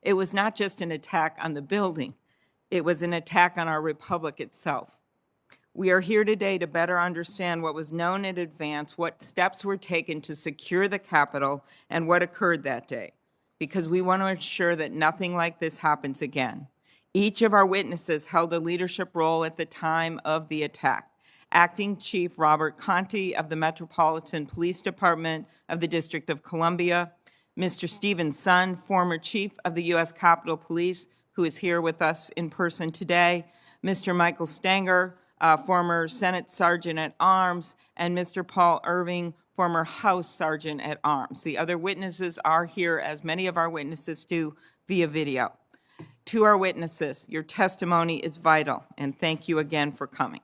It was not just an attack on the building, it was an attack on our republic itself. We are here today to better understand what was known in advance, what steps were taken to secure the Capitol, and what occurred that day, because we want to ensure that nothing like this happens again. Each of our witnesses held a leadership role at the time of the attack. Acting Chief Robert Conte of the Metropolitan Police Department of the District of Columbia, Mr. Stephen Sun, former Chief of the U.S. Capitol Police, who is here with us in person today, Mr. Michael Stenger, former Senate Sergeant at Arms, and Mr. Paul Irving, former House Sergeant at Arms. The other witnesses are here, as many of our witnesses do, via video. To our witnesses, your testimony is vital, and thank you again for coming.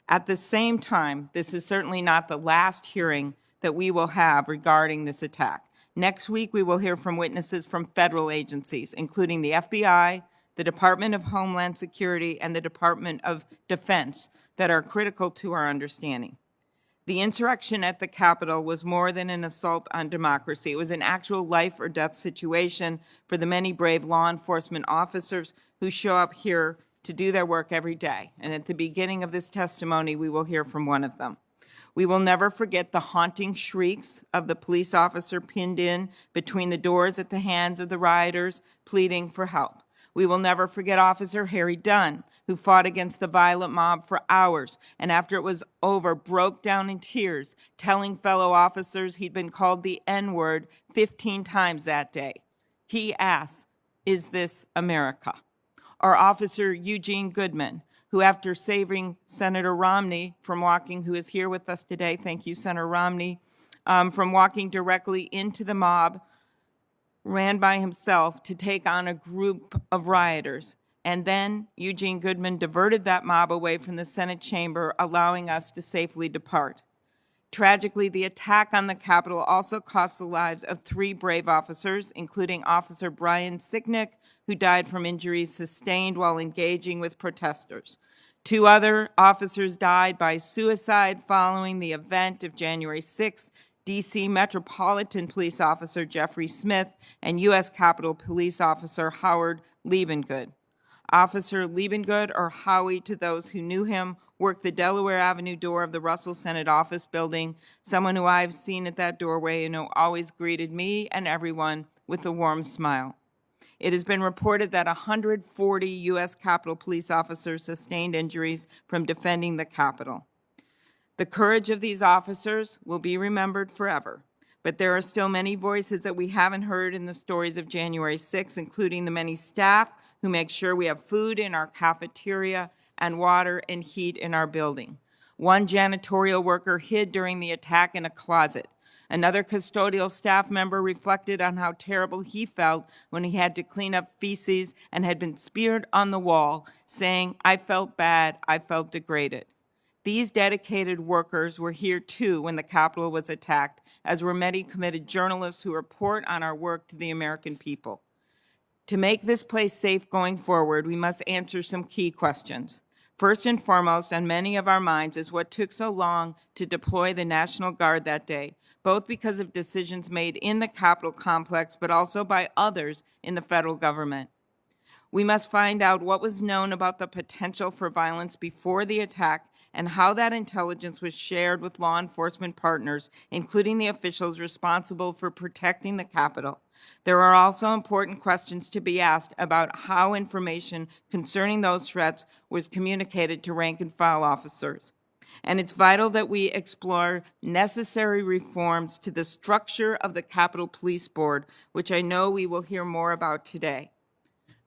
At the same time, this is certainly not the last hearing that we will have regarding this attack. Next week, we will hear from witnesses from federal agencies, including the FBI, the Department of Homeland Security, and the Department of Defense, that are critical to our understanding. The insurrection at the Capitol was more than an assault on democracy. It was an actual life or death situation for the many brave law enforcement officers who show up here to do their work every day. And at the beginning of this testimony, we will hear from one of them. We will never forget the haunting shrieks of the police officer pinned in between the doors at the hands of the rioters pleading for help. We will never forget Officer Harry Dunn, who fought against the violent mob for hours, and after it was over, broke down in tears, telling fellow officers he'd been called the N-word 15 times that day. He asked, "Is this America?" Or Officer Eugene Goodman, who after saving Senator Romney from walking, who is here with us today, thank you, Senator Romney, from walking directly into the mob, ran by himself to take on a group of rioters. And then Eugene Goodman diverted that mob away from the Senate chamber, allowing us to safely depart. Tragically, the attack on the Capitol also cost the lives of 3 brave officers, including Officer Brian Sicknick, who died from injuries sustained while engaging with protesters. 2 other officers died by suicide following the event of January 6th, D.C. Metropolitan Police Officer Jeffrey Smith and U.S. Capitol Police Officer Howard Liebengood. Officer Liebengood, or Howie to those who knew him, worked the Delaware Avenue door of the Russell Senate office building, someone who I've seen at that doorway and who always greeted me and everyone with a warm smile. It has been reported that 140 U.S. Capitol Police officers sustained injuries from defending the Capitol. The courage of these officers will be remembered forever, but there are still many voices that we haven't heard in the stories of January 6th, including the many staff who make sure we have food in our cafeteria and water and heat in our building. One janitorial worker hid during the attack in a closet. Another custodial staff member reflected on how terrible he felt when he had to clean up feces and had been smeared on the wall, saying, "I felt bad, I felt degraded." These dedicated workers were here too when the Capitol was attacked, as were many committed journalists who report on our work to the American people. To make this place safe going forward, we must answer some key questions. First and foremost on many of our minds is what took so long to deploy the National Guard that day, both because of decisions made in the Capitol complex, but also by others in the federal government. We must find out what was known about the potential for violence before the attack and how that intelligence was shared with law enforcement partners, including the officials responsible for protecting the Capitol. There are also important questions to be asked about how information concerning those threats was communicated to rank and file officers. And it's vital that we explore necessary reforms to the structure of the Capitol Police Board, which I know we will hear more about today.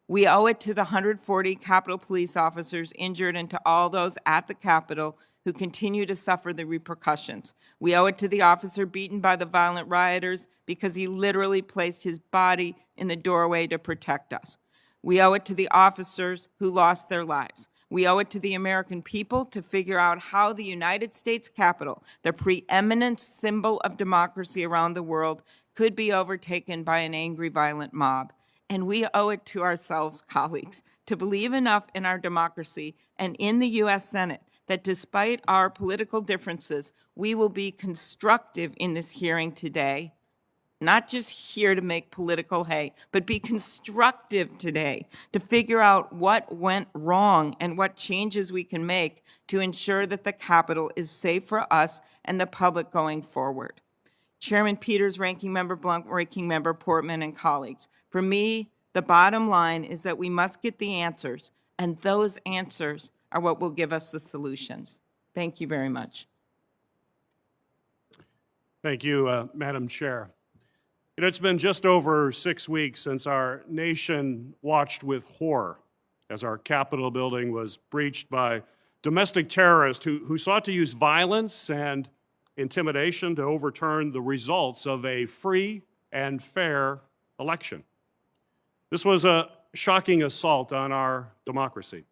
We owe it to the 140 Capitol Police officers injured and to all those at the Capitol who continue to suffer the repercussions. We owe it to the officer beaten by the violent rioters because he literally placed his body in the doorway to protect us. We owe it to the officers who lost their lives. We owe it to the American people to figure out how the United States Capitol, the preeminent symbol of democracy around the world, could be overtaken by an angry, violent mob. And we owe it to ourselves, colleagues, to believe enough in our democracy and in the U.S. Senate that despite our political differences, we will be constructive in this hearing today, not just here to make political hay, but be constructive today to figure out what went wrong and what changes we can make to ensure that the Capitol is safe for us and the public going forward. Chairman Peters, Ranking Member Blunt, Ranking Member Portman, and colleagues, for me, the bottom line is that we must get the answers, and those answers are what will give us the solutions. Thank you very much. Thank you, Madam Chair. It's been just over 6 weeks since our nation watched with horror as our Capitol building was breached by domestic terrorists who sought to use violence and intimidation to overturn the results of a free and fair election. This was a shocking assault on our democracy,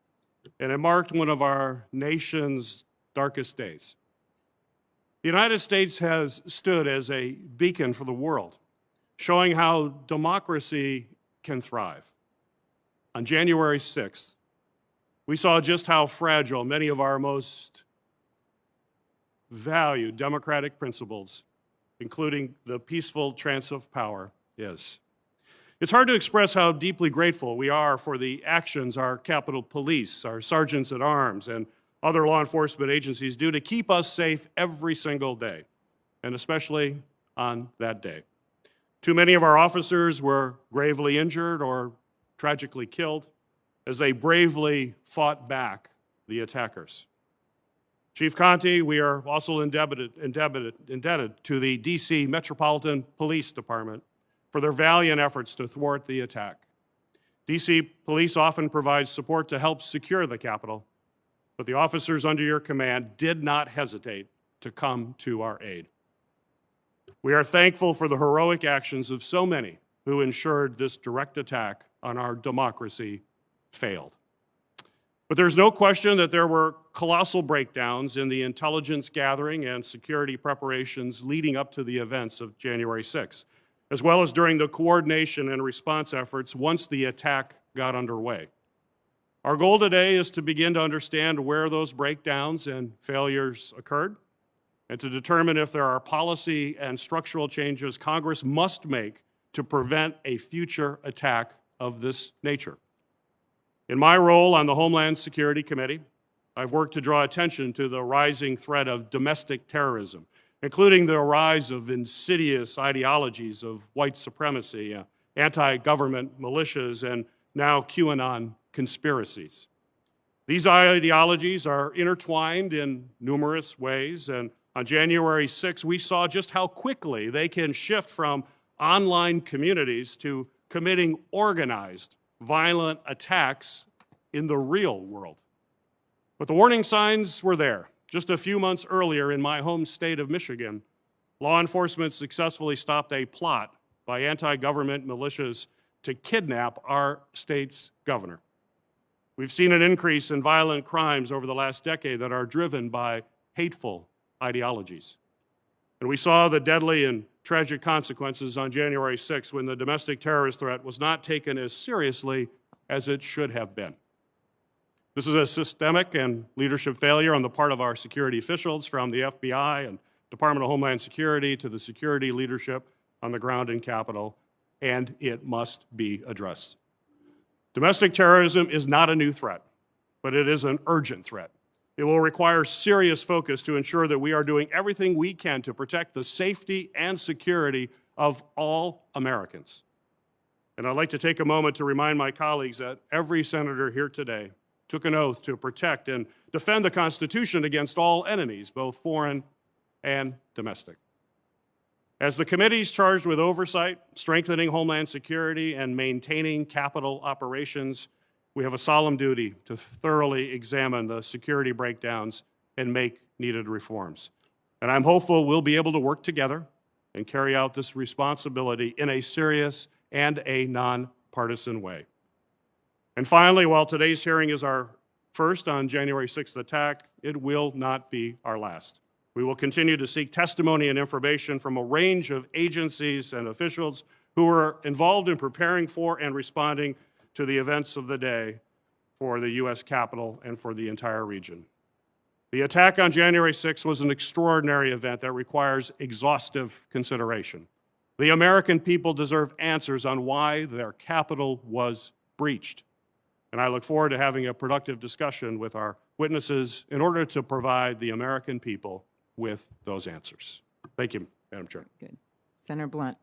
and it marked one of our nation's darkest days. The United States has stood as a beacon for the world, showing how democracy can thrive. On January 6th, we saw just how fragile many of our most valued democratic principles, including the peaceful transfer of power, is. It's hard to express how deeply grateful we are for the actions our Capitol Police, our sergeants at arms, and other law enforcement agencies do to keep us safe every single day, and especially on that day. Too many of our officers were gravely injured or tragically killed as they bravely fought back the attackers. Chief Conte, we are also indebted to the D.C. Metropolitan Police Department for their valiant efforts to thwart the attack. D.C. Police often provides support to help secure the Capitol, but the officers under your command did not hesitate to come to our aid. We are thankful for the heroic actions of so many who ensured this direct attack on our democracy failed. But there's no question that there were colossal breakdowns in the intelligence gathering and security preparations leading up to the events of January 6th, as well as during the coordination and response efforts once the attack got underway. Our goal today is to begin to understand where those breakdowns and failures occurred, and to determine if there are policy and structural changes Congress must make to prevent a future attack of this nature. In my role on the Homeland Security Committee, I've worked to draw attention to the rising threat of domestic terrorism, including the rise of insidious ideologies of white supremacy, anti-government militias, and now QAnon conspiracies. These ideologies are intertwined in numerous ways, and on January 6th, we saw just how quickly they can shift from online communities to committing organized, violent attacks in the real world. But the warning signs were there. Just a few months earlier in my home state of Michigan, law enforcement successfully stopped a plot by anti-government militias to kidnap our state's governor. We've seen an increase in violent crimes over the last decade that are driven by hateful ideologies. And we saw the deadly and tragic consequences on January 6th when the domestic terrorist threat was not taken as seriously as it should have been. This is a systemic and leadership failure on the part of our security officials, from the FBI and Department of Homeland Security to the security leadership on the ground in Capitol, and it must be addressed. Domestic terrorism is not a new threat, but it is an urgent threat. It will require serious focus to ensure that we are doing everything we can to protect the safety and security of all Americans. And I'd like to take a moment to remind my colleagues that every senator here today took an oath to protect and defend the Constitution against all enemies, both foreign and domestic. As the committees charged with oversight, strengthening Homeland Security, and maintaining Capitol operations, we have a solemn duty to thoroughly examine the security breakdowns and make needed reforms. And I'm hopeful we'll be able to work together and carry out this responsibility in a serious and a nonpartisan way. And finally, while today's hearing is our first on January 6th attack, it will not be our last. We will continue to seek testimony and information from a range of agencies and officials who were involved in preparing for and responding to the events of the day for the U.S. Capitol and for the entire region. The attack on January 6th was an extraordinary event that requires exhaustive consideration. The American people deserve answers on why their capital was breached. And I look forward to having a productive discussion with our witnesses in order to provide the American people with those answers. Thank you, Madam Chair. Good. Senator Blunt.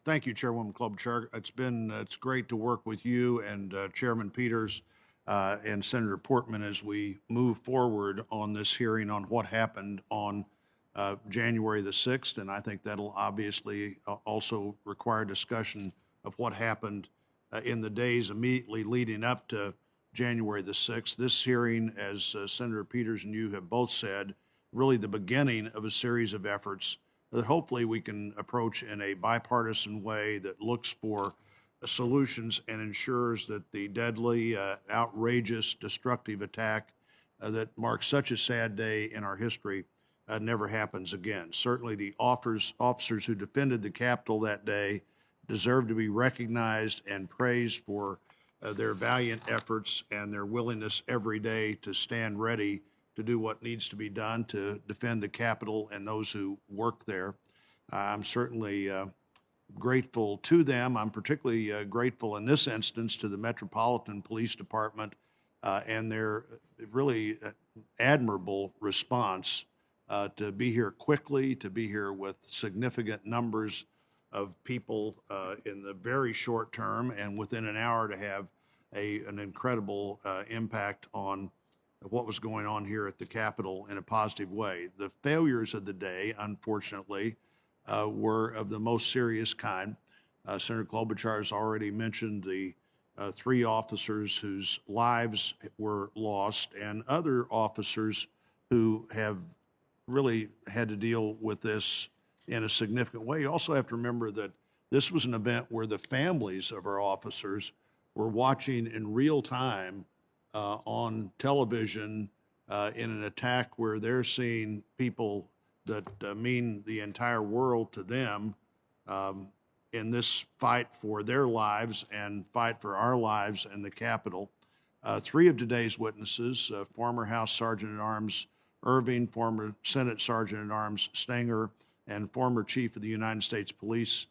Thank you, Chairwoman Klobuchar. It's great to work with you and Chairman Peters and Senator Portman as we move forward on this hearing on what happened on January the 6th. And I think that'll obviously also require discussion of what happened in the days immediately leading up to January the 6th. This hearing, as Senator Peters and you have both said, really the beginning of a series of efforts that hopefully we can approach in a bipartisan way that looks for solutions and ensures that the deadly, outrageous, destructive attack that marks such a sad day in our history never happens again. Certainly the officers who defended the Capitol that day deserve to be recognized and praised for their valiant efforts and their willingness every day to stand ready to do what needs to be done to defend the Capitol and those who work there. I'm certainly grateful to them. I'm particularly grateful in this instance to the Metropolitan Police Department and their really admirable response to be here quickly, to be here with significant numbers of people in the very short term, and within an hour to have an incredible impact on what was going on here at the Capitol in a positive way. The failures of the day, unfortunately, were of the most serious kind. Senator Klobuchar has already mentioned the 3 officers whose lives were lost and other officers who have really had to deal with this in a significant way. You also have to remember that this was an event where the families of our officers were watching in real time on television in an attack where they're seeing people that mean the entire world to them in this fight for their lives and fight for our lives and the Capitol. 3 of today's witnesses, former House Sergeant at Arms Irving, former Senate Sergeant at Arms Stenger, and former Chief of the United States Police,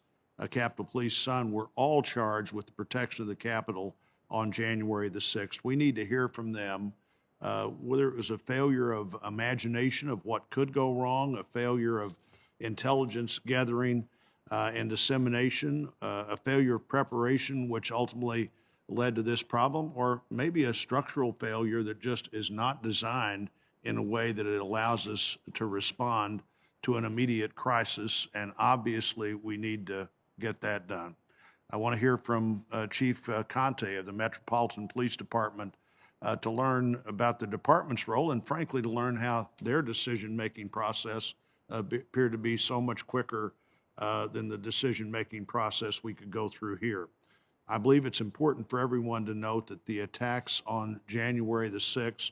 Capitol Police Son, were all charged with the protection of the Capitol on January the 6th. We need to hear from them whether it was a failure of imagination of what could go wrong, a failure of intelligence gathering and dissemination, a failure of preparation, which ultimately led to this problem, or maybe a structural failure that just is not designed in a way that it allows us to respond to an immediate crisis, and obviously we need to get that done. I want to hear from Chief Conte of the Metropolitan Police Department to learn about the department's role and frankly to learn how their decision-making process appeared to be so much quicker than the decision-making process we could go through here. I believe it's important for everyone to note that the attacks on January the 6th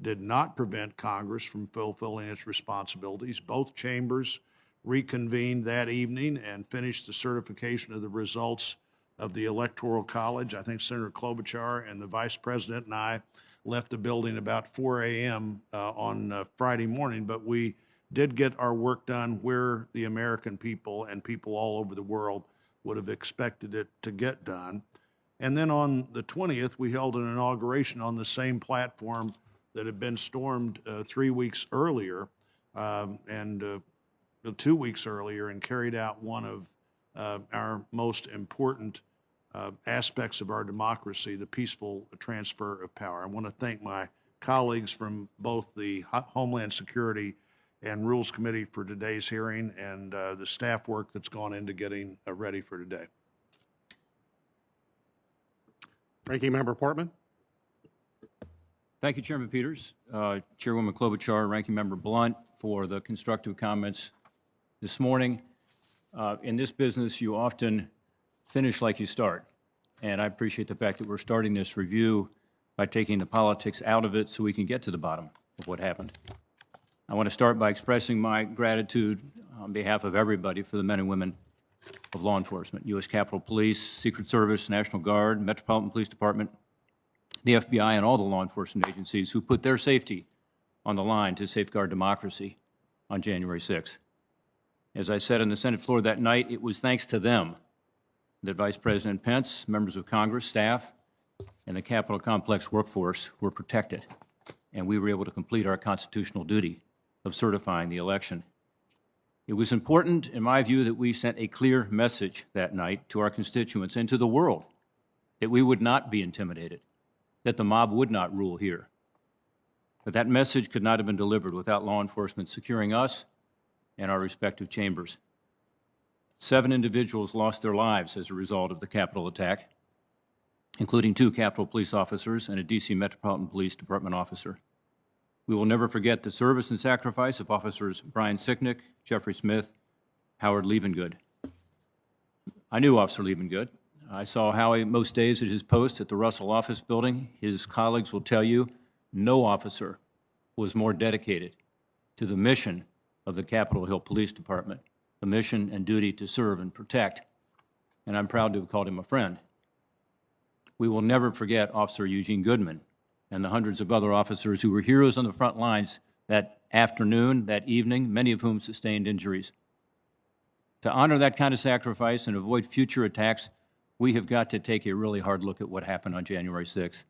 did not prevent Congress from fulfilling its responsibilities. Both chambers reconvened that evening and finished the certification of the results of the Electoral College. I think Senator Klobuchar and the Vice President and I left the building about 4 a.m. On Friday morning, but we did get our work done where the American people and people all over the world would have expected it to get done. And then on the 20th, we held an inauguration on the same platform that had been stormed 3 weeks earlier and 2 weeks earlier, and carried out one of our most important aspects of our democracy, the peaceful transfer of power. I want to thank my colleagues from both the Homeland Security and Rules Committee for today's hearing and the staff work that's gone into getting ready for today. Ranking Member Portman. Thank you, Chairman Peters, Chairwoman Klobuchar, Ranking Member Blunt for the constructive comments this morning. In this business, you often finish like you start, and I appreciate the fact that we're starting this review by taking the politics out of it so we can get to the bottom of what happened. I want to start by expressing my gratitude on behalf of everybody for the men and women of law enforcement, U.S. Capitol Police, Secret Service, National Guard, Metropolitan Police Department, the FBI, and all the law enforcement agencies who put their safety on the line to safeguard democracy on January 6th. As I said on the Senate floor that night, it was thanks to them that Vice President Pence, members of Congress, staff, and the Capitol complex workforce were protected, and we were able to complete our constitutional duty of certifying the election. It was important, in my view, that we sent a clear message that night to our constituents and to the world that we would not be intimidated, that the mob would not rule here. But that message could not have been delivered without law enforcement securing us and our respective chambers. 7 individuals lost their lives as a result of the Capitol attack, including 2 Capitol Police officers and a D.C. Metropolitan Police Department officer. We will never forget the service and sacrifice of Officers Brian Sicknick, Jeffrey Smith, Howard Liebengood. I knew Officer Liebengood. I saw Howie most days at his post at the Russell Office Building. His colleagues will tell you no officer was more dedicated to the mission of the Capitol Hill Police Department, the mission and duty to serve and protect, and I'm proud to have called him a friend. We will never forget Officer Eugene Goodman and the hundreds of other officers who were heroes on the front lines that afternoon, that evening, many of whom sustained injuries. To honor that kind of sacrifice and avoid future attacks, we have got to take a really hard look at what happened on January 6th.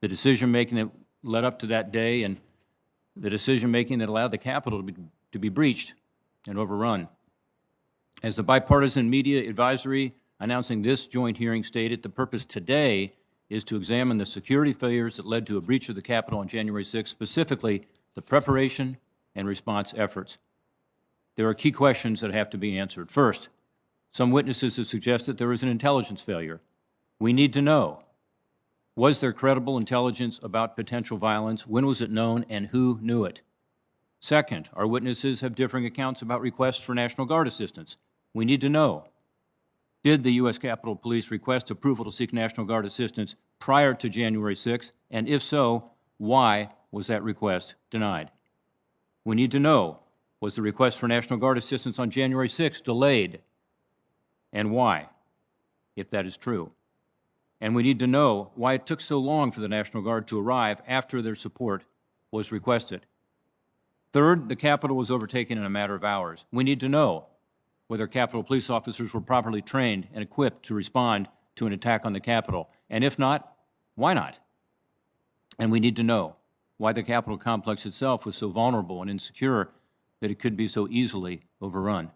The decision-making that led up to that day and the decision-making that allowed the Capitol to be breached and overrun. As the bipartisan media advisory announcing this joint hearing stated, the purpose today is to examine the security failures that led to a breach of the Capitol on January 6th, specifically the preparation and response efforts. There are key questions that have to be answered. First, some witnesses have suggested there was an intelligence failure. We need to know, was there credible intelligence about potential violence? When was it known, and who knew it? Second, our witnesses have differing accounts about requests for National Guard assistance. We need to know, did the U.S. Capitol Police request approval to seek National Guard assistance prior to January 6th? And if so, why was that request denied? We need to know, was the request for National Guard assistance on January 6th delayed? And why, if that is true? And we need to know why it took so long for the National Guard to arrive after their support was requested. Third, the Capitol was overtaken in a matter of hours. We need to know whether Capitol Police officers were properly trained and equipped to respond to an attack on the Capitol. And if not, why not? And we need to know why the Capitol complex itself was so vulnerable and insecure that it could be so easily overrun.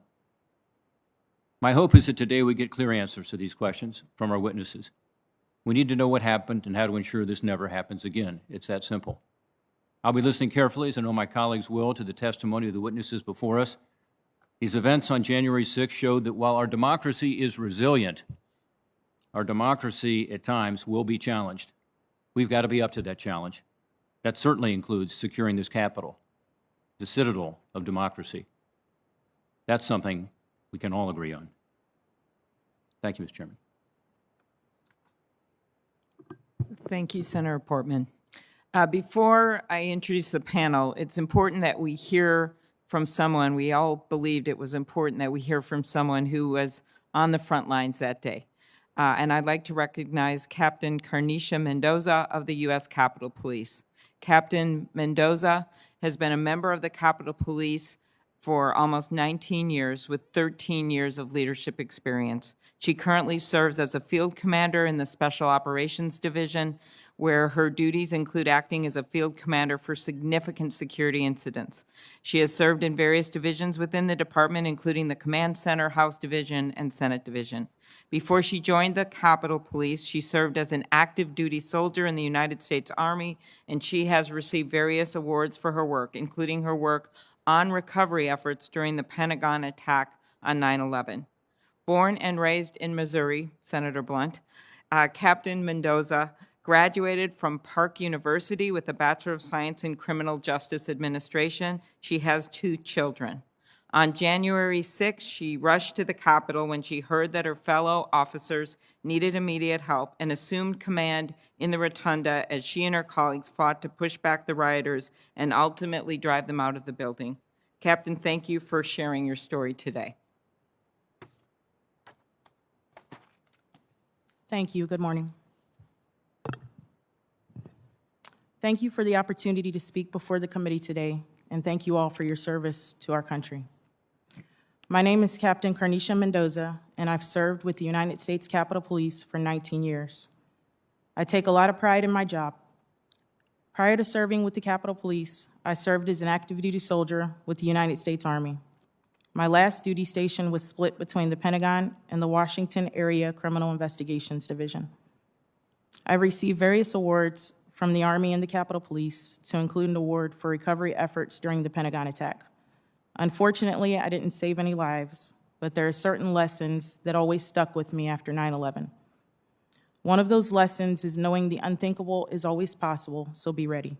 My hope is that today we get clear answers to these questions from our witnesses. We need to know what happened and how to ensure this never happens again. It's that simple. I'll be listening carefully, as I know my colleagues will, to the testimony of the witnesses before us. These events on January 6th showed that while our democracy is resilient, our democracy at times will be challenged. We've got to be up to that challenge. That certainly includes securing this Capitol, the citadel of democracy. That's something we can all agree on. Thank you, Mr. Chairman. Thank you, Senator Portman. Before I introduce the panel, it's important that we hear from someone. We all believed it was important that we hear from someone who was on the front lines that day. And I'd like to recognize Captain Carnicia Mendoza of the U.S. Capitol Police. Captain Mendoza has been a member of the Capitol Police for almost 19 years with 13 years of leadership experience. She currently serves as a field commander in the Special Operations Division, where her duties include acting as a field commander for significant security incidents. She has served in various divisions within the department, including the Command Center, House Division, and Senate Division. Before she joined the Capitol Police, she served as an active duty soldier in the United States Army, and she has received various awards for her work, including her work on recovery efforts during the Pentagon attack on 9/11. Born and raised in Missouri, Senator Blunt, Captain Mendoza graduated from Park University with a Bachelor of Science in Criminal Justice Administration. She has 2 children. On January 6, she rushed to the Capitol when she heard that her fellow officers needed immediate help and assumed command in the rotunda as she and her colleagues fought to push back the rioters and ultimately drive them out of the building. Captain, thank you for sharing your story today. Thank you. Good morning. Thank you for the opportunity to speak before the committee today, and thank you all for your service to our country. My name is Captain Carnisha Mendoza, and I've served with the United States Capitol Police for 19 years. I take a lot of pride in my job. Prior to serving with the Capitol Police, I served as an active duty soldier with the United States Army. My last duty station was split between the Pentagon and the Washington Area Criminal Investigations Division. I've received various awards from the Army and the Capitol Police, to include an award for recovery efforts during the Pentagon attack. Unfortunately, I didn't save any lives, but there are certain lessons that always stuck with me after 9/11. One of those lessons is knowing the unthinkable is always possible, so be ready.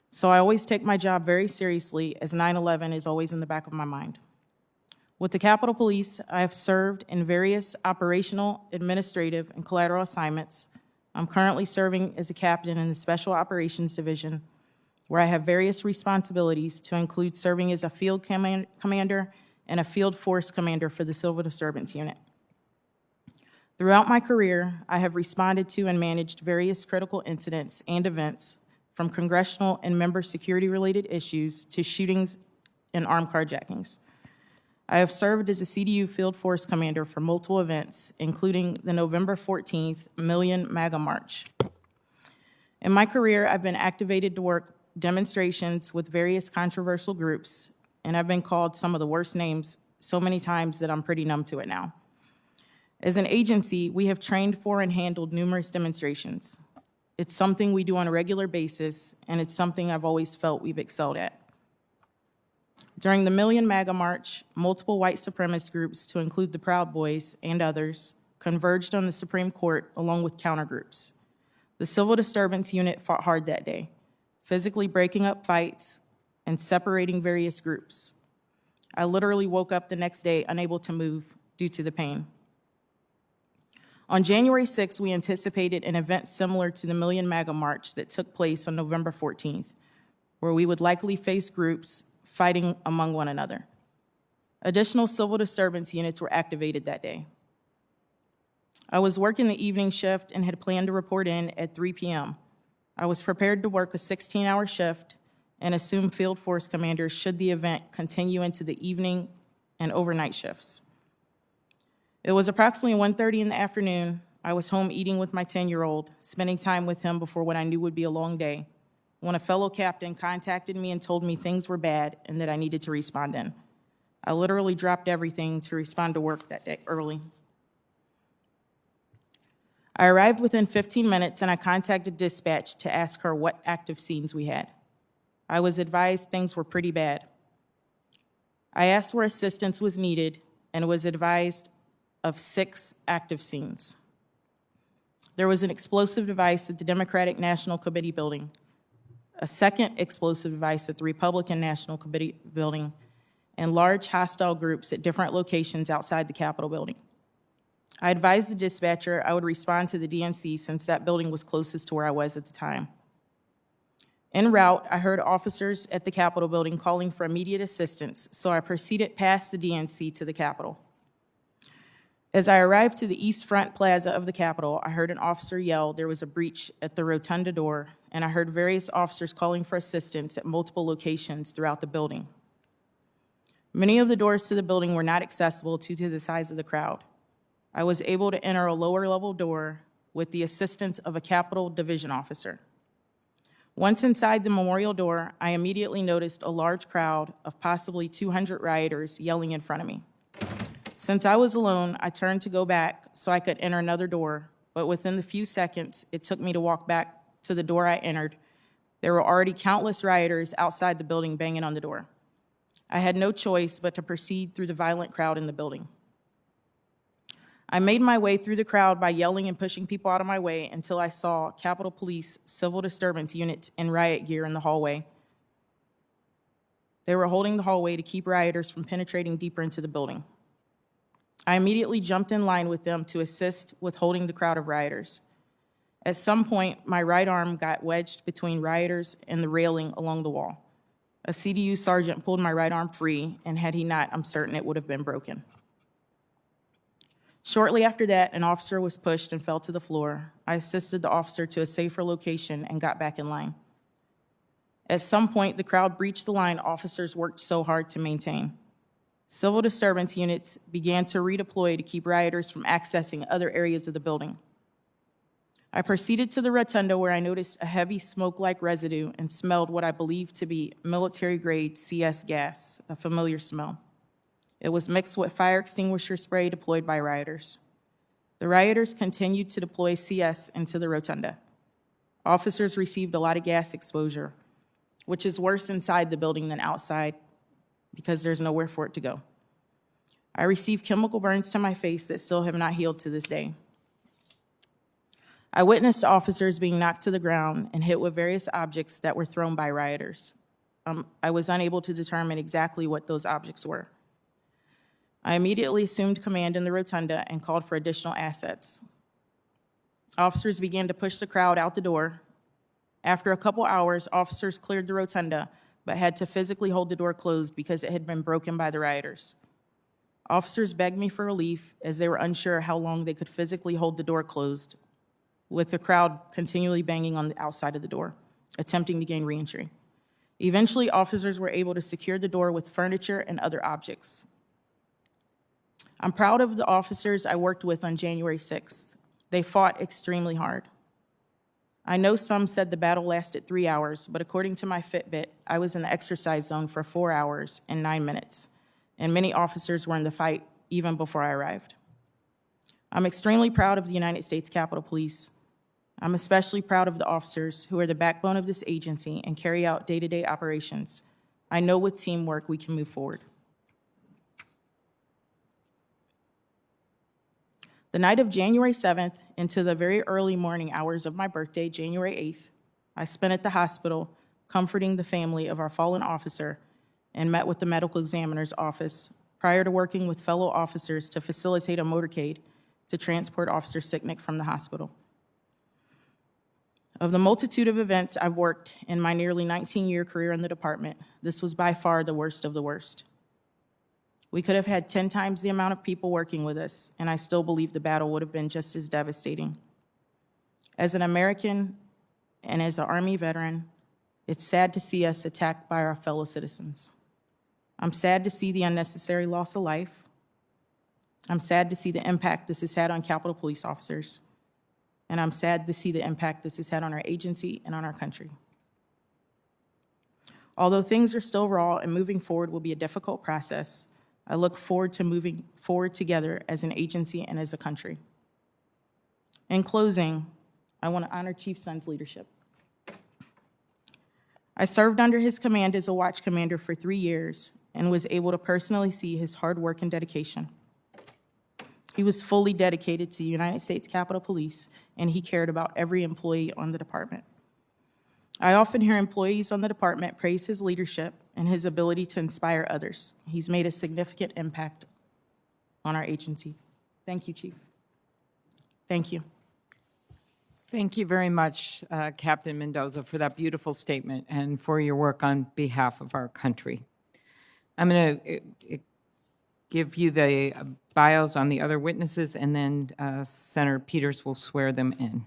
So I always take my job very seriously, as 9/11 is always in the back of my mind. With the Capitol Police, I have served in various operational, administrative, and collateral assignments. I'm currently serving as a captain in the Special Operations Division, where I have various responsibilities to include serving as a field commander and a field force commander for the Civil Disturbance Unit. Throughout my career, I have responded to and managed various critical incidents and events, from congressional and member security-related issues to shootings and armed carjackings. I have served as a CDU field force commander for multiple events, including the November 14th Million MAGA March. In my career, I've been activated to work demonstrations with various controversial groups, and I've been called some of the worst names so many times that I'm pretty numb to it now. As an agency, we have trained for and handled numerous demonstrations. It's something we do on a regular basis, and it's something I've always felt we've excelled at. During the Million MAGA March, multiple white supremacist groups, to include the Proud Boys and others, converged on the Supreme Court along with countergroups. The Civil Disturbance Unit fought hard that day, physically breaking up fights and separating various groups. I literally woke up the next day unable to move due to the pain. On January 6th, we anticipated an event similar to the Million MAGA March that took place on November 14th, where we would likely face groups fighting among one another. Additional civil disturbance units were activated that day. I was working the evening shift and had planned to report in at 3 p.m. I was prepared to work a 16-hour shift and assume field force commanders should the event continue into the evening and overnight shifts. It was approximately 1:30 in the afternoon. I was home eating with my 10-year-old, spending time with him before what I knew would be a long day, when a fellow captain contacted me and told me things were bad and that I needed to respond in. I literally dropped everything to respond to work that day early. I arrived within 15 minutes and I contacted dispatch to ask her what active scenes we had. I was advised things were pretty bad. I asked where assistance was needed and was advised of 6 active scenes. There was an explosive device at the Democratic National Committee building, a second explosive device at the Republican National Committee building, and large hostile groups at different locations outside the Capitol building. I advised the dispatcher I would respond to the DNC since that building was closest to where I was at the time. En route, I heard officers at the Capitol building calling for immediate assistance, so I proceeded past the DNC to the Capitol. As I arrived to the east front plaza of the Capitol, I heard an officer yell there was a breach at the rotunda door, and I heard various officers calling for assistance at multiple locations throughout the building. Many of the doors to the building were not accessible due to the size of the crowd. I was able to enter a lower-level door with the assistance of a Capitol Division officer. Once inside the memorial door, I immediately noticed a large crowd of possibly 200 rioters yelling in front of me. Since I was alone, I turned to go back so I could enter another door, but within the few seconds it took me to walk back to the door I entered, there were already countless rioters outside the building banging on the door. I had no choice but to proceed through the violent crowd in the building. I made my way through the crowd by yelling and pushing people out of my way until I saw Capitol Police civil disturbance units in riot gear in the hallway. They were holding the hallway to keep rioters from penetrating deeper into the building. I immediately jumped in line with them to assist with holding the crowd of rioters. At some point, my right arm got wedged between rioters and the railing along the wall. A CDU sergeant pulled my right arm free, and had he not, I'm certain it would have been broken. Shortly after that, an officer was pushed and fell to the floor. I assisted the officer to a safer location and got back in line. At some point, the crowd breached the line officers worked so hard to maintain. Civil disturbance units began to redeploy to keep rioters from accessing other areas of the building. I proceeded to the rotunda where I noticed a heavy smoke-like residue and smelled what I believed to be military-grade CS gas, a familiar smell. It was mixed with fire extinguisher spray deployed by rioters. The rioters continued to deploy CS into the rotunda. Officers received a lot of gas exposure, which is worse inside the building than outside because there's nowhere for it to go. I received chemical burns to my face that still have not healed to this day. I witnessed officers being knocked to the ground and hit with various objects that were thrown by rioters. I was unable to determine exactly what those objects were. I immediately assumed command in the rotunda and called for additional assets. Officers began to push the crowd out the door. After a couple hours, officers cleared the rotunda, but had to physically hold the door closed because it had been broken by the rioters. Officers begged me for relief as they were unsure how long they could physically hold the door closed, with the crowd continually banging on the outside of the door, attempting to gain reentry. Eventually, officers were able to secure the door with furniture and other objects. I'm proud of the officers I worked with on January 6th. They fought extremely hard. I know some said the battle lasted 3 hours, but according to my Fitbit, I was in the exercise zone for 4 hours and 9 minutes, and many officers were in the fight even before I arrived. I'm extremely proud of the United States Capitol Police. I'm especially proud of the officers who are the backbone of this agency and carry out day-to-day operations. I know with teamwork we can move forward. The night of January 7th into the very early morning hours of my birthday, January 8th, I spent at the hospital comforting the family of our fallen officer and met with the medical examiner's office prior to working with fellow officers to facilitate a motorcade to transport Officer Sicknick from the hospital. Of the multitude of events I've worked in my nearly 19-year career in the department, this was by far the worst of the worst. We could have had 10 times the amount of people working with us, and I still believe the battle would have been just as devastating. As an American and as an Army veteran, it's sad to see us attacked by our fellow citizens. I'm sad to see the unnecessary loss of life. I'm sad to see the impact this has had on Capitol Police officers. And I'm sad to see the impact this has had on our agency and on our country. Although things are still raw and moving forward will be a difficult process, I look forward to moving forward together as an agency and as a country. In closing, I want to honor Chief Son's leadership. I served under his command as a watch commander for 3 years and was able to personally see his hard work and dedication. He was fully dedicated to the United States Capitol Police, and he cared about every employee on the department. I often hear employees on the department praise his leadership and his ability to inspire others. He's made a significant impact on our agency. Thank you, Chief. Thank you. Thank you very much, Captain Mendoza, for that beautiful statement and for your work on behalf of our country. I'm going to give you the bios on the other witnesses, and then Senator Peters will swear them in.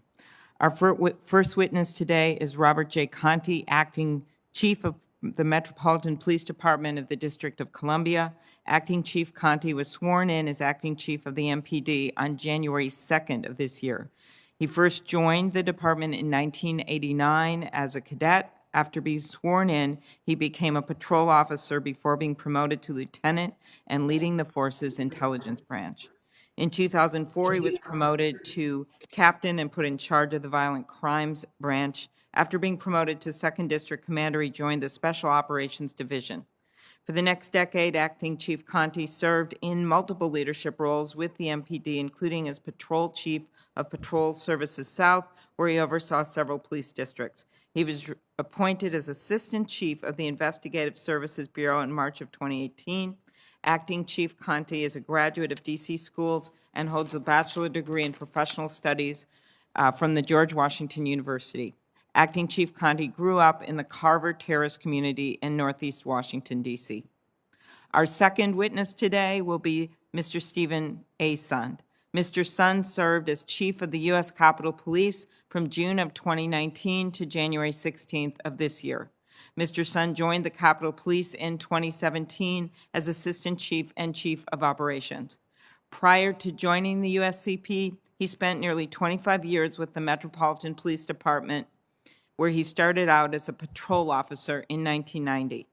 Our first witness today is Robert J. Conte, Acting Chief of the Metropolitan Police Department of the District of Columbia. Acting Chief Conte was sworn in as Acting Chief of the MPD on January 2nd of this year. He first joined the department in 1989 as a cadet. After being sworn in, he became a patrol officer before being promoted to lieutenant and leading the force's intelligence branch. In 2004, he was promoted to captain and put in charge of the violent crimes branch. After being promoted to 2nd District Commander, he joined the Special Operations Division. For the next decade, Acting Chief Conte served in multiple leadership roles with the MPD, including as Patrol Chief of Patrol Services South, where he oversaw several police districts. He was appointed as Assistant Chief of the Investigative Services Bureau in March of 2018. Acting Chief Conte is a graduate of DC schools and holds a bachelor degree in professional studies from the George Washington University. Acting Chief Conte grew up in the Carver Terrace community in Northeast Washington, D.C. Our second witness today will be Mr. Stephen A. Sund. Mr. Sund served as Chief of the U.S. Capitol Police from June of 2019 to January 16th of this year. Mr. Sun joined the Capitol Police in 2017 as Assistant Chief and Chief of Operations. Prior to joining the USCP, he spent nearly 25 years with the Metropolitan Police Department, where he started out as a patrol officer in 1990.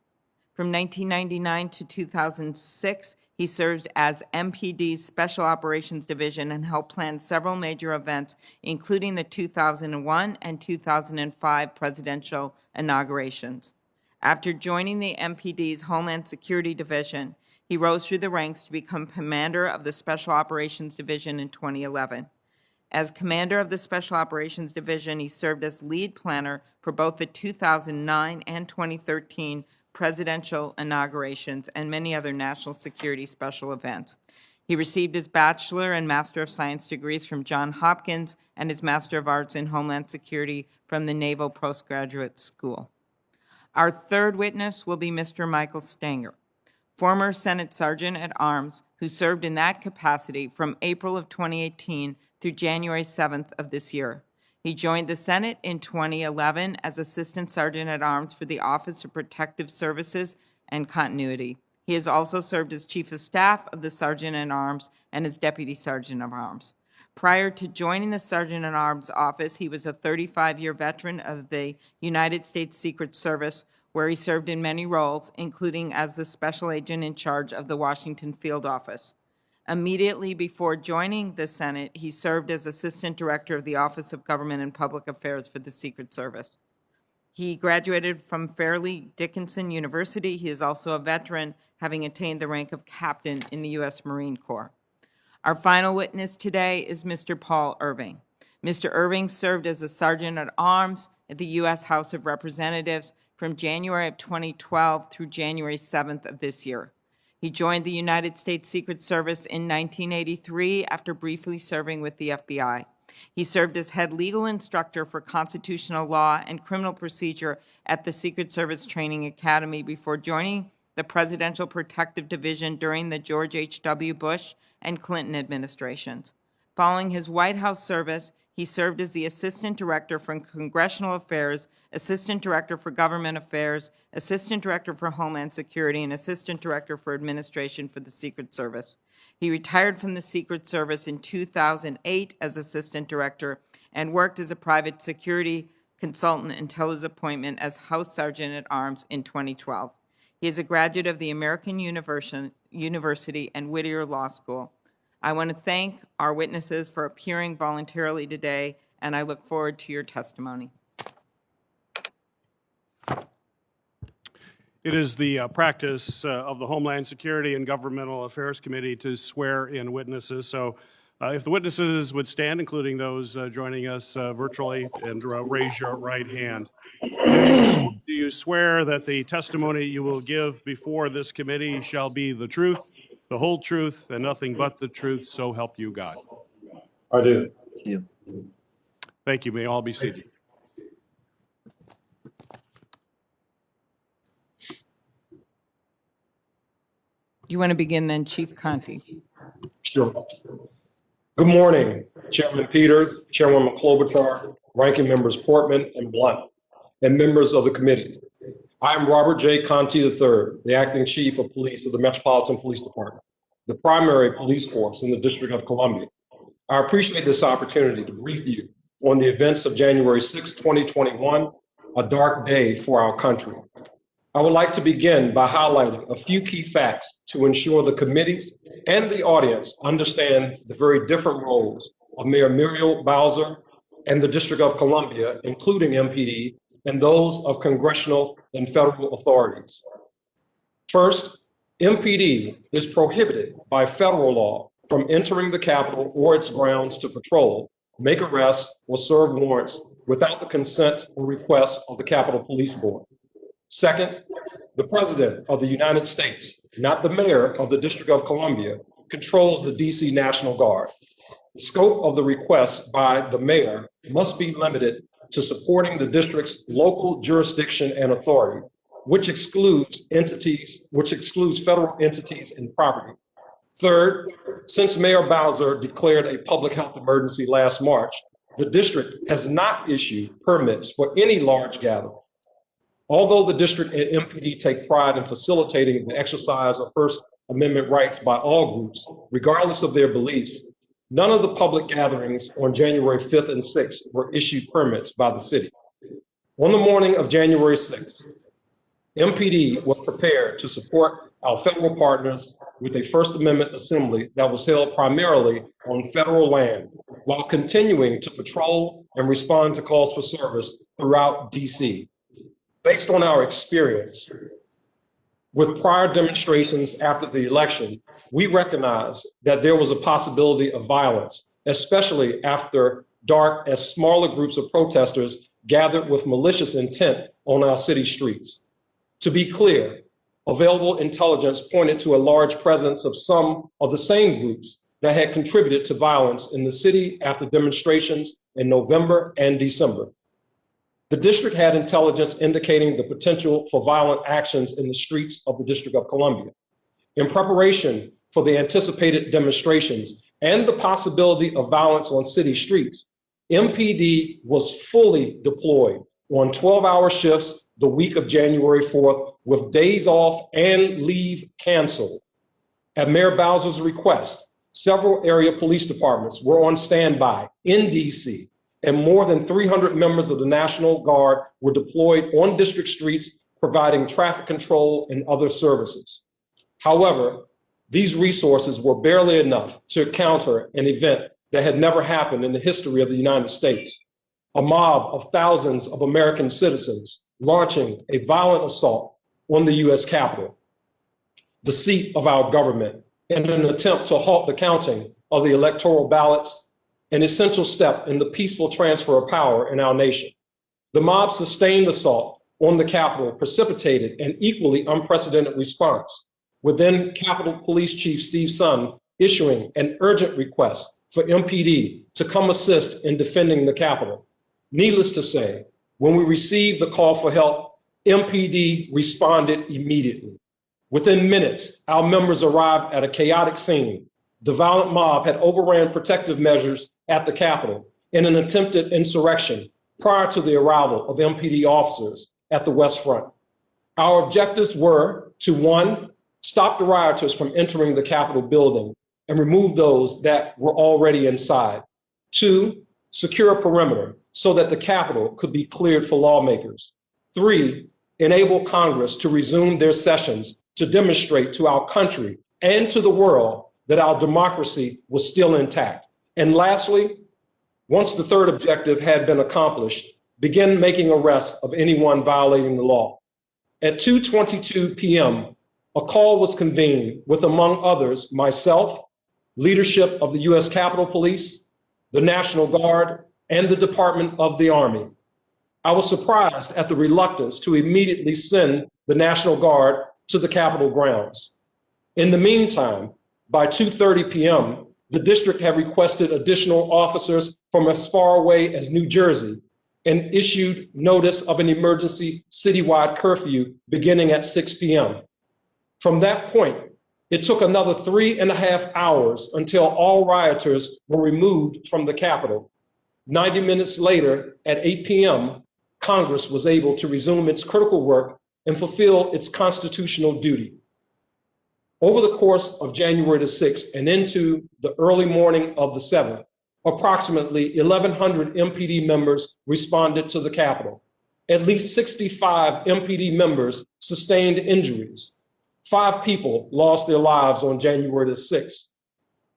From 1999 to 2006, he served as MPD's Special Operations Division and helped plan several major events, including the 2001 and 2005 presidential inaugurations. After joining the MPD's Homeland Security Division, he rose through the ranks to become commander of the Special Operations Division in 2011. As commander of the Special Operations Division, he served as lead planner for both the 2009 and 2013 presidential inaugurations and many other national security special events. He received his Bachelor and Master of Science degrees from Johns Hopkins and his Master of Arts in Homeland Security from the Naval Postgraduate School. Our third witness will be Mr. Michael Stenger, former Senate Sergeant at Arms, who served in that capacity from April of 2018 through January 7th of this year. He joined the Senate in 2011 as Assistant Sergeant at Arms for the Office of Protective Services and Continuity. He has also served as Chief of Staff of the Sergeant at Arms and as Deputy Sergeant of Arms. Prior to joining the Sergeant at Arms office, he was a 35-year veteran of the United States Secret Service, where he served in many roles, including as the Special Agent in charge of the Washington Field Office. Immediately before joining the Senate, he served as Assistant Director of the Office of Government and Public Affairs for the Secret Service. He graduated from Fairleigh Dickinson University. He is also a veteran, having attained the rank of captain in the U.S. Marine Corps. Our final witness today is Mr. Paul Irving. Mr. Irving served as a Sergeant at Arms at the U.S. House of Representatives from January of 2012 through January 7th of this year. He joined the United States Secret Service in 1983 after briefly serving with the FBI. He served as head legal instructor for constitutional law and criminal procedure at the Secret Service Training Academy before joining the Presidential Protective Division during the George H.W. Bush and Clinton administrations. Following his White House service, he served as the Assistant Director for Congressional Affairs, Assistant Director for Government Affairs, Assistant Director for Homeland Security, and Assistant Director for Administration for the Secret Service. He retired from the Secret Service in 2008 as Assistant Director and worked as a private security consultant until his appointment as House Sergeant at Arms in 2012. He is a graduate of the American University and Whittier Law School. I want to thank our witnesses for appearing voluntarily today, and I look forward to your testimony. It is the practice of the Homeland Security and Governmental Affairs Committee to swear in witnesses. So if the witnesses would stand, including those joining us virtually, and raise your right hand. Do you swear that the testimony you will give before this committee shall be the truth, the whole truth, and nothing but the truth, so help you God? I do. Thank you. May all be seated. You want to begin then, Chief Conte? Sure. Good morning, Chairman Peters, Chairwoman Klobuchar, Ranking Members Portman and Blunt, and members of the committee. I am Robert J. Conte III, the Acting Chief of Police of the Metropolitan Police Department, the primary police force in the District of Columbia. I appreciate this opportunity to brief you on the events of January 6, 2021, a dark day for our country. I would like to begin by highlighting a few key facts to ensure the committees and the audience understand the very different roles of Mayor Muriel Bowser and the District of Columbia, including MPD, and those of congressional and federal authorities. First, MPD is prohibited by federal law from entering the Capitol or its grounds to patrol, make arrests, or serve warrants without the consent or request of the Capitol Police Board. Second, the President of the United States, not the Mayor of the District of Columbia, controls the DC National Guard. The scope of the request by the Mayor must be limited to supporting the district's local jurisdiction and authority, which excludes federal entities and property. Third, since Mayor Bowser declared a public health emergency last March, the district has not issued permits for any large gathering. Although the district and MPD take pride in facilitating the exercise of First Amendment rights by all groups, regardless of their beliefs, none of the public gatherings on January 5th and 6th were issued permits by the city. On the morning of January 6th, MPD was prepared to support our federal partners with a First Amendment assembly that was held primarily on federal land, while continuing to patrol and respond to calls for service throughout DC. Based on our experience with prior demonstrations after the election, we recognize that there was a possibility of violence, especially after dark, as smaller groups of protesters gathered with malicious intent on our city streets. To be clear, available intelligence pointed to a large presence of some of the same groups that had contributed to violence in the city after demonstrations in November and December. The district had intelligence indicating the potential for violent actions in the streets of the District of Columbia. In preparation for the anticipated demonstrations and the possibility of violence on city streets, MPD was fully deployed on 12-hour shifts the week of January 4th, with days off and leave canceled. At Mayor Bowser's request, several area police departments were on standby in DC, and more than 300 members of the National Guard were deployed on district streets, providing traffic control and other services. However, these resources were barely enough to counter an event that had never happened in the history of the United States: a mob of thousands of American citizens launching a violent assault on the US Capitol, the seat of our government, in an attempt to halt the counting of the electoral ballots, an essential step in the peaceful transfer of power in our nation. The mob's sustained assault on the Capitol precipitated an equally unprecedented response, with then Capitol Police Chief Steve Sund issuing an urgent request for MPD to come assist in defending the Capitol. Needless to say, when we received the call for help, MPD responded immediately. Within minutes, our members arrived at a chaotic scene. The violent mob had overran protective measures at the Capitol in an attempted insurrection prior to the arrival of MPD officers at the West Front. Our objectives were to, 1, stop the rioters from entering the Capitol building and remove those that were already inside. 2, secure a perimeter so that the Capitol could be cleared for lawmakers. 3, enable Congress to resume their sessions to demonstrate to our country and to the world that our democracy was still intact. And lastly, once the third objective had been accomplished, begin making arrests of anyone violating the law. At 2:22 p.m., a call was convened with, among others, myself, leadership of the US Capitol Police, the National Guard, and the Department of the Army. I was surprised at the reluctance to immediately send the National Guard to the Capitol grounds. In the meantime, by 2:30 p.m., the district had requested additional officers from as far away as New Jersey and issued notice of an emergency citywide curfew beginning at 6 p.m. From that point, it took another 3.5 hours until all rioters were removed from the Capitol. 90 minutes later, at 8 p.m., Congress was able to resume its critical work and fulfill its constitutional duty. Over the course of January the 6th and into the early morning of the 7th, approximately 1,100 MPD members responded to the Capitol. At least 65 MPD members sustained injuries. 5 people lost their lives on January the 6th.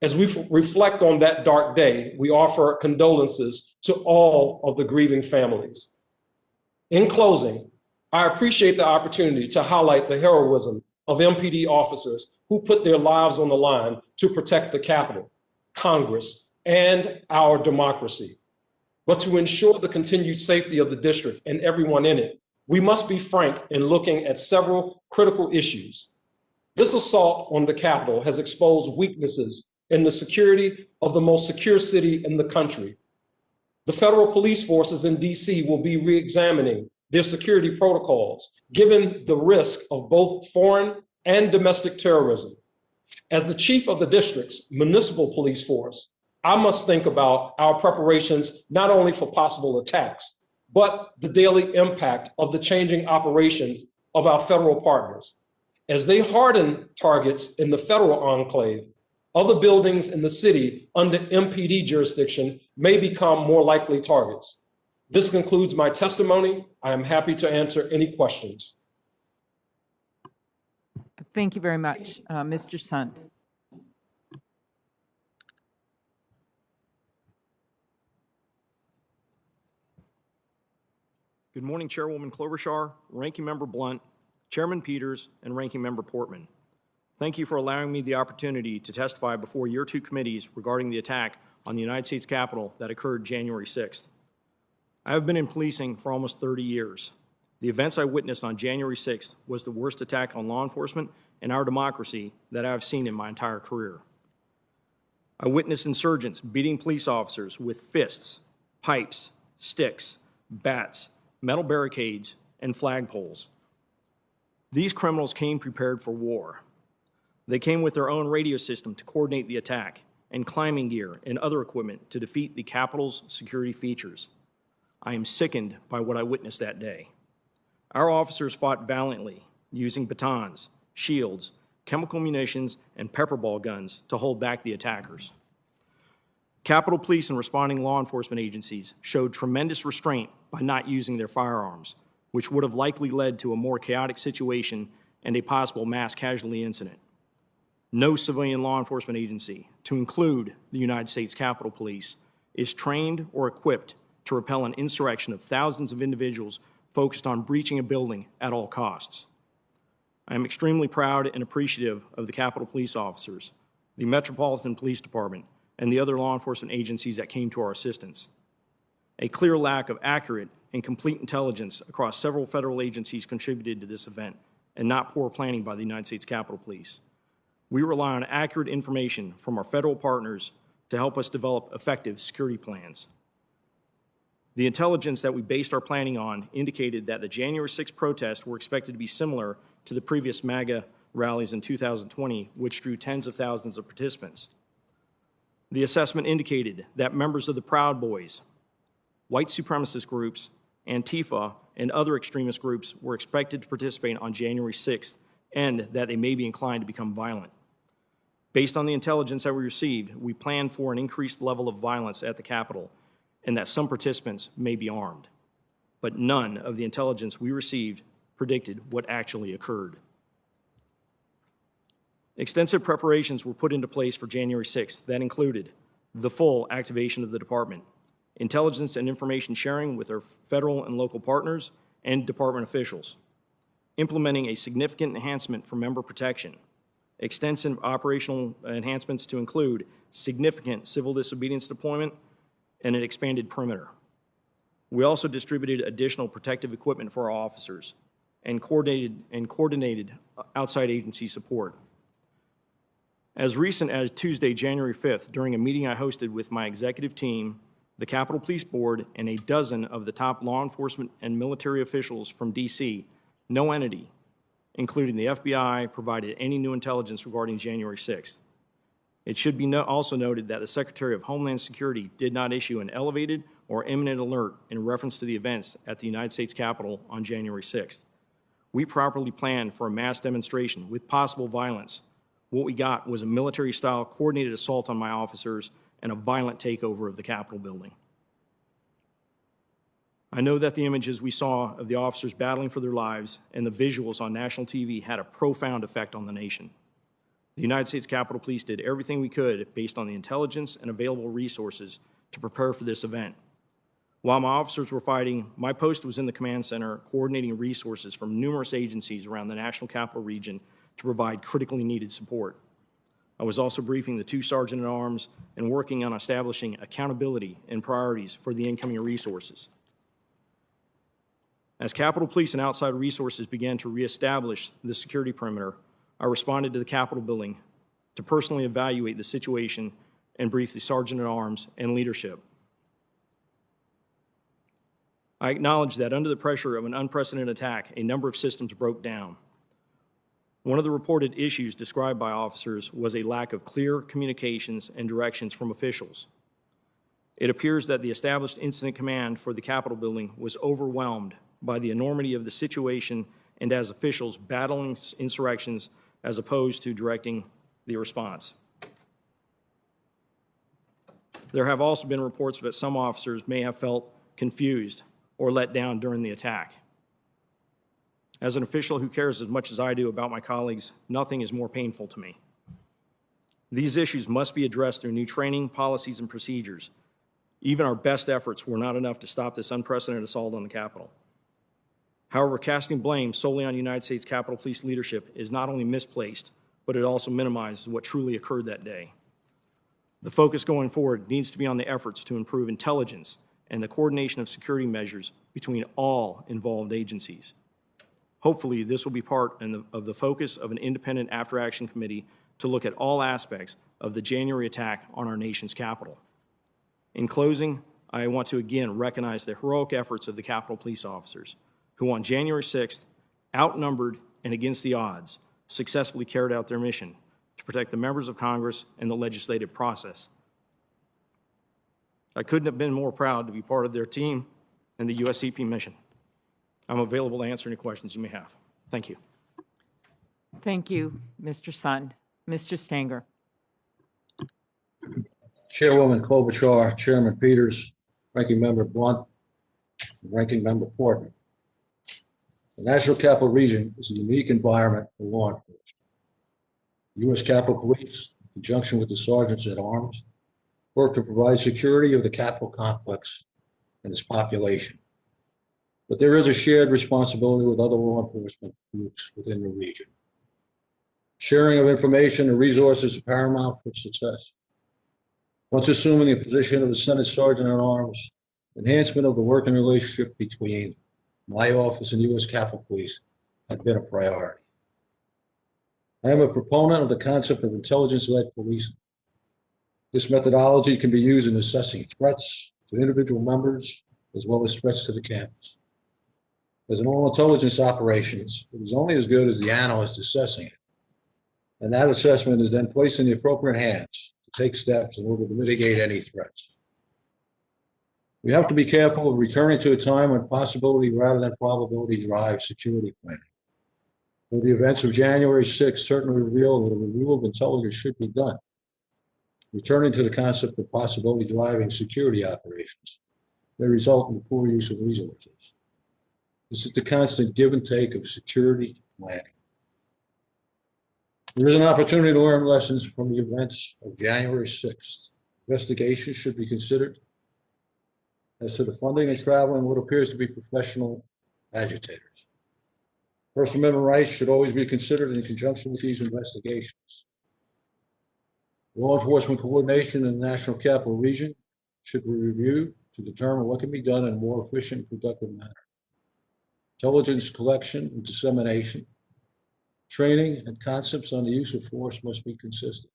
As we reflect on that dark day, we offer condolences to all of the grieving families. In closing, I appreciate the opportunity to highlight the heroism of MPD officers who put their lives on the line to protect the Capitol, Congress, and our democracy. But to ensure the continued safety of the district and everyone in it, we must be frank in looking at several critical issues. This assault on the Capitol has exposed weaknesses in the security of the most secure city in the country. The federal police forces in DC will be re-examining their security protocols, given the risk of both foreign and domestic terrorism. As the chief of the district's municipal police force, I must think about our preparations not only for possible attacks, but the daily impact of the changing operations of our federal partners. As they harden targets in the federal enclave, other buildings in the city under MPD jurisdiction may become more likely targets. This concludes my testimony. I am happy to answer any questions. Thank you very much. Mr. Sund. Good morning, Chairwoman Klobuchar, Ranking Member Blunt, Chairman Peters, and Ranking Member Portman. Thank you for allowing me the opportunity to testify before your two committees regarding the attack on the United States Capitol that occurred January 6th. I have been in policing for almost 30 years. The events I witnessed on January 6th was the worst attack on law enforcement and our democracy that I have seen in my entire career. I witnessed insurgents beating police officers with fists, pipes, sticks, bats, metal barricades, and flagpoles. These criminals came prepared for war. They came with their own radio system to coordinate the attack and climbing gear and other equipment to defeat the Capitol's security features. I am sickened by what I witnessed that day. Our officers fought valiantly, using batons, shields, chemical munitions, and pepper ball guns to hold back the attackers. Capitol Police and responding law enforcement agencies showed tremendous restraint by not using their firearms, which would have likely led to a more chaotic situation and a possible mass casualty incident. No civilian law enforcement agency, to include the United States Capitol Police, is trained or equipped to repel an insurrection of thousands of individuals focused on breaching a building at all costs. I am extremely proud and appreciative of the Capitol Police officers, the Metropolitan Police Department, and the other law enforcement agencies that came to our assistance. A clear lack of accurate and complete intelligence across several federal agencies contributed to this event, and not poor planning by the United States Capitol Police. We rely on accurate information from our federal partners to help us develop effective security plans. The intelligence that we based our planning on indicated that the January 6th protests were expected to be similar to the previous MAGA rallies in 2020, which drew tens of thousands of participants. The assessment indicated that members of the Proud Boys, white supremacist groups, Antifa, and other extremist groups were expected to participate on January 6th, and that they may be inclined to become violent. Based on the intelligence that we received, we planned for an increased level of violence at the Capitol, and that some participants may be armed. But none of the intelligence we received predicted what actually occurred. Extensive preparations were put into place for January 6th that included the full activation of the department, intelligence and information sharing with our federal and local partners and department officials, implementing a significant enhancement for member protection, extensive operational enhancements to include significant civil disobedience deployment, and an expanded perimeter. We also distributed additional protective equipment for our officers and coordinated outside agency support. As recent as Tuesday, January 5th, during a meeting I hosted with my executive team, the Capitol Police Board, and a dozen of the top law enforcement and military officials from D.C., no entity, including the FBI, provided any new intelligence regarding January 6th. It should be also noted that the Secretary of Homeland Security did not issue an elevated or imminent alert in reference to the events at the United States Capitol on January 6th. We properly planned for a mass demonstration with possible violence. What we got was a military-style coordinated assault on my officers and a violent takeover of the Capitol building. I know that the images we saw of the officers battling for their lives and the visuals on national TV had a profound effect on the nation. The United States Capitol Police did everything we could based on the intelligence and available resources to prepare for this event. While my officers were fighting, my post was in the command center coordinating resources from numerous agencies around the National Capital Region to provide critically needed support. I was also briefing the two sergeant-at-arms and working on establishing accountability and priorities for the incoming resources. As Capitol Police and outside resources began to reestablish the security perimeter, I responded to the Capitol building to personally evaluate the situation and brief the sergeant-at-arms and leadership. I acknowledge that under the pressure of an unprecedented attack, a number of systems broke down. One of the reported issues described by officers was a lack of clear communications and directions from officials. It appears that the established incident command for the Capitol building was overwhelmed by the enormity of the situation and as officials battling insurrections as opposed to directing the response. There have also been reports that some officers may have felt confused or let down during the attack. As an official who cares as much as I do about my colleagues, nothing is more painful to me. These issues must be addressed through new training, policies, and procedures. Even our best efforts were not enough to stop this unprecedented assault on the Capitol. However, casting blame solely on United States Capitol Police leadership is not only misplaced, but it also minimizes what truly occurred that day. The focus going forward needs to be on the efforts to improve intelligence and the coordination of security measures between all involved agencies. Hopefully, this will be part of the focus of an independent after-action committee to look at all aspects of the January attack on our nation's Capitol. In closing, I want to again recognize the heroic efforts of the Capitol Police officers, who on January 6th, outnumbered and against the odds, successfully carried out their mission to protect the members of Congress and the legislative process. I couldn't have been more proud to be part of their team and the USCP mission. I'm available to answer any questions you may have. Thank you. Thank you, Mr. Sund. Mr. Stenger. Chairwoman Klobuchar, Chairman Peters, Ranking Member Blunt, and Ranking Member Portman. The National Capital Region is a unique environment for law enforcement. The U.S. Capitol Police, in conjunction with the sergeants at arms, work to provide security of the Capitol complex and its population. But there is a shared responsibility with other law enforcement groups within the region. Sharing of information and resources is paramount for success. Once assuming the position of the Senate Sergeant at Arms, enhancement of the working relationship between my office and U.S. Capitol Police had been a priority. I am a proponent of the concept of intelligence-led policing. This methodology can be used in assessing threats to individual members as well as threats to the campus. As in all intelligence operations, it is only as good as the analyst assessing it. And that assessment is then placed in the appropriate hands to take steps in order to mitigate any threats. We have to be careful of returning to a time when possibility rather than probability drives security planning. Though the events of January 6th certainly reveal that a review of intelligence should be done, returning to the concept of possibility driving security operations may result in poor use of resources. This is the constant give and take of security planning. There is an opportunity to learn lessons from the events of January 6th. Investigations should be considered as to the funding and travel and what appears to be professional agitators. First Amendment rights should always be considered in conjunction with these investigations. Law enforcement coordination in the National Capital Region should be reviewed to determine what can be done in a more efficient and productive manner. Intelligence collection and dissemination, training, and concepts on the use of force must be consistent.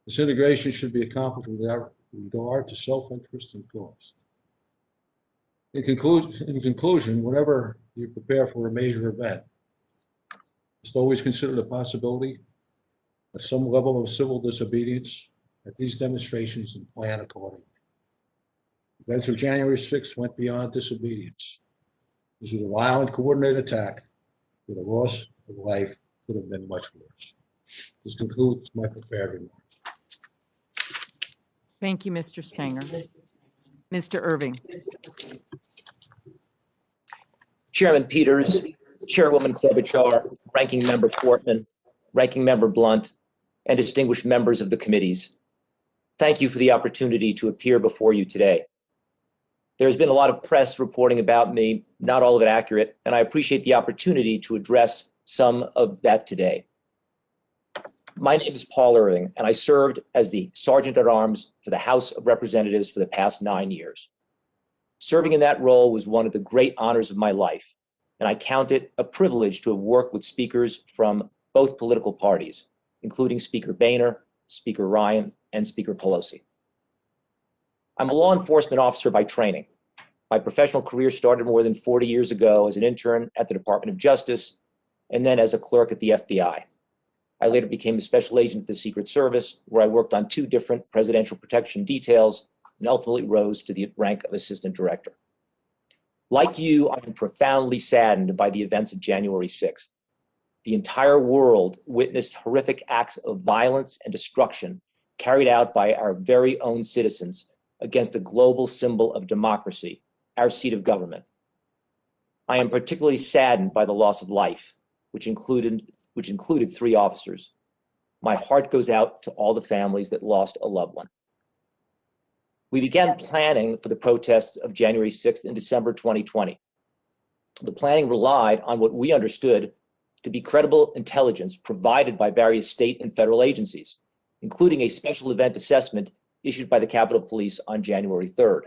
This integration should be accomplished without regard to self-interest and cost. In conclusion, whenever you prepare for a major event, just always consider the possibility of some level of civil disobedience at these demonstrations and plan accordingly. Events of January 6th went beyond disobedience. This was a violent, coordinated attack where the loss of life could have been much worse. This concludes my prepared remarks. Thank you, Mr. Stenger. Mr. Irving. Chairman Peters, Chairwoman Klobuchar, Ranking Member Portman, Ranking Member Blunt, and distinguished members of the committees. Thank you for the opportunity to appear before you today. There's been a lot of press reporting about me, not all of it accurate, and I appreciate the opportunity to address some of that today. My name is Paul Irving, and I served as the Sergeant at Arms for the House of Representatives for the past 9 years. Serving in that role was one of the great honors of my life, and I count it a privilege to have worked with speakers from both political parties, including Speaker Boehner, Speaker Ryan, and Speaker Pelosi. I'm a law enforcement officer by training. My professional career started more than 40 years ago as an intern at the Department of Justice and then as a clerk at the FBI. I later became a special agent at the Secret Service, where I worked on 2 different presidential protection details and ultimately rose to the rank of assistant director. Like you, I am profoundly saddened by the events of January 6th. The entire world witnessed horrific acts of violence and destruction carried out by our very own citizens against the global symbol of democracy, our seat of government. I am particularly saddened by the loss of life, which included 3 officers. My heart goes out to all the families that lost a loved one. We began planning for the protests of January 6th in December 2020. The planning relied on what we understood to be credible intelligence provided by various state and federal agencies, including a special event assessment issued by the Capitol Police on January 3rd.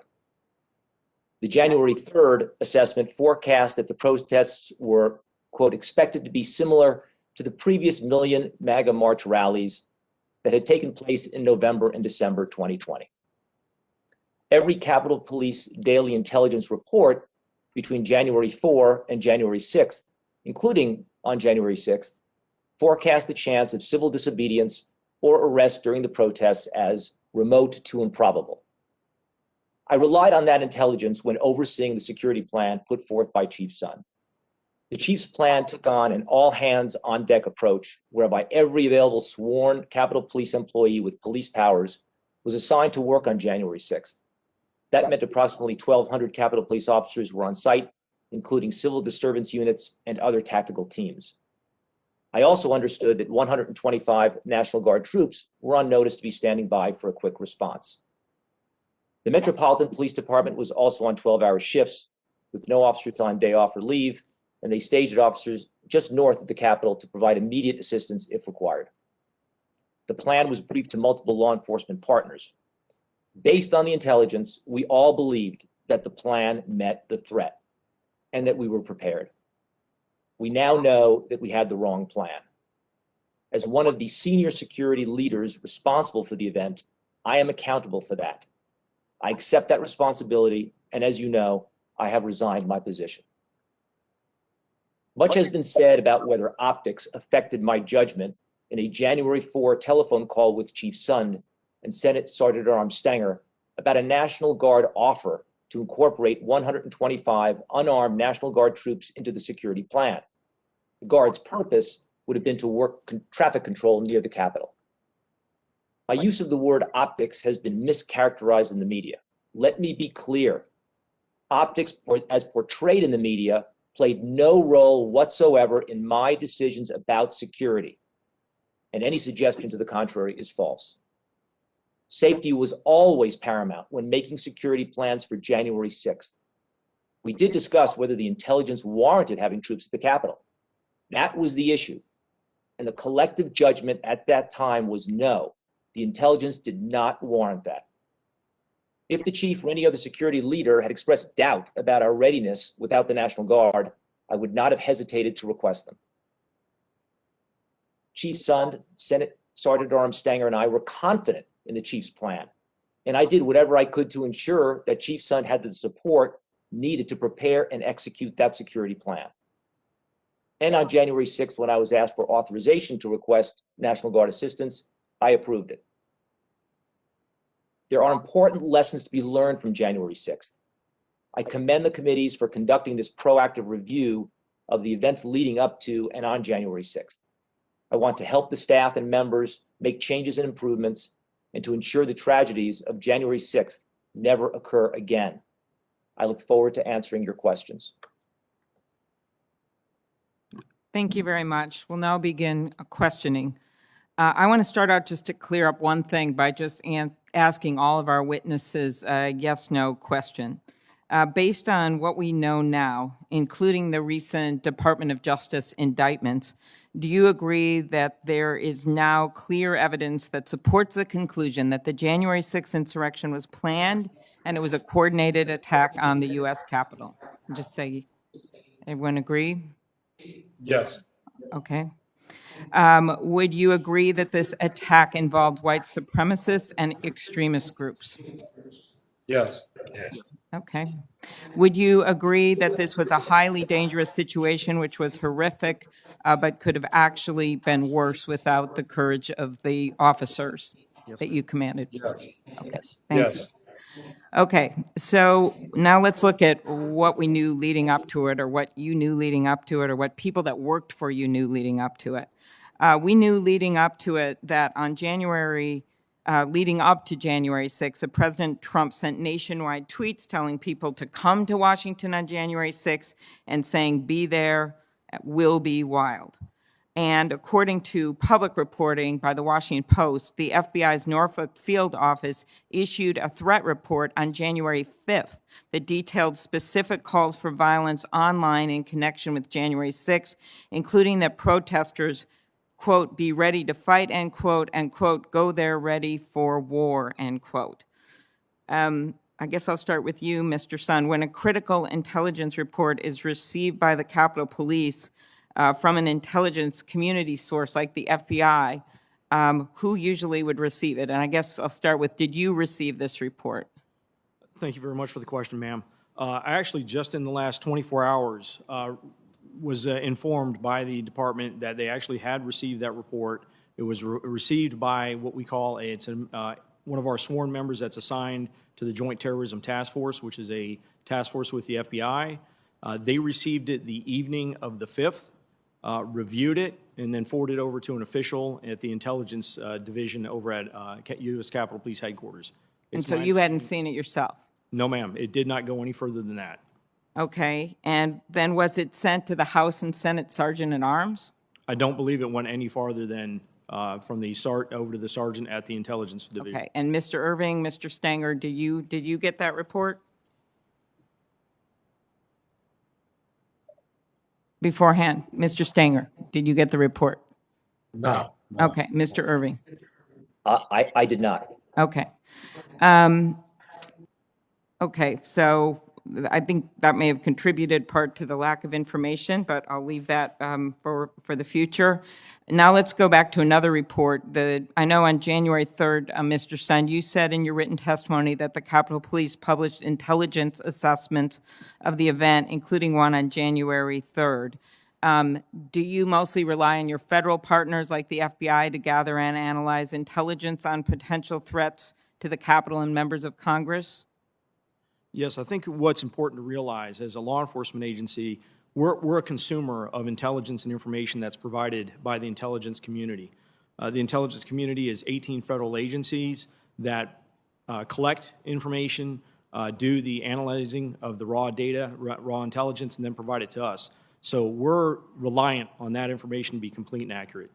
The January 3rd assessment forecast that the protests were, quote, expected to be similar to the previous million MAGA March rallies that had taken place in November and December 2020. Every Capitol Police daily intelligence report between January 4 and January 6th, including on January 6th, forecast the chance of civil disobedience or arrest during the protests as remote to improbable. I relied on that intelligence when overseeing the security plan put forth by Chief Sund. The Chief's plan took on an all-hands-on-deck approach whereby every available sworn Capitol Police employee with police powers was assigned to work on January 6th. That meant approximately 1,200 Capitol Police officers were on site, including civil disturbance units and other tactical teams. I also understood that 125 National Guard troops were on notice to be standing by for a quick response. The Metropolitan Police Department was also on 12-hour shifts with no officers on day off or leave, and they staged officers just north of the Capitol to provide immediate assistance if required. The plan was briefed to multiple law enforcement partners. Based on the intelligence, we all believed that the plan met the threat and that we were prepared. We now know that we had the wrong plan. As one of the senior security leaders responsible for the event, I am accountable for that. I accept that responsibility, and as you know, I have resigned my position. Much has been said about whether optics affected my judgment in a January 4 telephone call with Chief Sund and Senate Sergeant Stenger about a National Guard offer to incorporate 125 unarmed National Guard troops into the security plan. The Guard's purpose would have been to work traffic control near the Capitol. My use of the word optics has been mischaracterized in the media. Let me be clear. Optics, as portrayed in the media, played no role whatsoever in my decisions about security, and any suggestion to the contrary is false. Safety was always paramount when making security plans for January 6th. We did discuss whether the intelligence warranted having troops at the Capitol. That was the issue, and the collective judgment at that time was no, the intelligence did not warrant that. If the chief or any other security leader had expressed doubt about our readiness without the National Guard, I would not have hesitated to request them. Chief Sund, Senate Sergeant Stenger, and I were confident in the chief's plan, and I did whatever I could to ensure that Chief Sund had the support needed to prepare and execute that security plan. And on January 6th, when I was asked for authorization to request National Guard assistance, I approved it. There are important lessons to be learned from January 6th. I commend the committees for conducting this proactive review of the events leading up to and on January 6th. I want to help the staff and members make changes and improvements and to ensure the tragedies of January 6th never occur again. I look forward to answering your questions. Thank you very much. We'll now begin questioning. I want to start out just to clear up one thing by just asking all of our witnesses a yes/no question. Based on what we know now, including the recent Department of Justice indictments, do you agree that there is now clear evidence that supports the conclusion that the January 6th insurrection was planned and it was a coordinated attack on the U.S. Capitol? Just say, everyone agree? Yes. Okay. Would you agree that this attack involved white supremacists and extremist groups? Yes. Okay. Would you agree that this was a highly dangerous situation, which was horrific, but could have actually been worse without the courage of the officers that you commanded? Yes. Okay. Thank you. Okay, so now let's look at what we knew leading up to it, or what you knew leading up to it, or what people that worked for you knew leading up to it. We knew leading up to it that on leading up to January 6th, President Trump sent nationwide tweets telling people to come to Washington on January 6th and saying, "Be there, will be wild." And according to public reporting by the Washington Post, the FBI's Norfolk Field Office issued a threat report on January 5th that detailed specific calls for violence online in connection with January 6th, including that protesters, quote, "be ready to fight," end quote, and, quote, "go there ready for war," end quote. I guess I'll start with you, Mr. Sun. When a critical intelligence report is received by the Capitol Police, from an intelligence community source like the FBI, who usually would receive it? And I guess I'll start with, did you receive this report? Thank you very much for the question, ma'am. I actually, just in the last 24 hours, was informed by the department that they actually had received that report. It was received by what we call one of our sworn members that's assigned to the Joint Terrorism Task Force, which is a task force with the FBI. They received it the evening of the 5th. Reviewed it, and then forwarded over to an official at the intelligence division over at U.S. Capitol Police Headquarters. And so you hadn't seen it yourself? No, ma'am. It did not go any further than that. Okay. And then was it sent to the House and Senate Sergeant at Arms? I don't believe it went any farther than from the over to the sergeant at the intelligence division. Okay. And Mr. Irving, Mr. Stenger, did you get that report? Beforehand, Mr. Stenger, did you get the report? No. Okay, Mr. Irving. I did not. Okay. Okay, so I think that may have contributed part to the lack of information, but I'll leave that for the future. Now let's go back to another report. I know on January 3rd, Mr. Sun, you said in your written testimony that the Capitol Police published intelligence assessments of the event, including one on January 3rd. Do you mostly rely on your federal partners like the FBI to gather and analyze intelligence on potential threats to the Capitol and members of Congress? Yes, I think what's important to realize as a law enforcement agency, we're a consumer of intelligence and information that's provided by the intelligence community. The intelligence community is 18 federal agencies that collect information, do the analyzing of the raw data, raw intelligence, and then provide it to us. So we're reliant on that information to be complete and accurate.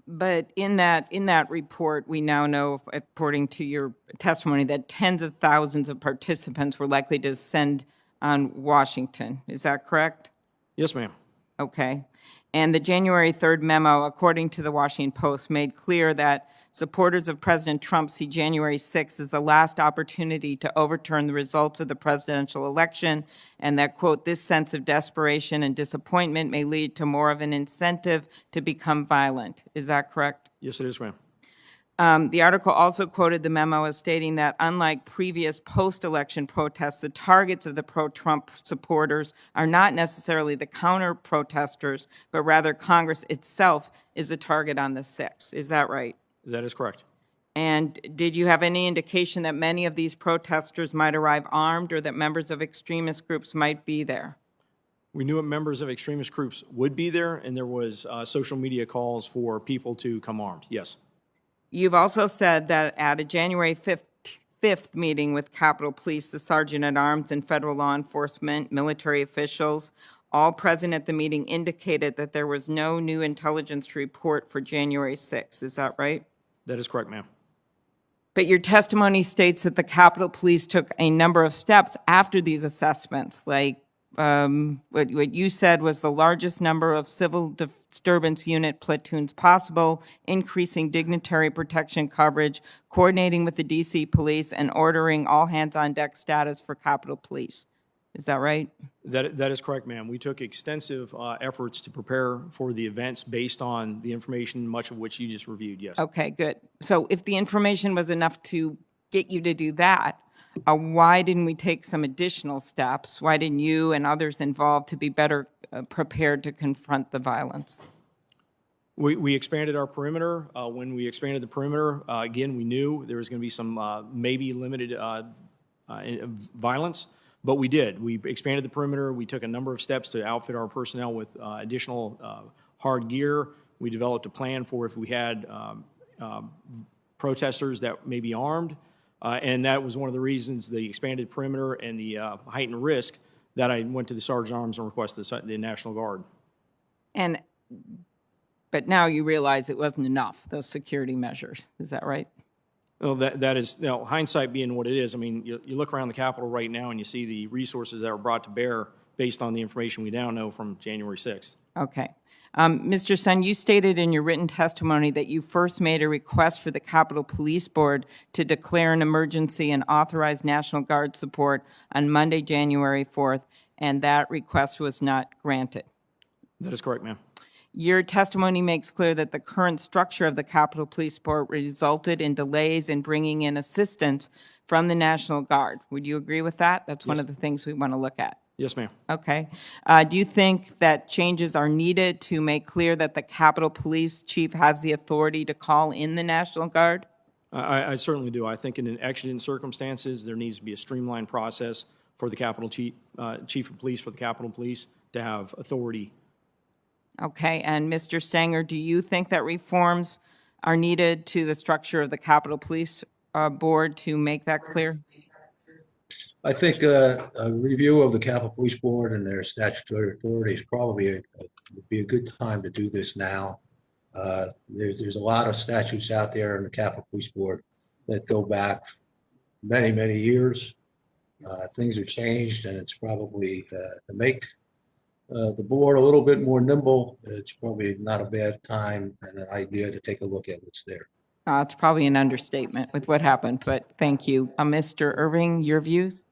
But in that report, we now know, according to your testimony, that tens of thousands of participants were likely to descend on Washington. Is that correct? Yes, ma'am. Okay. And the January 3rd memo, according to the Washington Post, made clear that supporters of President Trump see January 6th as the last opportunity to overturn the results of the presidential election, and that, quote, "this sense of desperation and disappointment may lead to more of an incentive to become violent." Is that correct? Yes, it is, ma'am. The article also quoted the memo as stating that unlike previous post-election protests, the targets of the pro-Trump supporters are not necessarily the counter-protesters, but rather Congress itself is a target on the 6th. Is that right? That is correct. And did you have any indication that many of these protesters might arrive armed or that members of extremist groups might be there? We knew that members of extremist groups would be there, and there was social media calls for people to come armed. Yes. You've also said that at a January 5th meeting with Capitol Police, the Sergeant at Arms, and federal law enforcement, military officials, all present at the meeting indicated that there was no new intelligence to report for January 6th. Is that right? That is correct, ma'am. But your testimony states that the Capitol Police took a number of steps after these assessments, like what you said was the largest number of civil disturbance unit platoons possible, increasing dignitary protection coverage, coordinating with the D.C. police, and ordering all hands-on-deck status for Capitol Police. Is that right? That is correct, ma'am. We took extensive efforts to prepare for the events based on the information, much of which you just reviewed, yes. Okay, good. So if the information was enough to get you to do that, why didn't we take some additional steps? Why didn't you and others involved to be better prepared to confront the violence? We expanded our perimeter. When we expanded the perimeter, again, we knew there was going to be some maybe limited violence, but we did. We expanded the perimeter. We took a number of steps to outfit our personnel with additional hard gear. We developed a plan for if we had protesters that may be armed, and that was one of the reasons the expanded perimeter and the heightened risk that I went to the Sergeant Arms and requested the National Guard. But now you realize it wasn't enough, those security measures. Is that right? Well, that is, hindsight being what it is. I mean, you look around the Capitol right now and you see the resources that were brought to bear based on the information we now know from January 6th. Okay. Mr. Sun, you stated in your written testimony that you first made a request for the Capitol Police Board to declare an emergency and authorize National Guard support on Monday, January 4th, and that request was not granted. That is correct, ma'am. Your testimony makes clear that the current structure of the Capitol Police Board resulted in delays in bringing in assistance from the National Guard. Would you agree with that? That's one of the things we want to look at. Yes, ma'am. Okay. Do you think that changes are needed to make clear that the Capitol Police Chief has the authority to call in the National Guard? I certainly do. I think in exigent circumstances, there needs to be a streamlined process for the Capitol Chief of Police, for the Capitol Police to have authority. Okay. And Mr. Stenger, do you think that reforms are needed to the structure of the Capitol Police Board to make that clear? I think a review of the Capitol Police Board and their statutory authority is probably would be a good time to do this now. There's a lot of statutes out there in the Capitol Police Board that go back many, many years. Things have changed, and it's probably to make the board a little bit more nimble. It's probably not a bad time and an idea to take a look at what's there. It's probably an understatement with what happened, but thank you. Mr. Irving, your views?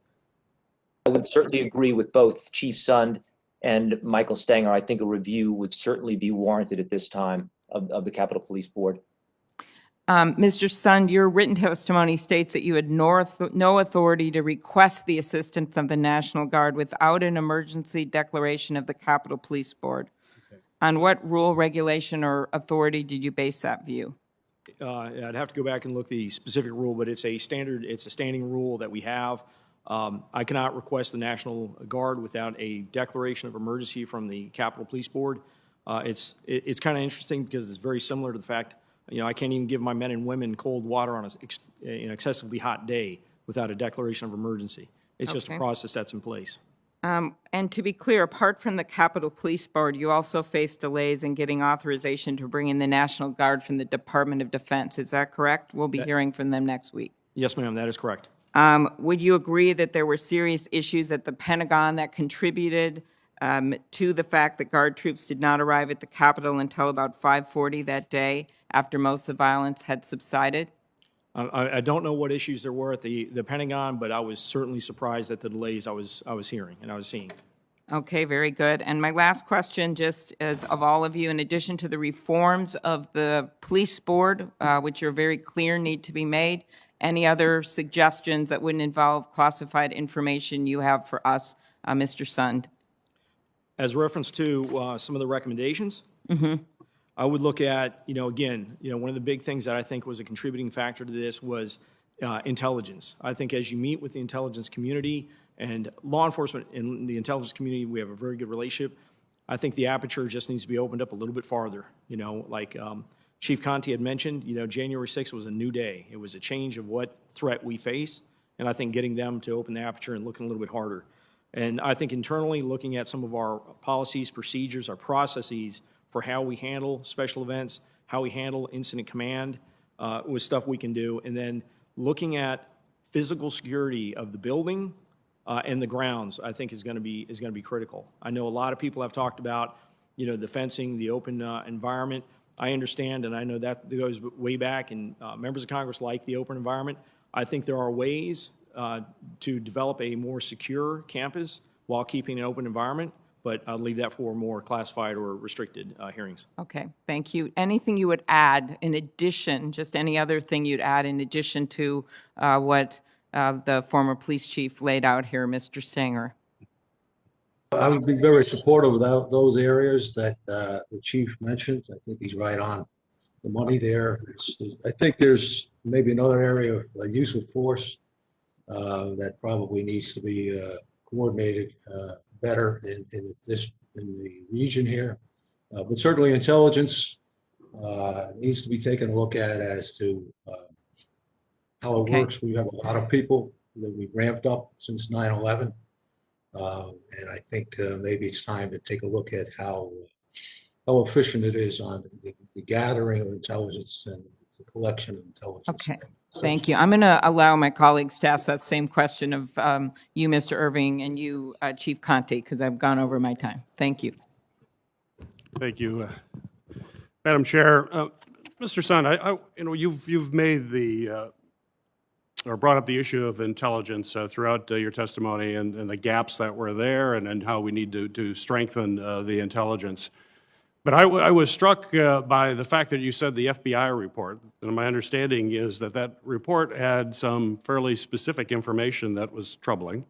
I would certainly agree with both Chief Sund and Michael Stenger. I think a review would certainly be warranted at this time of the Capitol Police Board. Mr. Sund, your written testimony states that you had no authority to request the assistance of the National Guard without an emergency declaration of the Capitol Police Board. Okay. On what rule, regulation, or authority did you base that view? I'd have to go back and look the specific rule, but it's a standing rule that we have. I cannot request the National Guard without a declaration of emergency from the Capitol Police Board. It's kind of interesting because it's very similar to the fact, I can't even give my men and women cold water on an excessively hot day without a declaration of emergency. It's just a process that's in place. And to be clear, apart from the Capitol Police Board, you also face delays in getting authorization to bring in the National Guard from the Department of Defense. Is that correct? We'll be hearing from them next week. Yes, ma'am, that is correct. Would you agree that there were serious issues at the Pentagon that contributed to the fact that Guard troops did not arrive at the Capitol until about 5:40 that day after most of the violence had subsided? I don't know what issues there were at the Pentagon, but I was certainly surprised at the delays I was hearing and I was seeing. Okay, very good. And my last question, just as of all of you, in addition to the reforms of the police board, which are very clear need to be made, any other suggestions that wouldn't involve classified information you have for us, Mr. Sund? As reference to some of the recommendations, I would look at, again, one of the big things that I think was a contributing factor to this was intelligence. I think as you meet with the intelligence community and law enforcement in the intelligence community, we have a very good relationship. I think the aperture just needs to be opened up a little bit farther. Like Chief Conte had mentioned, January 6th was a new day. It was a change of what threat we face, and I think getting them to open the aperture and looking a little bit harder. And I think internally, looking at some of our policies, procedures, our processes for how we handle special events, how we handle incident command, was stuff we can do. And then looking at physical security of the building and the grounds, I think is going to be critical. I know a lot of people have talked about, the fencing, the open environment. I understand, and I know that goes way back, and members of Congress like the open environment. I think there are ways to develop a more secure campus while keeping an open environment, but I'll leave that for more classified or restricted hearings. Okay, thank you. Anything you would add in addition, just any other thing you'd add in addition to what the former police chief laid out here, Mr. Stenger? I would be very supportive of those areas that the chief mentioned. I think he's right on the money there. I think there's maybe another area of use of force that probably needs to be coordinated better in the region here. But certainly intelligence needs to be taken a look at as to how it Okay. works. We have a lot of people that we've ramped up since 9/11. And I think maybe it's time to take a look at how efficient it is on the gathering of intelligence and the collection of intelligence. Okay. Thank you. I'm going to allow my colleagues to ask that same question of you, Mr. Irving, and you, Chief Conte, because I've gone over my time. Thank you. Thank you, Madam Chair. Mr. Sun, you've made or brought up the issue of intelligence throughout your testimony and the gaps that were there and how we need to strengthen the intelligence. But I was struck by the fact that you said the FBI report, and my understanding is that report had some fairly specific information that was troubling.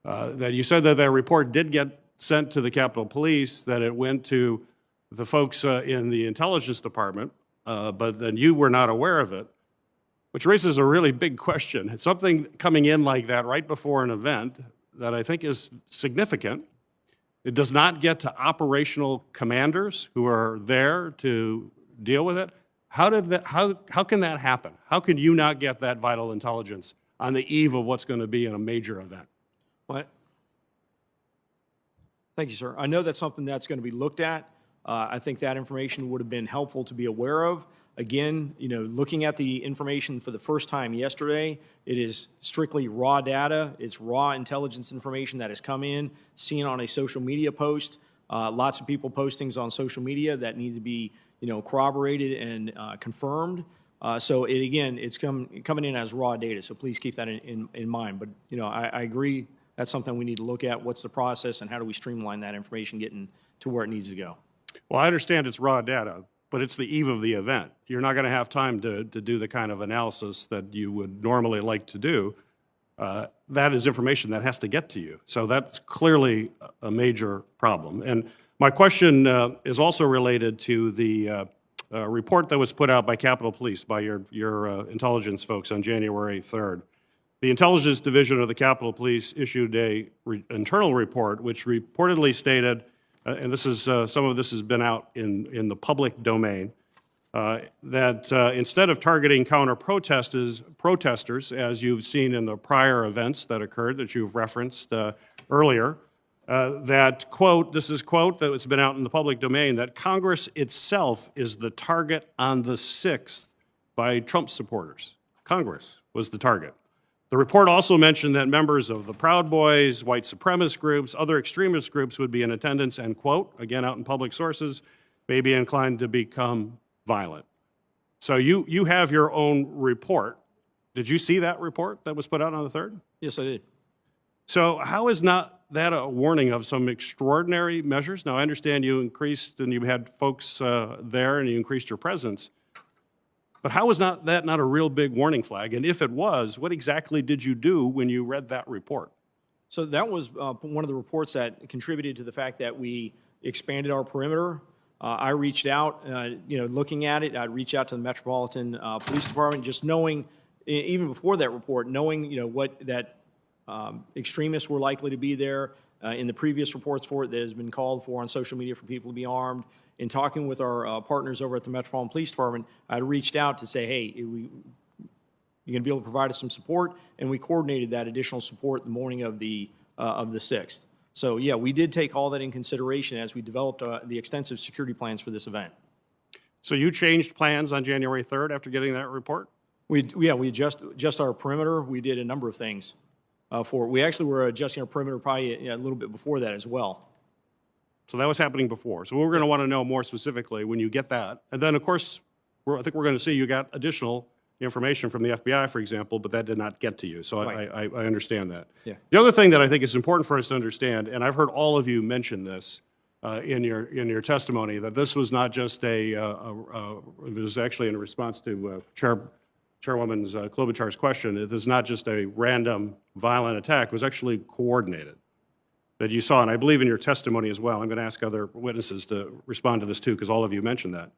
That you said that report did get sent to the Capitol Police, that it went to the folks in the Intelligence Department, but then you were not aware of it, which raises a really big question. It's something coming in like that right before an event that I think is significant. It does not get to operational commanders who are there to deal with it. How can that happen? How can you not get that vital intelligence on the eve of what's going to be in a major event? What? Thank you, sir. I know that's something that's going to be looked at. I think that information would have been helpful to be aware of. Again, looking at the information for the first time yesterday, it is strictly raw data. It's raw intelligence information that has come in, seen on a social media post. Lots of people postings on social media that need to be, corroborated and confirmed. So it's coming in as raw data. So please keep that in mind. But I agree that's something we need to look at. What's the process and how do we streamline that information getting to where it needs to go? Well, I understand it's raw data, but it's the eve of the event. You're not going to have time to do the kind of analysis that you would normally like to do. That is information that has to get to you. So that's clearly a major problem. And my question is also related to the report that was put out by Capitol Police, by your intelligence folks on January 3rd. The Intelligence Division of the Capitol Police issued an internal report which reportedly stated, and this is some of this has been out in the public domain, that instead of targeting counter-protesters, as you've seen in the prior events that occurred that you've referenced earlier, that, quote, this is quote that has been out in the public domain, that Congress itself is the target on the 6th by Trump supporters. Congress was the target. The report also mentioned that members of the Proud Boys, white supremacist groups, other extremist groups would be in attendance and, quote, again out in public sources, may be inclined to become violent. So you have your own report. Did you see that report that was put out on the 3rd? Yes, I did. So how is not that a warning of some extraordinary measures? Now, I understand you increased and you had folks there and you increased your presence. But how is that not a real big warning flag? And if it was, what exactly did you do when you read that report? So that was one of the reports that contributed to the fact that we expanded our perimeter. I reached out, looking at it, I'd reach out to the Metropolitan Police Department, just knowing, even before that report, knowing, what that extremists were likely to be there. In the previous reports for it, that has been called for on social media for people to be armed. In talking with our partners over at the Metropolitan Police Department, I reached out to say, hey, you're going to be able to provide us some support, and we coordinated that additional support the morning of the 6th. So yeah, we did take all that in consideration as we developed the extensive security plans for this event. So you changed plans on January 3rd after getting that report? We adjust our perimeter. We did a number of things we actually were adjusting our perimeter probably a little bit before that as well. So that was happening before. So we're going to want to know more specifically when you get that. And then, of course, I think we're going to see you got additional information from the FBI, for example, but that did not get to you. So Right. I understand that. Yeah. The other thing that I think is important for us to understand, and I've heard all of you mention this in your testimony, that this was not just it was actually in response to Chairwoman Klobuchar's question. It is not just a random violent attack. It was actually coordinated. That you saw, and I believe in your testimony as well. I'm going to ask other witnesses to respond to this too, because all of you mentioned that.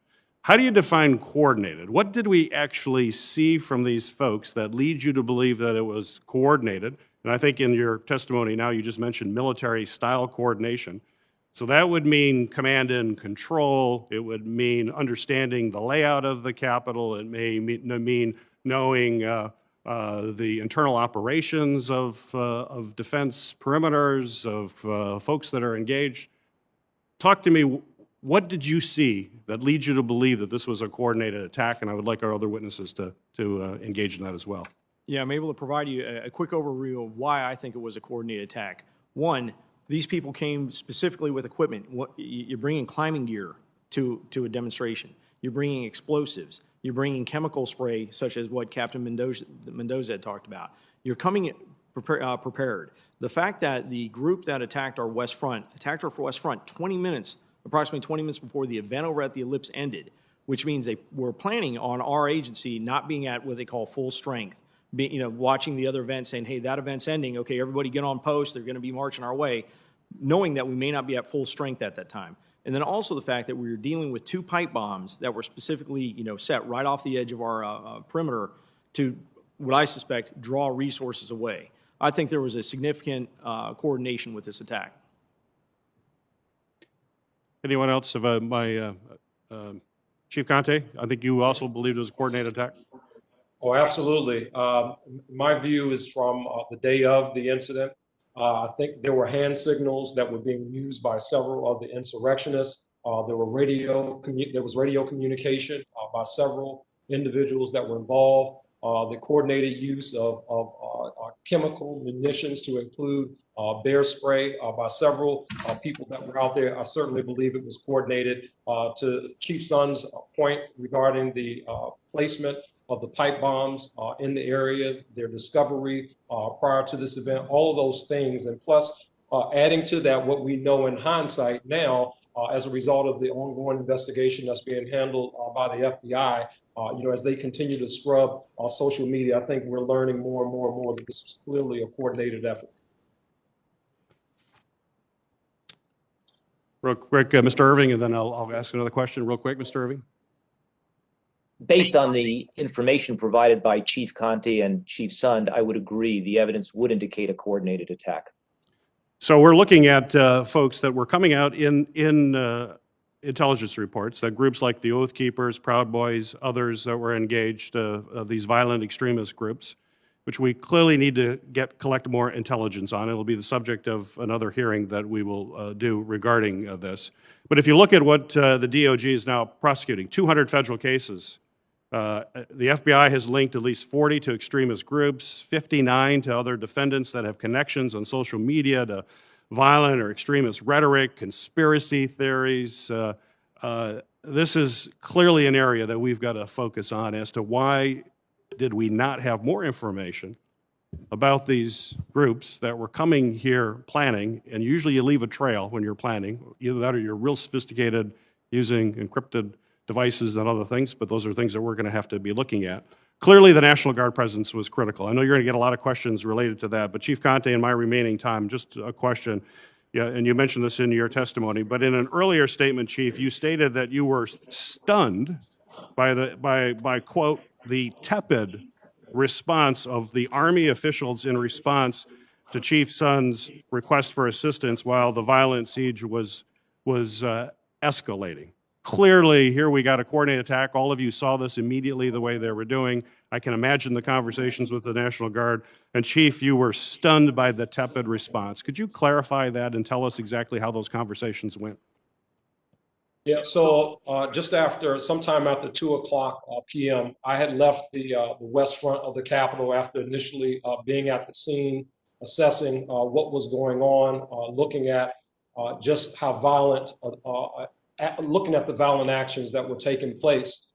How do you define coordinated? What did we actually see from these folks that leads you to believe that it was coordinated? And I think in your testimony now, you just mentioned military-style coordination. So that would mean command and control. It would mean understanding the layout of the Capitol. It may mean knowing the internal operations of defense perimeters, of folks that are engaged. Talk to me, what did you see that leads you to believe that this was a coordinated attack? And I would like our other witnesses to engage in that as well. Yeah, I'm able to provide you a quick overview of why I think it was a coordinated attack. One, these people came specifically with equipment. You're bringing climbing gear to a demonstration. You're bringing explosives. You're bringing chemical spray, such as what Captain Mendoza had talked about. You're coming prepared. The fact that the group that attacked our West Front, approximately 20 minutes before the event over at the Ellipse ended, which means they were planning on our agency not being at what they call full strength, watching the other event, saying, hey, that event's ending, okay, everybody get on post, they're going to be marching our way, knowing that we may not be at full strength at that time. And then also the fact that we were dealing with 2 pipe bombs that were specifically, set right off the edge of our perimeter to, what I suspect, draw resources away. I think there was a significant coordination with this attack. Anyone else? Chief Conte, I think you also believed it was a coordinated attack? Oh, absolutely. My view is from the day of the incident. I think there were hand signals that were being used by several of the insurrectionists. There was radio communication by several individuals that were involved. The coordinated use of chemical munitions to include bear spray by several people that were out there. I certainly believe it was coordinated. To Chief Sun's point regarding the placement of the pipe bombs in the areas, their discovery prior to this event, all of those things. And plus, adding to that, what we know in hindsight now, as a result of the ongoing investigation that's being handled by the FBI, as they continue to scrub social media, I think we're learning more and more and more that this was clearly a coordinated effort. Real quick, Mr. Irving, and then I'll ask another question real quick, Mr. Irving. Based on the information provided by Chief Conte and Chief Sund, I would agree the evidence would indicate a coordinated attack. So we're looking at folks that were coming out in intelligence reports, that groups like the Oath Keepers, Proud Boys, others that were engaged, these violent extremist groups, which we clearly need to collect more intelligence on. It'll be the subject of another hearing that we will do regarding this. But if you look at what the DOJ is now prosecuting, 200 federal cases, the FBI has linked at least 40 to extremist groups, 59 to other defendants that have connections on social media to violent or extremist rhetoric, conspiracy theories. This is clearly an area that we've got to focus on as to why did we not have more information about these groups that were coming here planning, and usually you leave a trail when you're planning, either that or you're real sophisticated using encrypted devices and other things, but those are things that we're going to have to be looking at. Clearly, the National Guard presence was critical. I know you're going to get a lot of questions related to that, but Chief Conte, in my remaining time, just a question. Yeah, and you mentioned this in your testimony, but in an earlier statement, Chief, you stated that you were stunned by quote, the tepid response of the Army officials in response to Chief Sund's request for assistance while the violent siege was escalating. Clearly, here we got a coordinated attack. All of you saw this immediately the way they were doing. I can imagine the conversations with the National Guard. And Chief, you were stunned by the tepid response. Could you clarify that and tell us exactly how those conversations went? Yeah, so just sometime after 2:00 p.m., I had left the west front of the Capitol after initially being at the scene, assessing what was going on, looking at just how violent, looking at the violent actions that were taking place.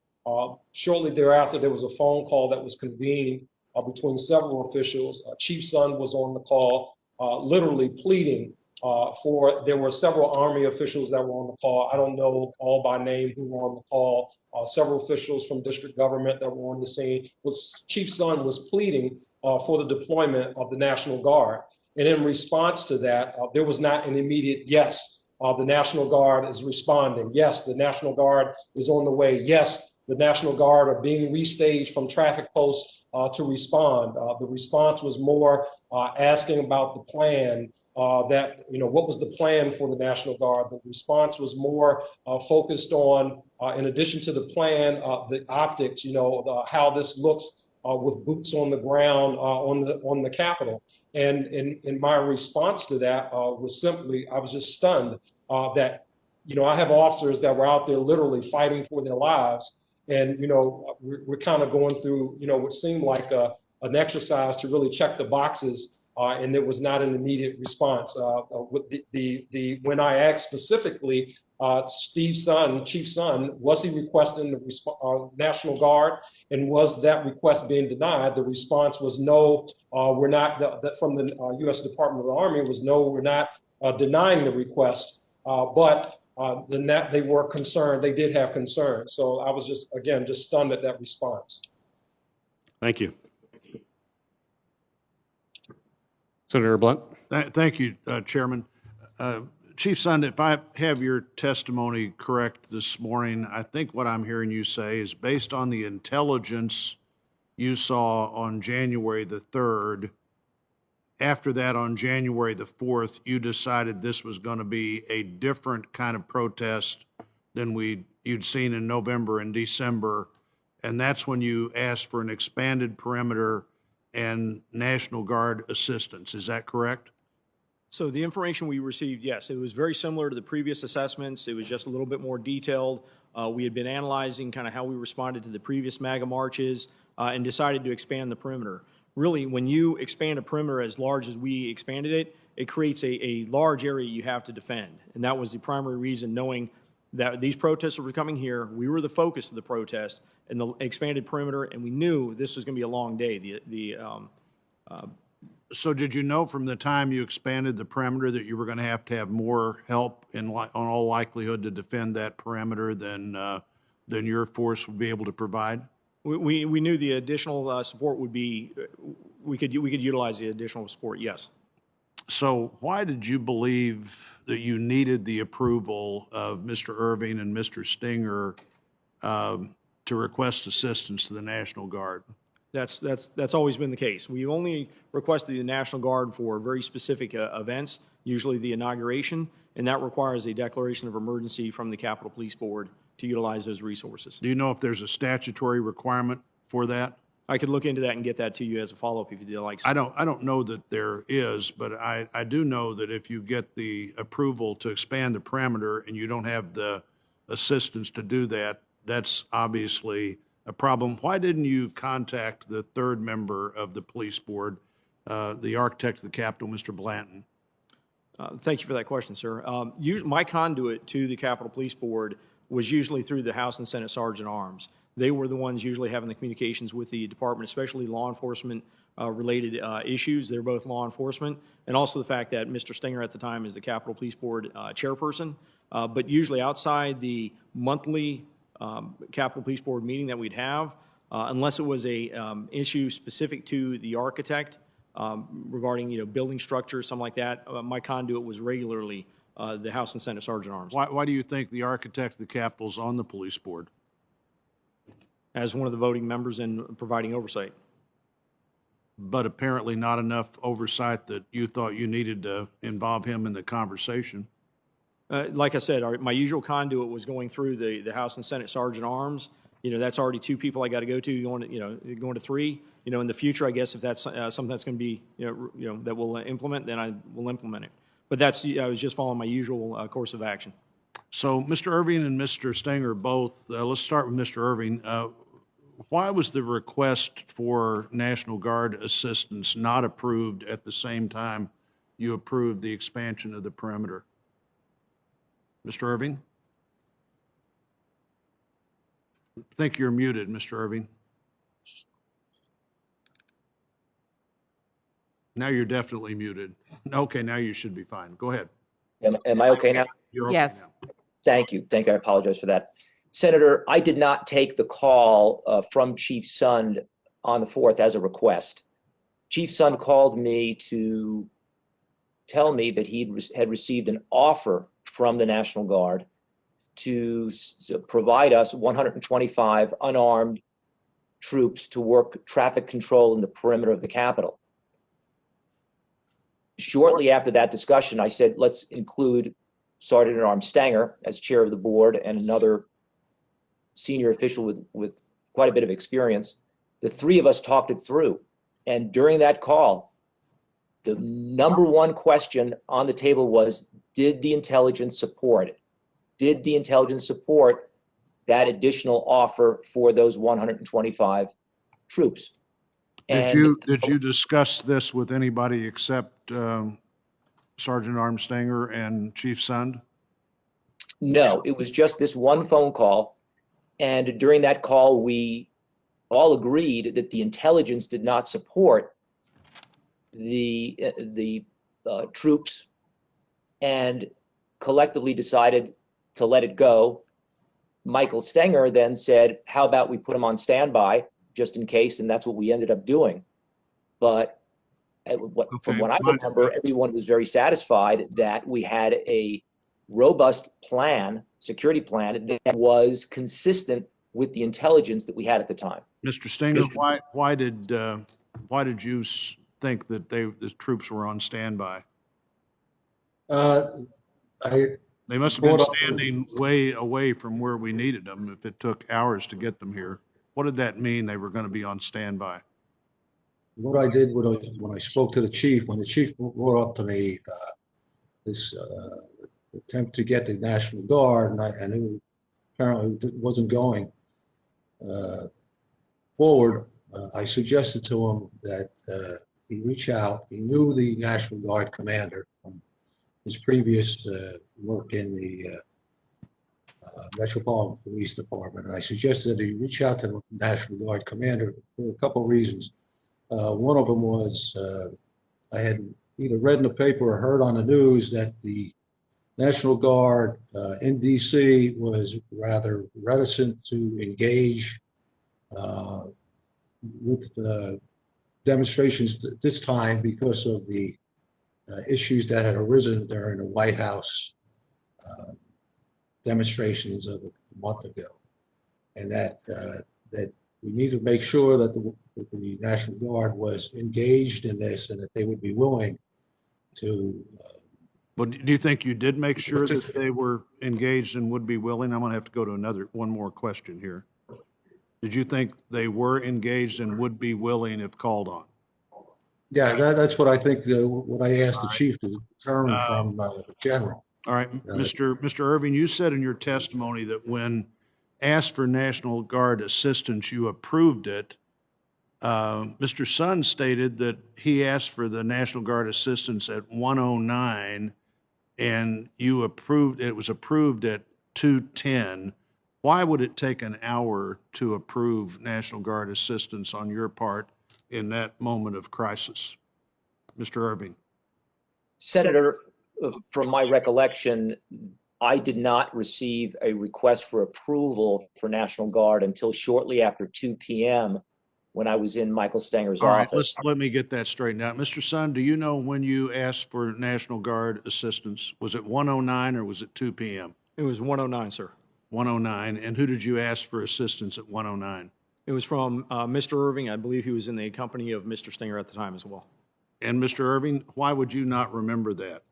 Shortly thereafter, there was a phone call that was convened between several officials. Chief Sund was on the call, literally pleading there were several Army officials that were on the call. I don't know all by name who were on the call. Several officials from district government that were on the scene. Chief Sund was pleading for the deployment of the National Guard. And in response to that, there was not an immediate yes the National Guard is responding. Yes, the National Guard is on the way. Yes, the National Guard are being restaged from traffic posts to respond. The response was more asking about the plan, what was the plan for the National Guard? The response was more focused on, in addition to the plan, the optics, how this looks with boots on the ground on the Capitol. And in my response to that was simply, I was just stunned that, I have officers that were out there literally fighting for their lives. And, we're kind of going through, what seemed like an exercise to really check the boxes, and there was not an immediate response. When I asked specifically, Chief Son, was he requesting the National Guard, and was that request being denied? The response was no, we're not. From the U.S. Department of the Army was no, we're not denying the request, but they were concerned. They did have concerns. So I was just stunned at that response. Thank you. Senator Blunt. Thank you, Chairman. Chief Son, if I have your testimony correct this morning, I think what I'm hearing you say is based on the intelligence you saw on January the 3rd, after that on January the 4th, you decided this was going to be a different kind of protest than you'd seen in November and December, and that's when you asked for an expanded perimeter and National Guard assistance. Is that correct? So the information we received, yes, it was very similar to the previous assessments. It was just a little bit more detailed. We had been analyzing kind of how we responded to the previous MAGA marches and decided to expand the perimeter. Really, when you expand a perimeter as large as we expanded it, it creates a large area you have to defend. And that was the primary reason, knowing that these protesters were coming here. We were the focus of the protest and the expanded perimeter, and we knew this was going to be a long day. So did you know from the time you expanded the perimeter that you were going to have more help on all likelihood to defend that perimeter than your force would be able to provide? We knew the additional support would be, we could utilize the additional support, yes. So why did you believe that you needed the approval of Mr. Irving and Mr. Stenger to request assistance to the National Guard? That's always been the case. We only requested the National Guard for very specific events, usually the inauguration, and that requires a declaration of emergency from the Capitol Police Board to utilize those resources. Do you know if there's a statutory requirement for that? I could look into that and get that to you as a follow-up if you'd like. I don't know that there is, but I do know that if you get the approval to expand the perimeter and you don't have the assistance to do that, that's obviously a problem. Why didn't you contact the third member of the police board, the architect of the Capitol, Mr. Blanton? Thank you for that question, sir. My conduit to the Capitol Police Board was usually through the House and Senate Sergeant Arms. They were the ones usually having the communications with the department, especially law enforcement related issues. They're both law enforcement, and also the fact that Mr. Stenger at the time is the Capitol Police Board chairperson. But usually outside the monthly Capitol Police Board meeting that we'd have, unless it was a issue specific to the architect regarding building structure, something like that, my conduit was regularly the House and Senate Sergeant Arms. Why do you think the architect of the Capitol's on the police board? As one of the voting members and providing oversight. But apparently not enough oversight that you thought you needed to involve him in the conversation. Like I said, my usual conduit was going through the House and Senate Sergeant Arms. That's already 2 people I got to go to. Going to 3. In the future, I guess if that's something that's going to be, that we'll implement, then I will implement it. But I was just following my usual course of action. So Mr. Irving and Mr. Stenger both, let's start with Mr. Irving. Why was the request for National Guard assistance not approved at the same time you approved the expansion of the perimeter? Mr. Irving? I think you're muted, Mr. Irving. Now you're definitely muted. Okay, now you should be fine. Go ahead. Am I okay now? You're okay Yes. now. Thank you. I apologize for that. Senator, I did not take the call from Chief Sund on the 4th as a request. Chief Sund called me to tell me that he had received an offer from the National Guard to provide us 125 unarmed troops to work traffic control in the perimeter of the Capitol. Shortly after that discussion, I said, let's include Sergeant at Arms Stenger as chair of the board and another senior official with quite a bit of experience. The three of us talked it through. And during that call, the number one question on the table was, did the intelligence support it? Did the intelligence support that additional offer for those 125 troops? Did you discuss this with anybody except Sergeant Arms Stenger and Chief Sund? No, it was just this one phone call. And during that call, we all agreed that the intelligence did not support the troops and collectively decided to let it go. Michael Stenger then said, how about we put him on standby just in case? And that's what we ended up doing. But from what I remember, everyone was very satisfied that we had a robust plan, security plan, that was consistent with the intelligence that we had at the time. Mr. Stenger, why did you think that the troops were on standby? They must have been standing way away from where we needed them if it took hours to get them here. What did that mean they were going to be on standby? What I did when I spoke to the chief, when the chief brought up to me this attempt to get the National Guard, and it apparently wasn't going forward, I suggested to him that he reach out. He knew the National Guard commander from his previous work in the Metropolitan Police Department. And I suggested that he reach out to the National Guard commander for a couple of reasons. One of them was I had either read in the paper or heard on the news that the National Guard in DC was rather reticent to engage with demonstrations at this time because of the issues that had arisen during the White House demonstrations of a month ago, and that we need to make sure that the National Guard was engaged in this and that they would be willing to. But do you think you did make sure that they were engaged and would be willing? I'm going to have to go to one more question here. Did you think they were engaged and would be willing if called on? Yeah, that's what I think. What I asked the chief to determine from the general. All right, Mr. Irving, you said in your testimony that when asked for National Guard assistance, you approved it. Mr. Sund stated that he asked for the National Guard assistance at 1:09, and you approved. It was approved at 2:10. Why would it take an hour to approve National Guard assistance on your part in that moment of crisis? Mr. Irving. Senator, from my recollection, I did not receive a request for approval for National Guard until shortly after 2 p.m. when I was in Michael Stenger's office. Let me get that straightened out. Mr. Sund, do you know when you asked for National Guard assistance? Was it 1:09 or was it 2 p.m.? It was 1:09, sir. 1:09. And who did you ask for assistance at 1:09? It was from Mr. Irving. I believe he was in the company of Mr. Stenger at the time as well. And Mr. Irving, why would you not remember that?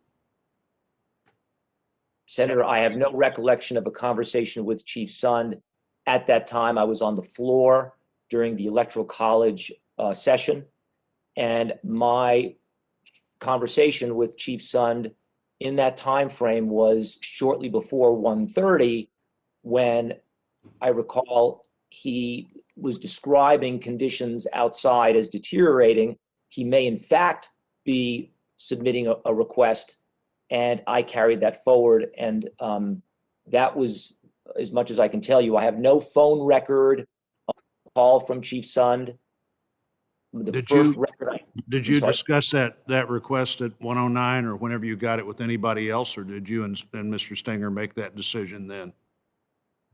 Senator, I have no recollection of a conversation with Chief Sund. At that time, I was on the floor during the Electoral College session, and my conversation with Chief Sund in that time frame was shortly before 1:30, when I recall he was describing conditions outside as deteriorating. He may in fact be submitting a request, and I carried that forward. And that was as much as I can tell you. I have no phone record of a call from Chief Sund. Did you discuss that request at 1:09 or whenever you got it with anybody else, or did you and Mr. Stenger make that decision then?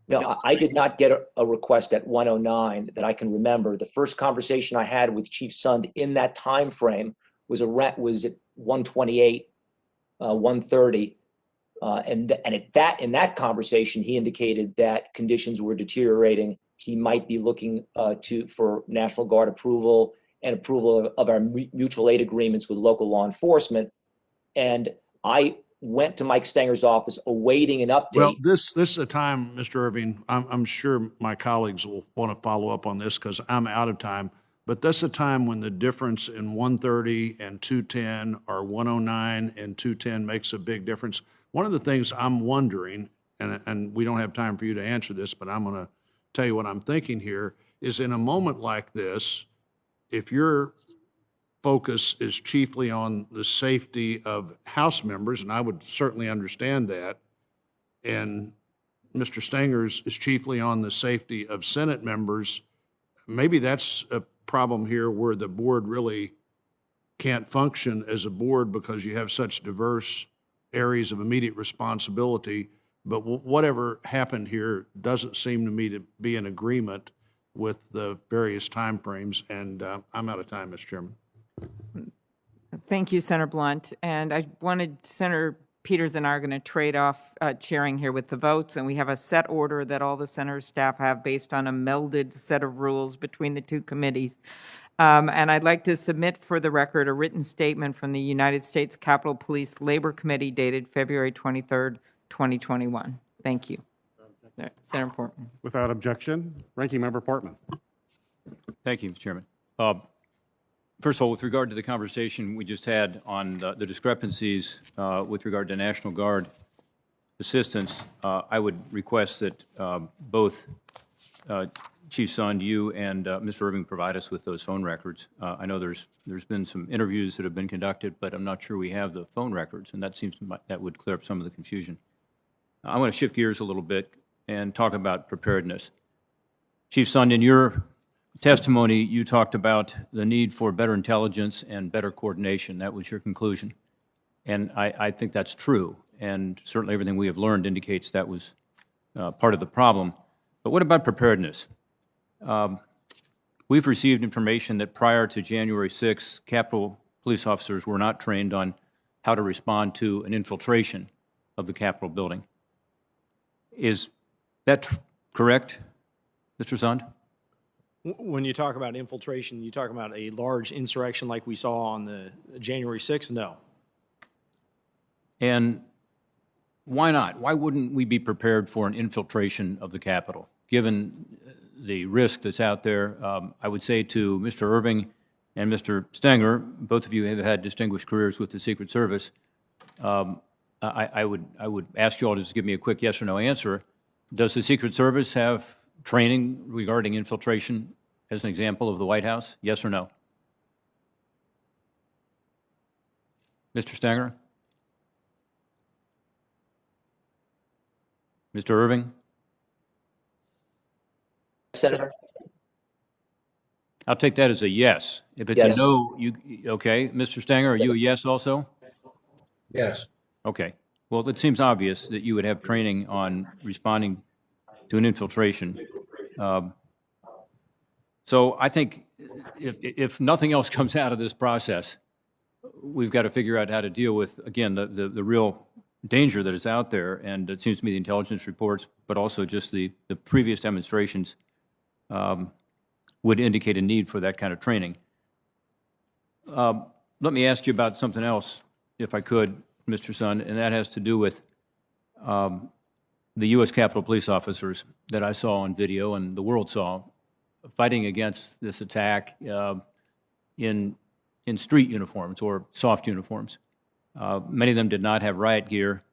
No, I did not get a request at 1:09 that I can remember. The first conversation I had with Chief Sund in that time frame was at 1:28, 1:30, And in that conversation, he indicated that conditions were deteriorating. He might be looking for National Guard approval and approval of our mutual aid agreements with local law enforcement. And I went to Mike Stenger's office awaiting an update. Well, this is a time, Mr. Irving, I'm sure my colleagues will want to follow up on this because I'm out of time, but that's a time when the difference in 130 and 210 or 109 and 210 makes a big difference. One of the things I'm wondering, and we don't have time for you to answer this, but I'm going to tell you what I'm thinking here, is in a moment like this, if your focus is chiefly on the safety of House members, and I would certainly understand that, and Mr. Stenger's is chiefly on the safety of Senate members, maybe that's a problem here where the board really can't function as a board because you have such diverse areas of immediate responsibility. But whatever happened here doesn't seem to me to be in agreement with the various timeframes, and I'm out of time, Mr. Chairman. Thank you, Senator Blunt. And I wanted, Senator Peters and I are going to trade off chairing here with the votes, and we have a set order that all the senator staff have based on a melded set of rules between the two committees. And I'd like to submit for the record a written statement from the United States Capitol Police Labor Committee dated February 23rd, 2021. Thank you. Senator Portman. Without objection, Ranking Member Portman. Thank you, Mr. Chairman. First of all, with regard to the conversation we just had on the discrepancies with regard to National Guard assistance, I would request that both Chief Sund, you and Mr. Irving provide us with those phone records. I know there's been some interviews that have been conducted, but I'm not sure we have the phone records, and that would clear up some of the confusion. I want to shift gears a little bit and talk about preparedness. Chief Sund, in your testimony, you talked about the need for better intelligence and better coordination. That was your conclusion. And I think that's true. And certainly everything we have learned indicates that was part of the problem. But what about preparedness? We've received information that prior to January 6th, Capitol police officers were not trained on how to respond to an infiltration of the Capitol building. Is that correct, Mr. Sund? When you talk about infiltration, you talk about a large insurrection like we saw on the January 6th? No. And why not? Why wouldn't we be prepared for an infiltration of the Capitol? Given the risk that's out there, I would say to Mr. Irving and Mr. Stenger, both of you have had distinguished careers with the Secret Service. I would ask you all to just give me a quick yes or no answer. Does the Secret Service have training regarding infiltration as an example of the White House? Yes or no? Mr. Stenger? Mr. Irving? Senator? I'll take that as a yes. If it's Yes. a no, okay. Mr. Stenger, are you a yes also? Yes. Okay. Well, it seems obvious that you would have training on responding to an infiltration. So I think if nothing else comes out of this process, we've got to figure out how to deal with, again, the real danger that is out there, and it seems to me the intelligence reports, but also just the previous demonstrations would indicate a need for that kind of training. Let me ask you about something else, if I could, Mr. Sund, and that has to do with the U.S. Capitol police officers that I saw on video and the world saw fighting against this attack in street uniforms or soft uniforms. Many of them did not have riot gear.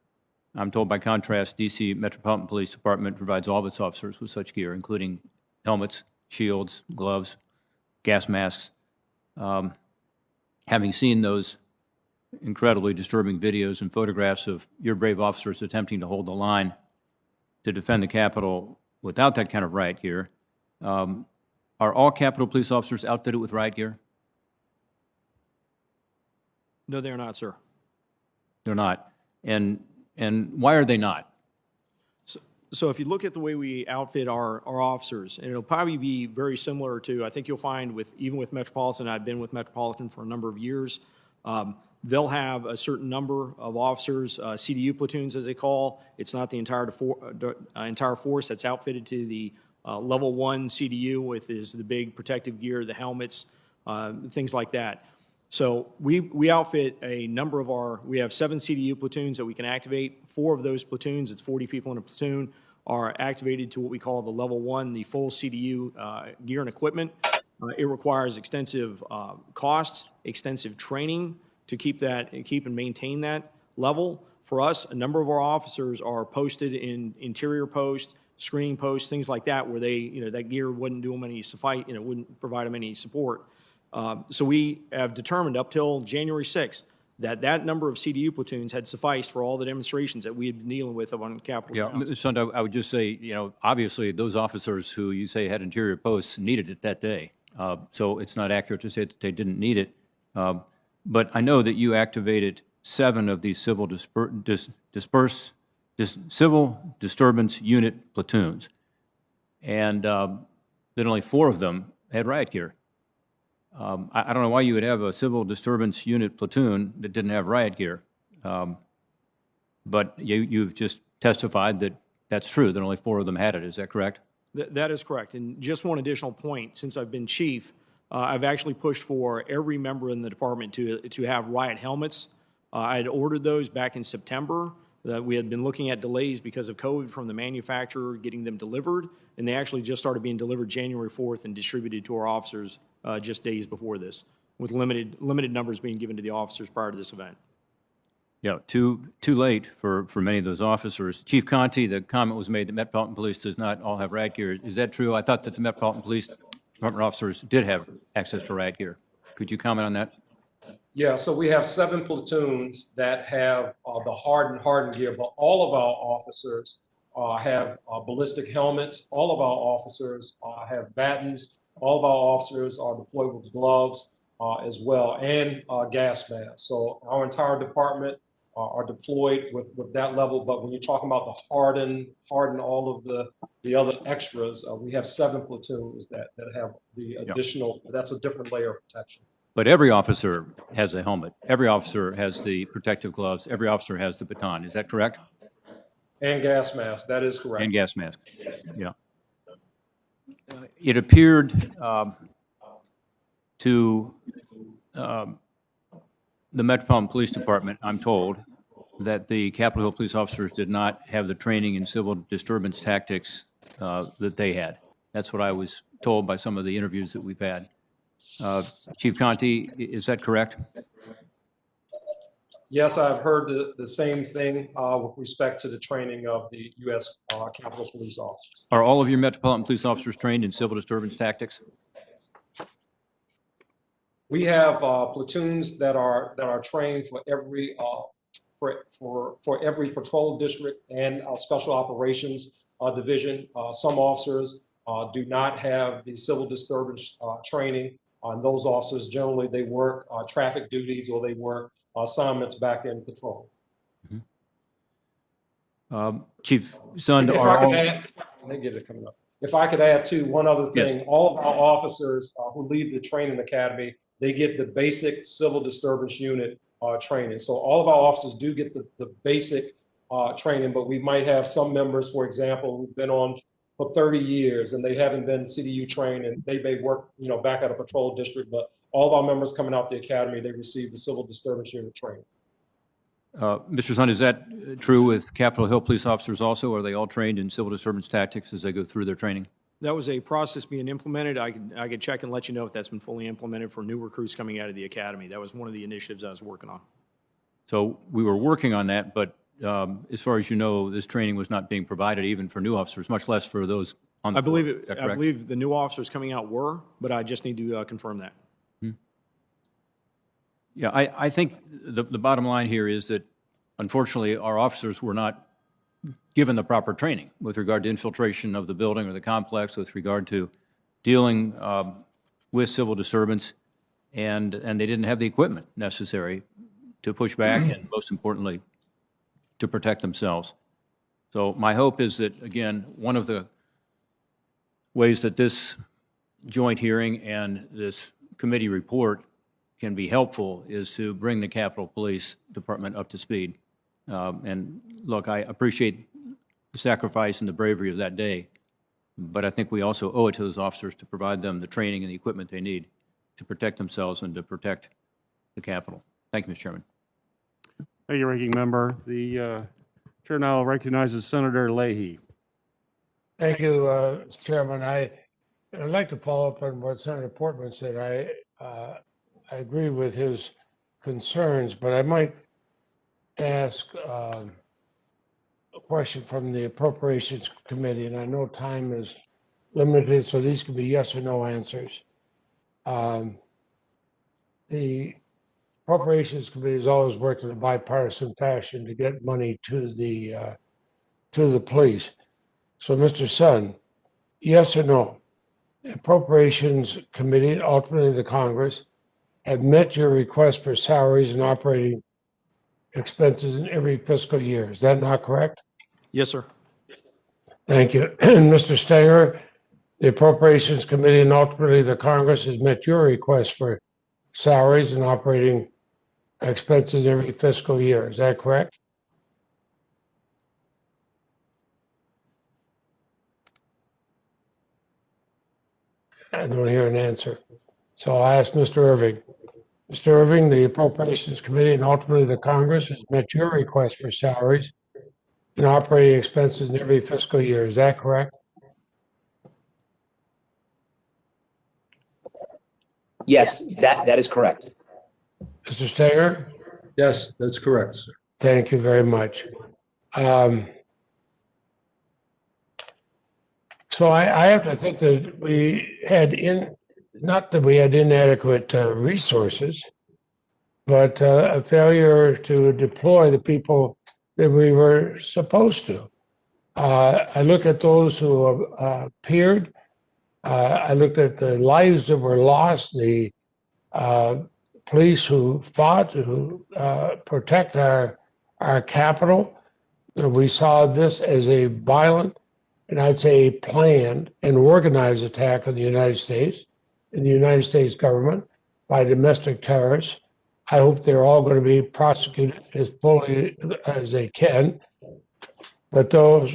I'm told, by contrast, D.C. Metropolitan Police Department provides all of its officers with such gear, including helmets, shields, gloves, gas masks. Having seen those incredibly disturbing videos and photographs of your brave officers attempting to hold the line to defend the Capitol without that kind of riot gear, are all Capitol police officers outfitted with riot gear? No, they are not, sir. They're not. And why are they not? So if you look at the way we outfit our officers, and it'll probably be very similar to, I think you'll find even with Metropolitan, I've been with Metropolitan for a number of years, they'll have a certain number of officers, CDU platoons as they call. It's not the entire force that's outfitted to the level 1 CDU with the big protective gear, the helmets, things like that. So we outfit a number of we have 7 CDU platoons that we can activate. 4 of those platoons, it's 40 people in a platoon, are activated to what we call the level 1, the full CDU gear and equipment. It requires extensive costs, extensive training to keep and maintain that level. For us, a number of our officers are posted in interior posts, screening posts, things like that, where that gear wouldn't do them any wouldn't provide them any support. So we have determined up till January 6th that number of CDU platoons had sufficed for all the demonstrations that we had been dealing with on Capitol Yeah, grounds. Mr. Sund, I would just say, obviously, those officers who you say had interior posts needed it that day. So it's not accurate to say that they didn't need it. But I know that you activated 7 of these civil civil disturbance unit platoons, and then only 4 of them had riot gear. I don't know why you would have a civil disturbance unit platoon that didn't have riot gear. But you've just testified that that's true, that only 4 of them had it. Is that correct? That is correct. And just one additional point, since I've been chief, I've actually pushed for every member in the department to have riot helmets. I had ordered those back in September. We had been looking at delays because of COVID from the manufacturer getting them delivered, and they actually just started being delivered January 4th and distributed to our officers just days before this, with limited numbers being given to the officers prior to this event. Yeah, too late for many of those officers. Chief Conte, the comment was made that Metropolitan Police does not all have riot gear. Is that true? I thought that the Metropolitan Police Department officers did have access to riot gear. Could you comment on that? Yeah, so we have 7 platoons that have the hardened gear, but all of our officers have ballistic helmets. All of our officers have batons. All of our officers are deployed with gloves as well, and gas masks. So our entire department are deployed with that level. But when you're talking about the harden all of the other extras, we have 7 platoons that have the additional. That's a different layer of protection. But every officer has a helmet. Every officer has the protective gloves. Every officer has the baton. Is that correct? And gas masks. That is correct. And gas mask. Yeah. It appeared to the Metropolitan Police Department, I'm told, that the Capitol Hill police officers did not have the training in civil disturbance tactics that they had. That's what I was told by some of the interviews that we've had. Chief Conte, is that correct? Yes, I've heard the same thing with respect to the training of the U.S. Capitol Police officers. Are all of your Metropolitan Police officers trained in civil disturbance tactics? We have platoons that are trained for every for every patrol district and our special operations division. Some officers do not have the civil disturbance training. Those officers generally they work traffic duties or they work assignments back in patrol. Chief Sund, if I could add to one other thing, Yes. all of our officers who leave the training academy, they get the basic civil disturbance unit training. So all of our officers do get the basic training, but we might have some members, for example, who've been on for 30 years and they haven't been CDU trained and they may work, back at a patrol district, but all of our members coming out the academy, they receive the civil disturbance unit training. Mr. Sund, is that true with Capitol Hill police officers also? Are they all trained in civil disturbance tactics as they go through their training? That was a process being implemented. I could check and let you know if that's been fully implemented for new recruits coming out of the academy. That was one of the initiatives I was working on. So we were working on that, but as far as you know, this training was not being provided even for new officers, much less for those on the I believe force. Is that I correct? believe the new officers coming out were, but I just need to confirm that. Yeah, I think the bottom line here is that unfortunately our officers were not given the proper training with regard to infiltration of the building or the complex, with regard to dealing with civil disturbance, and they didn't have the equipment necessary to push back and, most importantly, to protect themselves. So my hope is that, again, one of the ways that this joint hearing and this committee report can be helpful is to bring the Capitol Police Department up to speed. And look, I appreciate the sacrifice and the bravery of that day, but I think we also owe it to those officers to provide them the training and the equipment they need to protect themselves and to protect the Capitol. Thank you, Mr. Chairman. Thank you, Ranking Member. The chair now recognizes Senator Leahy. Thank you, Mr. Chairman. I'd like to follow up on what Senator Portman said. I agree with his concerns, but I might ask a question from the Appropriations Committee, and I know time is limited, so these could be yes or no answers. The Appropriations Committee has always worked in a bipartisan fashion to get money to the police. So, Mr. Sun, yes or no? The Appropriations Committee, ultimately the Congress, have met your request for salaries and operating expenses in every fiscal year. Is that not correct? Yes, sir. Thank you. And Mr. Stenger, the Appropriations Committee and ultimately the Congress has met your request for salaries and operating expenses every fiscal year. Is that correct? I don't hear an answer. So I ask Mr. Irving. Mr. Irving, the Appropriations Committee and ultimately the Congress has met your request for salaries and operating expenses in every fiscal year. Is that correct? Yes, that is correct. Mr. Stenger? Yes, that's correct, sir. Thank you very much. So I have to think that we had not that we had inadequate resources, but a failure to deploy the people that we were supposed to. I look at those who appeared. I looked at the lives that were lost, the police who fought to protect our capital. And we saw this as a violent, and I'd say planned and organized attack on the United States and the United States government by domestic terrorists. I hope they're all going to be prosecuted as fully as they can. But those,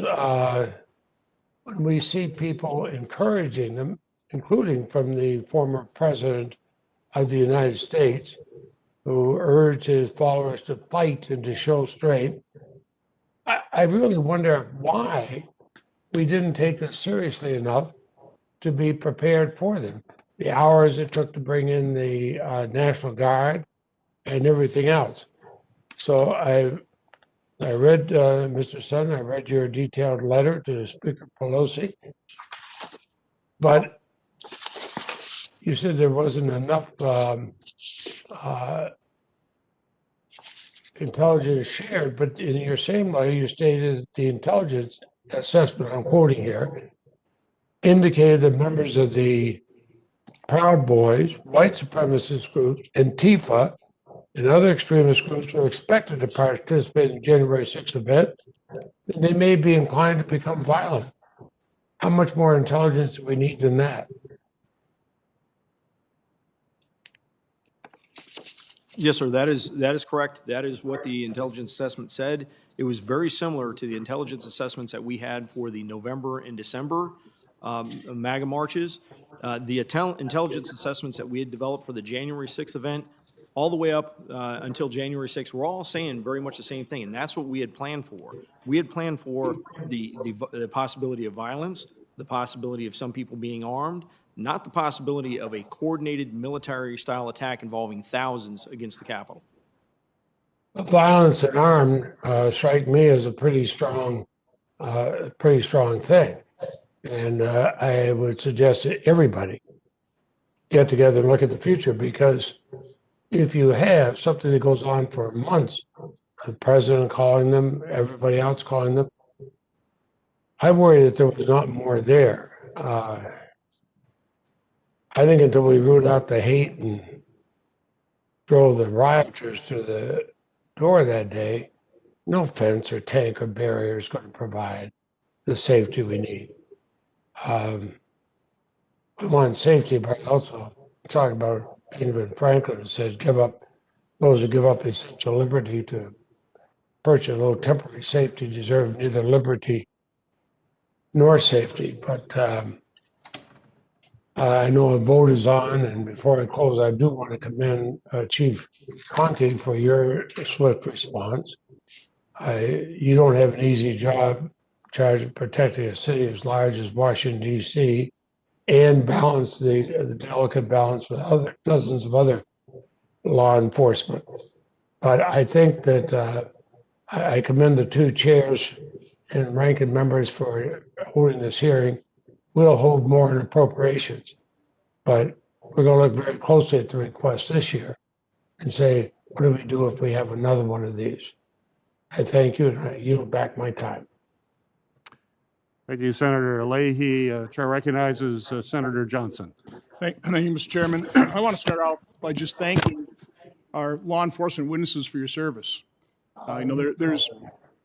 when we see people encouraging them, including from the former president of the United States, who urged his followers to fight and to show strength, I really wonder why we didn't take this seriously enough to be prepared for them. The hours it took to bring in the National Guard and everything else. So I read, Mr. Sun, I read your detailed letter to Speaker Pelosi, but you said there wasn't enough intelligence shared, but in your same letter, you stated that the intelligence assessment, I'm quoting here, indicated that members of the Proud Boys, white supremacist groups, Antifa, and other extremist groups are expected to participate in the January 6th event, and they may be inclined to become violent. How much more intelligence do we need than that? Yes, sir, that is correct. That is what the intelligence assessment said. It was very similar to the intelligence assessments that we had for the November and December MAGA marches. The intelligence assessments that we had developed for the January 6th event, all the way up until January 6th, we're all saying very much the same thing, and that's what we had planned for. We had planned for the possibility of violence, the possibility of some people being armed, not the possibility of a coordinated military-style attack involving thousands against the Capitol. Violence and armed strike me as a pretty strong thing. And I would suggest that everybody get together and look at the future, because if you have something that goes on for months, the president calling them, everybody else calling them, I worry that there was not more there. I think until we root out the hate and drove the rioters to the door that day, no fence or tank or barrier is going to provide the safety we need. We want safety, but also talk about Benjamin Franklin says, those who give up essential liberty to purchase a little temporary safety deserve neither liberty nor safety. But I know a vote is on, and before I close, I do want to commend Chief Conte for your swift response. You don't have an easy job charged with protecting a city as large as Washington, D.C., and balance the delicate balance with dozens of other law enforcement. But I think that I commend the two chairs and ranking members for holding this hearing. We'll hold more in appropriations, but we're going to look very closely at the request this year and say, what do we do if we have another one of these? I thank you, and I yield back my time. Thank you, Senator Leahy. Chair recognizes Senator Johnson. Thank you, Mr. Chairman. I want to start out by just thanking our law enforcement witnesses for your service. There's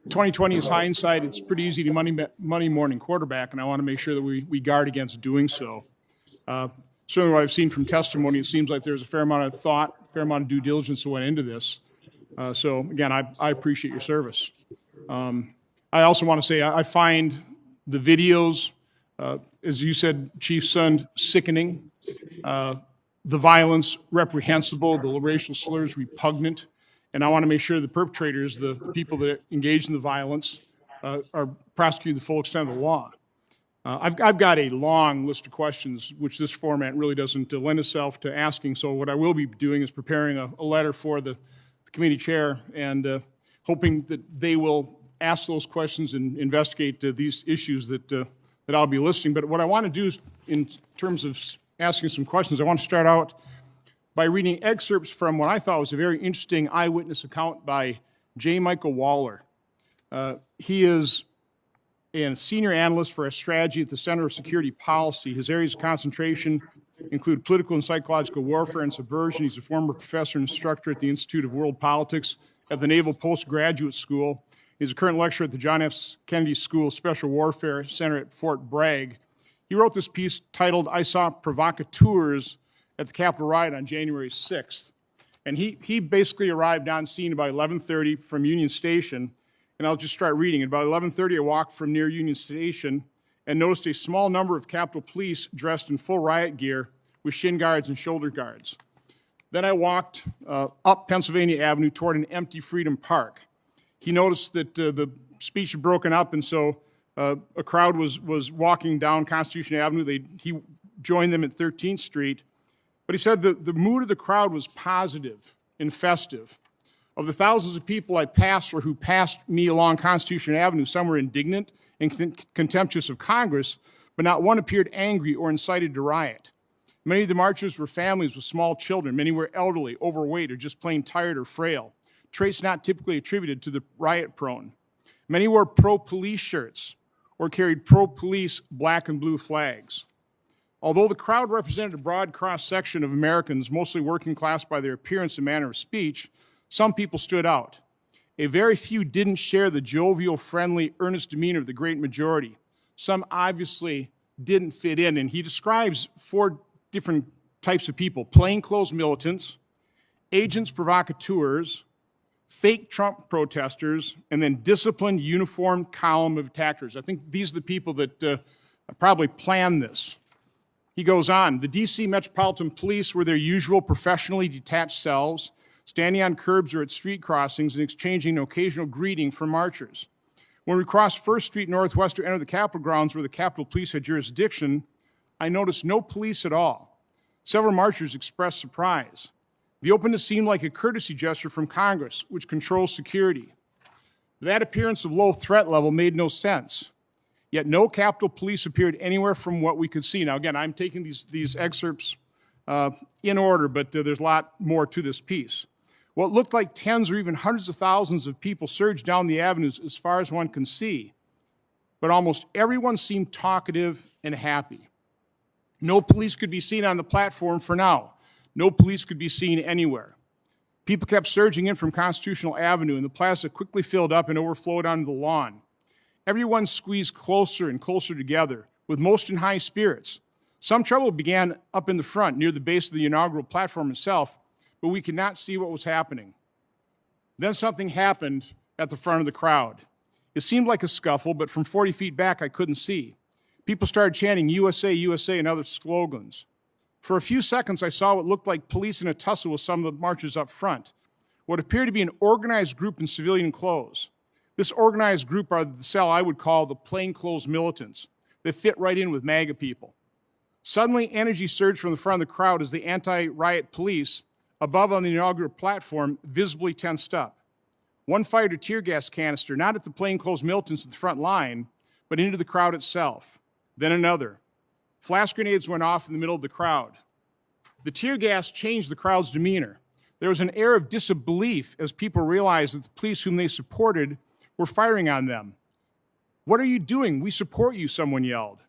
2020 is hindsight. It's pretty easy to money morning quarterback, and I want to make sure that we guard against doing so. Certainly what I've seen from testimony, it seems like there's a fair amount of thought, a fair amount of due diligence that went into this. So again, I appreciate your service. I also want to say I find the videos, as you said, Chief Sund, sickening. The violence reprehensible, the racial slurs repugnant. And I want to make sure the perpetrators, the people that engage in the violence, are prosecuted to the full extent of the law. I've got a long list of questions, which this format really doesn't lend itself to asking. So what I will be doing is preparing a letter for the committee chair and hoping that they will ask those questions and investigate these issues that I'll be listing. But what I want to do is, in terms of asking some questions, I want to start out by reading excerpts from what I thought was a very interesting eyewitness account by J. Michael Waller. He is a senior analyst for a strategy at the Center of Security Policy. His areas of concentration include political and psychological warfare and subversion. He's a former professor and instructor at the Institute of World Politics at the Naval Postgraduate School. He's a current lecturer at the John F. Kennedy School of Special Warfare Center at Fort Bragg. He wrote this piece titled, "I Saw Provocateurs at the Capitol Riot on January 6th. And he basically arrived on scene about 11:30 from Union Station, and I'll just start reading. At about 11:30, I walked from near Union Station and noticed a small number of Capitol Police dressed in full riot gear with shin guards and shoulder guards. Then I walked up Pennsylvania Avenue toward an empty Freedom Park. He noticed that the speech had broken up, and so a crowd was walking down Constitution Avenue. He joined them at 13th Street. But he said the mood of the crowd was positive and festive. Of the thousands of people I passed or who passed me along Constitution Avenue, some were indignant and contemptuous of Congress, but not one appeared angry or incited to riot. Many of the marchers were families with small children. Many were elderly, overweight, or just plain tired or frail, traits not typically attributed to the riot-prone. Many wore pro-police shirts or carried pro-police black and blue flags. Although the crowd represented a broad cross-section of Americans, mostly working class by their appearance and manner of speech, some people stood out. A very few didn't share the jovial, friendly, earnest demeanor of the great majority. Some obviously didn't fit in, and he describes 4 different types of people: plainclothes militants, agents provocateurs, fake Trump protesters, and then disciplined, uniformed column of attackers. I think these are the people that probably planned this. He goes on, the D.C. Metropolitan Police were their usual professionally detached selves, standing on curbs or at street crossings and exchanging an occasional greeting from marchers. When we crossed 1st Street Northwest to enter the Capitol grounds where the Capitol Police had jurisdiction, I noticed no police at all. Several marchers expressed surprise. The openness seemed like a courtesy gesture from Congress, which controls security. That appearance of low threat level made no sense. Yet no Capitol Police appeared anywhere from what we could see. Now, again, I'm taking these excerpts in order, but there's a lot more to this piece. What looked like tens or even hundreds of thousands of people surged down the avenues as far as one can see, but almost everyone seemed talkative and happy. No police could be seen on the platform for now. No police could be seen anywhere. People kept surging in from Constitutional Avenue, and the plaza quickly filled up and overflowed onto the lawn. Everyone squeezed closer and closer together, with most in high spirits. Some trouble began up in the front, near the base of the inaugural platform itself, but we could not see what was happening. Then something happened at the front of the crowd. It seemed like a scuffle, but from 40 feet back, I couldn't see. People started chanting USA, USA, and other slogans. For a few seconds, I saw what looked like police in a tussle with some of the marchers up front. What appeared to be an organized group in civilian clothes. This organized group are the cell I would call the plainclothes militants. They fit right in with MAGA people. Suddenly, energy surged from the front of the crowd as the anti-riot police, above on the inaugural platform, visibly tensed up. One fired a tear gas canister, not at the plainclothes militants at the front line, but into the crowd itself. Then another. Flash grenades went off in the middle of the crowd. The tear gas changed the crowd's demeanor. There was an air of disbelief as people realized that the police whom they supported were firing on them. "What are you doing? We support you," someone yelled.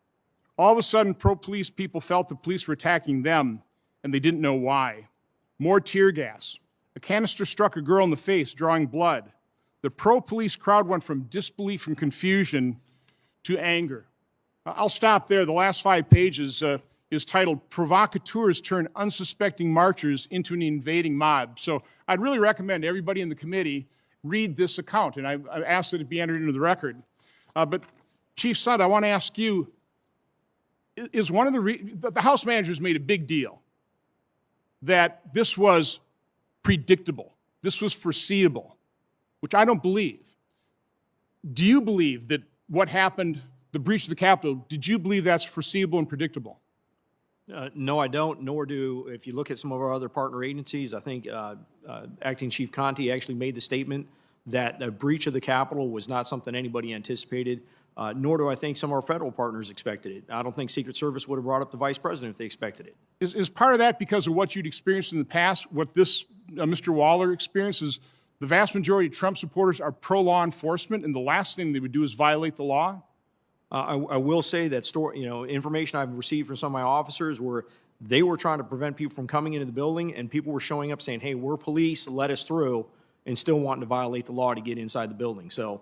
All of a sudden, pro-police people felt the police were attacking them, and they didn't know why. More tear gas. A canister struck a girl in the face, drawing blood. The pro-police crowd went from disbelief and confusion to anger. I'll stop there. The last 5 pages is titled "Provocateurs Turn Unsuspecting Marchers into an Invading Mob." So I'd really recommend everybody in the committee read this account, and I asked that it be entered into the record. But Chief Sund, I want to ask you, is one of the House managers made a big deal that this was predictable, this was foreseeable, which I don't believe. Do you believe that what happened, the breach of the Capitol, did you believe that's foreseeable and predictable? No, I don't, nor do, if you look at some of our other partner agencies, I think Acting Chief Conte actually made the statement that a breach of the Capitol was not something anybody anticipated, nor do I think some of our federal partners expected it. I don't think Secret Service would have brought up the Vice President if they expected it. Is part of that because of what you'd experienced in the past, what this Mr. Waller experiences? The vast majority of Trump supporters are pro-law enforcement, and the last thing they would do is violate the law? I will say that information I've received from some of my officers where they were trying to prevent people from coming into the building, and people were showing up saying, "Hey, we're police, let us through," and still wanting to violate the law to get inside the building. So,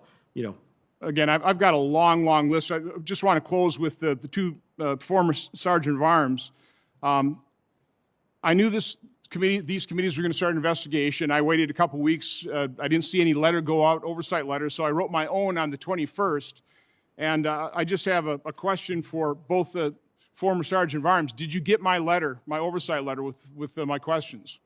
Again, I've got a long, long list. I just want to close with the two former Sergeant of Arms. I knew these committees were going to start an investigation. I waited a couple weeks. I didn't see any letter go out, oversight letter, so I wrote my own on the 21st. And I just have a question for both the former Sergeant of Arms. Did you get my letter, my oversight letter with my questions?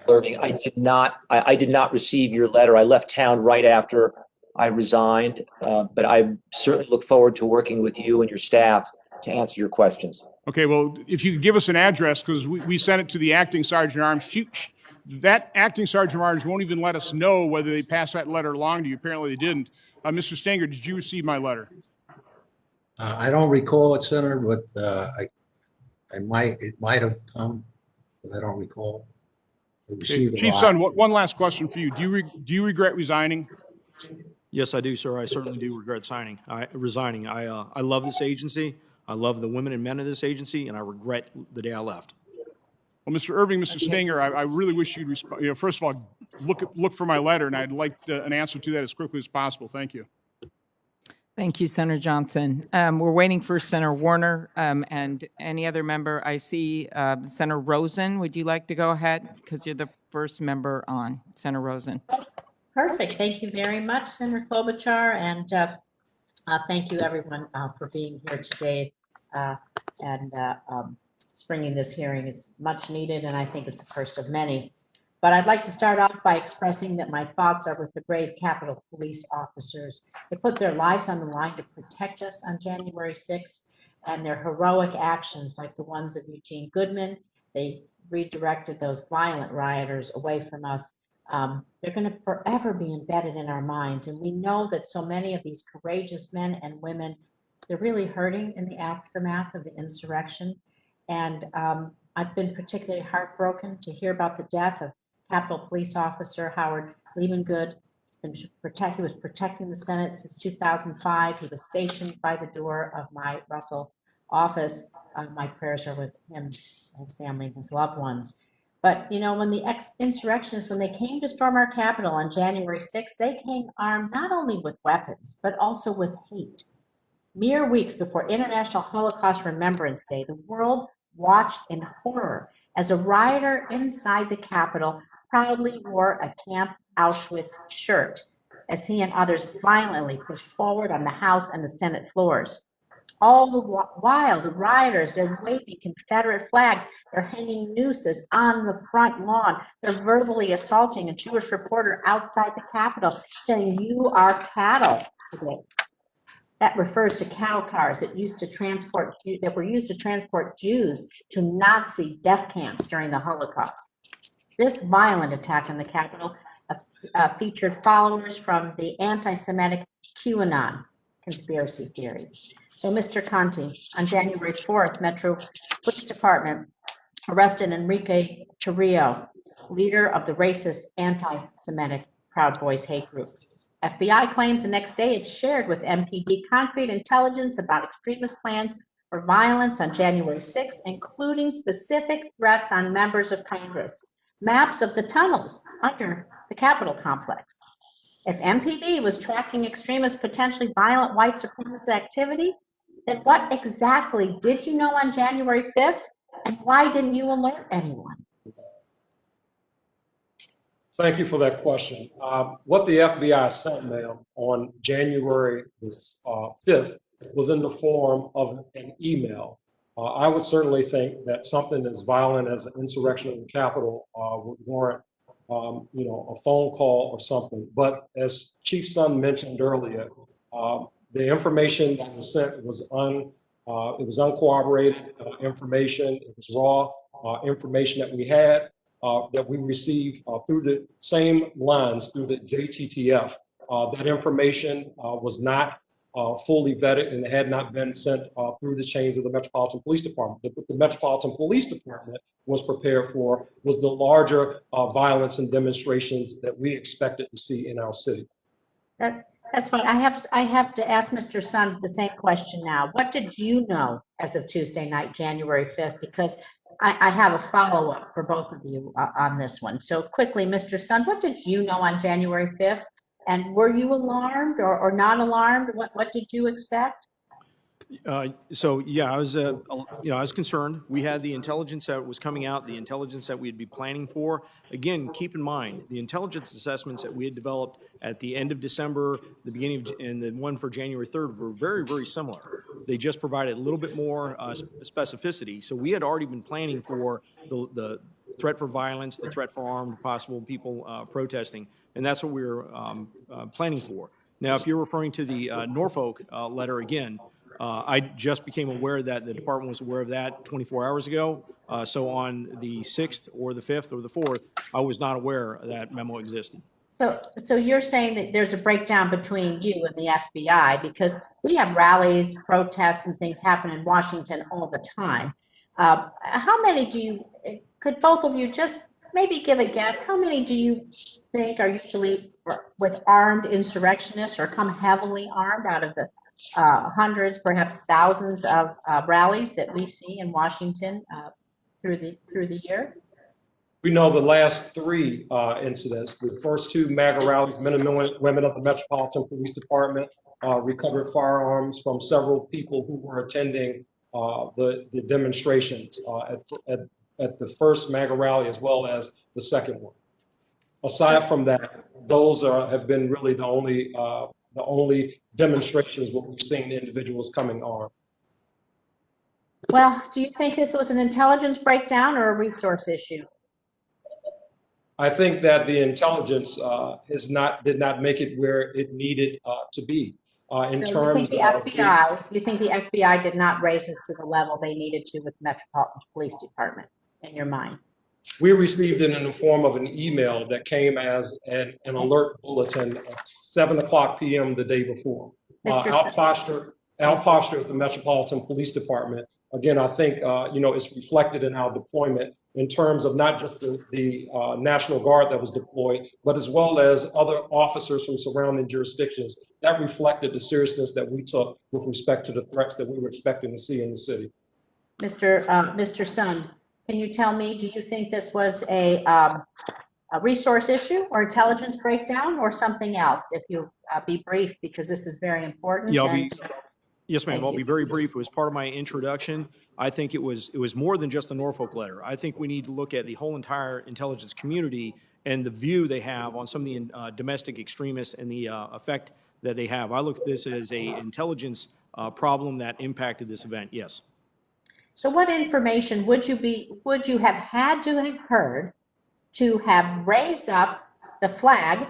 Irving, I did not receive your letter. I left town right after I resigned, but I certainly look forward to working with you and your staff to answer your questions. Okay, well, if you could give us an address, because we sent it to the Acting Sergeant of Arms. That Acting Sergeant of Arms won't even let us know whether they passed that letter along to you. Apparently they didn't. Mr. Stenger, did you receive my letter? I don't recall it, Senator, but it might have come, but I don't recall. Okay. Chief Sund, one last question for you. Do you regret resigning? yes, I do, sir. I certainly do regret resigning. I love this agency. I love the women and men of this agency, and I regret the day I left. Well, Mr. Irving, Mr. Stenger, I really wish you'd respond. First of all, look for my letter, and I'd like an answer to that as quickly as possible. Thank you. Thank you, Senator Johnson. We're waiting for Senator Warner and any other member. I see Senator Rosen. Would you like to go ahead? Because you're the first member on. Senator Rosen. Perfect. Thank you very much, Senator Klobuchar, and thank you, everyone, for being here today and springing this hearing. It's much needed, and I think it's the first of many. But I'd like to start off by expressing that my thoughts are with the brave Capitol Police officers. They put their lives on the line to protect us on January 6th, and their heroic actions, like the ones of Eugene Goodman, they redirected those violent rioters away from us. They're going to forever be embedded in our minds. And we know that so many of these courageous men and women, they're really hurting in the aftermath of the insurrection. And I've been particularly heartbroken to hear about the death of Capitol Police Officer Howard Liebengood. He was protecting the Senate since 2005. He was stationed by the door of my Russell office. My prayers are with him, his family, and his loved ones. But, you know, when the insurrectionists, when they came to storm our Capitol on January 6th, they came armed not only with weapons, but also with hate. Mere weeks before International Holocaust Remembrance Day, the world watched in horror as a rioter inside the Capitol proudly wore a Camp Auschwitz shirt as he and others violently pushed forward on the House and the Senate floors. All the while, the rioters, they're waving Confederate flags, they're hanging nooses on the front lawn, they're verbally assaulting a Jewish reporter outside the Capitol, saying, "You are cattle" today. That refers to cattle cars that were used to transport Jews to Nazi death camps during the Holocaust. This violent attack on the Capitol featured followers from the anti-Semitic QAnon conspiracy theory. So, Mr. Conte, on January 4th, Metro Police Department arrested Enrique Chirrillo, leader of the racist anti-Semitic Proud Boys hate group. FBI claims the next day it shared with MPD concrete intelligence about extremist plans for violence on January 6th, including specific threats on members of Congress, maps of the tunnels under the Capitol complex. If MPD was tracking extremist, potentially violent white supremacist activity, then what exactly did you know on January 5th, and why didn't you alert anyone? Thank you for that question. What the FBI sent, ma'am, on January 5th was in the form of an email. I would certainly think that something as violent as an insurrection in the Capitol would warrant, a phone call or something. But as Chief Son mentioned earlier, the information that was sent was uncorroborated information. It was raw information that we had. That we received through the same lines through the JTTF. That information was not fully vetted and had not been sent through the chains of the Metropolitan Police Department. What the Metropolitan Police Department was prepared for was the larger violence and demonstrations that we expected to see in our city. That's fine. I have to ask Mr. Sund the same question now. What did you know as of Tuesday night, January 5th? Because I have a follow-up for both of you on this one. So quickly, Mr. Sund, what did you know on January 5th? And were you alarmed or not alarmed? What did you expect? So yeah, I was concerned. We had the intelligence that was coming out, the intelligence that we'd be planning for. Again, keep in mind, the intelligence assessments that we had developed at the end of December, the beginning of, and the one for January 3rd were very, very similar. They just provided a little bit more specificity. So we had already been planning for the threat for violence, the threat for armed possible people protesting, and that's what we were planning for. Now, if you're referring to the Norfolk letter again, I just became aware that the department was aware of that 24 hours ago. So on the 6th or the 5th or the 4th, I was not aware that memo existed. So you're saying that there's a breakdown between you and the FBI, because we have rallies, protests, and things happen in Washington all the time. How many could both of you just maybe give a guess, how many do you think are usually with armed insurrectionists or come heavily armed out of the hundreds, perhaps thousands of rallies that we see in Washington through the year? We know the last three incidents, the first two MAGA rallies, men and women of the Metropolitan Police Department recovered firearms from several people who were attending the demonstrations at the first MAGA rally as well as the second one. Aside from that, those have been really the only demonstrations where we've seen individuals coming armed. Well, do you think this was an intelligence breakdown or a resource issue? I think that the intelligence did not make it where it needed to be. You think the FBI did not raise this to the level they needed to with the Metropolitan Police Department, in your mind? We received it in the form of an email that came as an alert bulletin at 7:00 p.m. the day before. Al Posture is the Metropolitan Police Department. Again, I think it's reflected in our deployment in terms of not just the National Guard that was deployed, but as well as other officers from surrounding jurisdictions. That reflected the seriousness that we took with respect to the threats that we were expecting to see in the city. Mr. Sund, can you tell me, do you think this was a resource issue or intelligence breakdown or something else? If you be brief, because this is very important. Yeah, and yes, ma'am. Thank I'll you. be very brief. It was part of my introduction. I think it was more than just the Norfolk letter. I think we need to look at the whole entire intelligence community and the view they have on some of the domestic extremists and the effect that they have. I look at this as a intelligence problem that impacted this event. Yes. So what information would you have had to have heard to have raised up the flag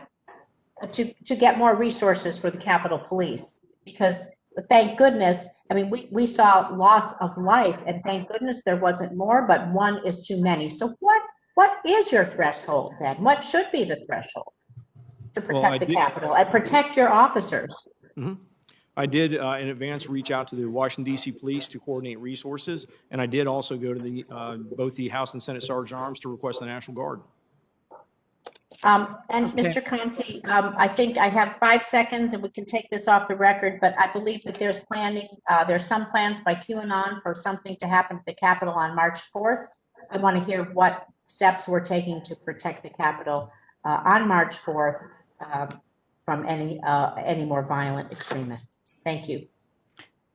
to get more resources for the Capitol Police? Because thank goodness, I mean, we saw loss of life, and thank goodness there wasn't more, but one is too many. So what is your threshold then? What should be the threshold to protect the Capitol and protect your officers? I did in advance reach out to the Washington D.C. Police to coordinate resources, and I did also go to the both the House and Senate Sergeant Arms to request the National Guard. And Mr. Conte, I think I have 5 seconds and we can take this off the record, but I believe that there's some plans by QAnon for something to happen at the Capitol on March 4th. I want to hear what steps we're taking to protect the Capitol on March 4th from any more violent extremists. Thank you.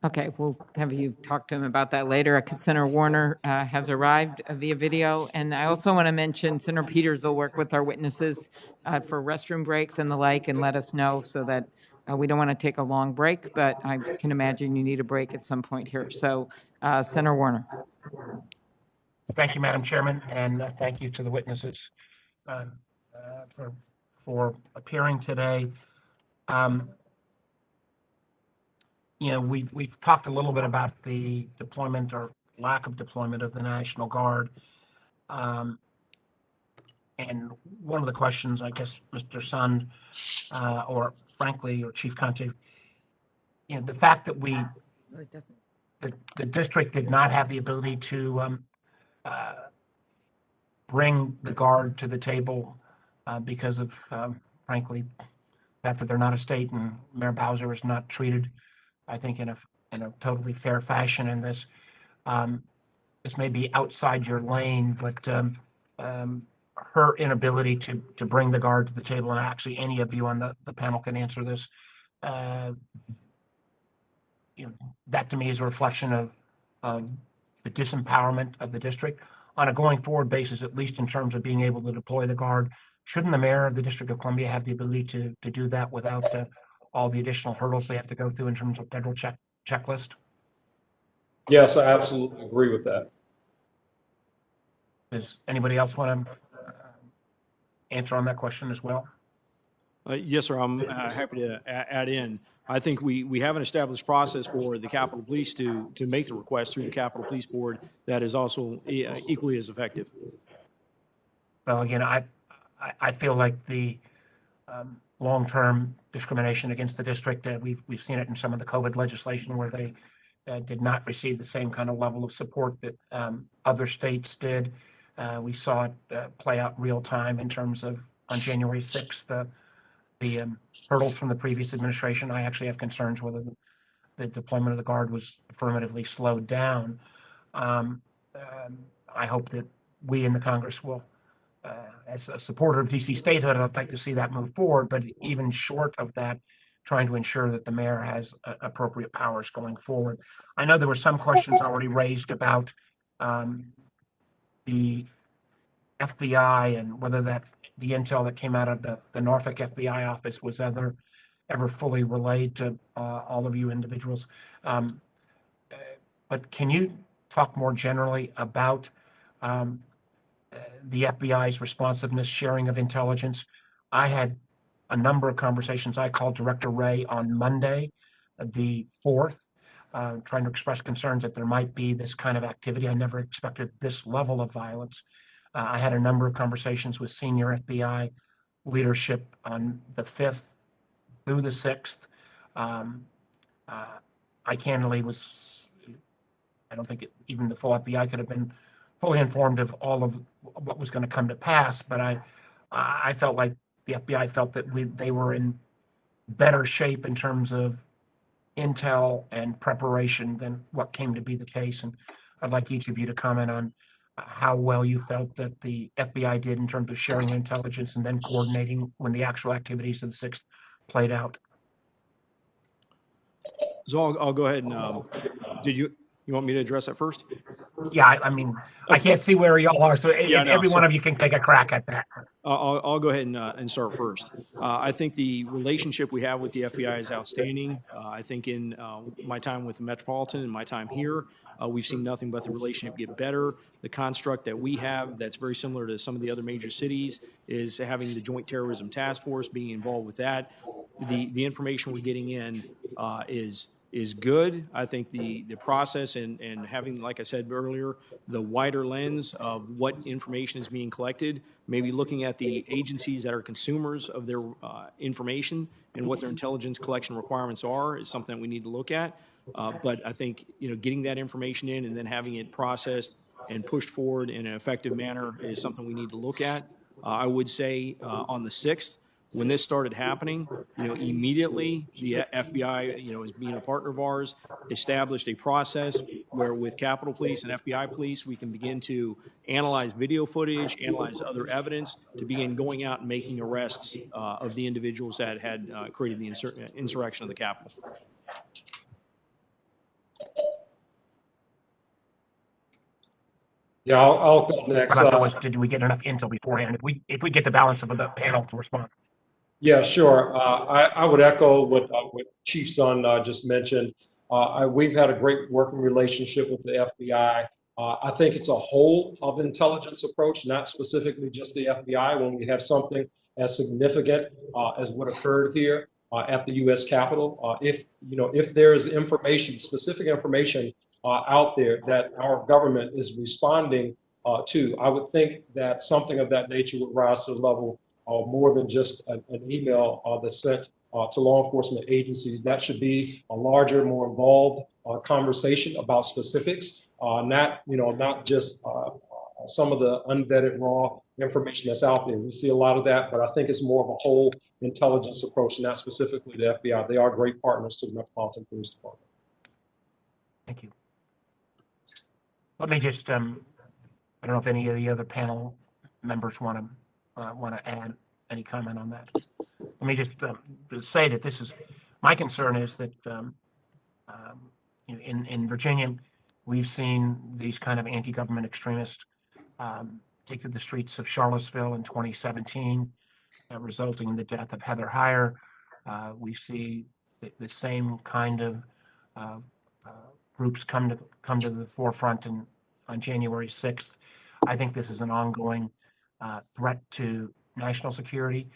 Okay, we'll have you talk to him about that later. Senator Warner has arrived via video. And I also want to mention Senator Peters will work with our witnesses for restroom breaks and the like and let us know so that we don't want to take a long break, but I can imagine you need a break at some point here. So Senator Warner. Thank you, Madam Chairman, and thank you to the witnesses for appearing today. You know, we've talked a little bit about the deployment or lack of deployment of the National Guard. And one of the questions, I guess, Mr. Sund, or frankly, or Chief Conte, you know, the fact that the district did not have the ability to bring the Guard to the table because of, frankly, the fact that they're not a state and Mayor Bowser is not treated, I think, in a totally fair fashion in this. This may be outside your lane, but her inability to bring the Guard to the table, and actually any of you on the panel can answer this, you know, that to me is a reflection of the disempowerment of the district. On a going forward basis, at least in terms of being able to deploy the Guard, shouldn't the mayor of the District of Columbia have the ability to do that without all the additional hurdles they have to go through in terms of federal checklist? Yes, I absolutely agree with that. Does anybody else want to answer on that question as well? Yes, sir. I'm happy to add in. I think we have an established process for the Capitol Police to make the request through the Capitol Police Board that is also equally as effective. Well, again, I feel like the long-term discrimination against the district, we've seen it in some of the COVID legislation where they did not receive the same kind of level of support that other states did. We saw it play out real time in terms of on January 6th, the hurdles from the previous administration. I actually have concerns whether the deployment of the Guard was affirmatively slowed down. I hope that we in the Congress will, as a supporter of DC statehood, I'd like to see that move forward, but even short of that, trying to ensure that the mayor has appropriate powers going forward. I know there were some questions already raised about the FBI and whether the intel that came out of the Norfolk FBI office was ever fully relayed to all of you individuals. But can you talk more generally about the FBI's responsiveness, sharing of intelligence? I had a number of conversations. I called Director Wray on Monday, the 4th, trying to express concerns that there might be this kind of activity. I never expected this level of violence. I had a number of conversations with senior FBI leadership on the 5th through the 6th. I candidly I don't think even the full FBI could have been fully informed of all of what was going to come to pass, but I felt like the FBI felt that they were in better shape in terms of intel and preparation than what came to be the case. And I'd like each of you to comment on how well you felt that the FBI did in terms of sharing intelligence and then coordinating when the actual activities of the 6th played out. So I'll go ahead and, did you want me to address that first? Yeah, I mean, I can't see where y'all are, so Yeah, no, every one so- of you can take a crack at that. I'll go ahead and start first. I think the relationship we have with the FBI is outstanding. I think in my time with the Metropolitan and my time here, we've seen nothing but the relationship get better. The construct that we have that's very similar to some of the other major cities is having the Joint Terrorism Task Force, being involved with that. The information we're getting in is good. I think the process and having, like I said earlier, the wider lens of what information is being collected, maybe looking at the agencies that are consumers of their information and what their intelligence collection requirements are is something that we need to look at. But I think, getting that information in and then having it processed and pushed forward in an effective manner is something we need to look at. I would say on the 6th, when this started happening, immediately the FBI, as being a partner of ours, established a process where with Capitol Police and FBI Police, we can begin to analyze video footage, analyze other evidence to begin going out and making arrests of the individuals that had created the insurrection of the Capitol. Yeah, I'll go next. How about was, did we get enough intel beforehand? If we get the balance of the panel to respond. Yeah, sure. I would echo what Chief Son just mentioned. We've had a great working relationship with the FBI. I think it's a whole of intelligence approach, not specifically just the FBI. When we have something as significant as what occurred here at the U.S. Capitol, if there is information, specific information out there that our government is responding to, I would think that something of that nature would rise to the level more than just an email that's sent to law enforcement agencies. That should be a larger, more involved conversation about specifics, not just some of the unvetted raw information that's out there. We see a lot of that, but I think it's more of a whole intelligence approach, not specifically the FBI. They are great partners to the Metropolitan Police Department. Thank you. Let me just, I don't know if any of the other panel members want to add any comment on that. Let me just say that this is, my concern is that in Virginia, we've seen these kind of anti-government extremists take to the streets of Charlottesville in 2017, resulting in the death of Heather Heyer. We see the same kind of groups come to the forefront on January 6th. I think this is an ongoing threat to national security.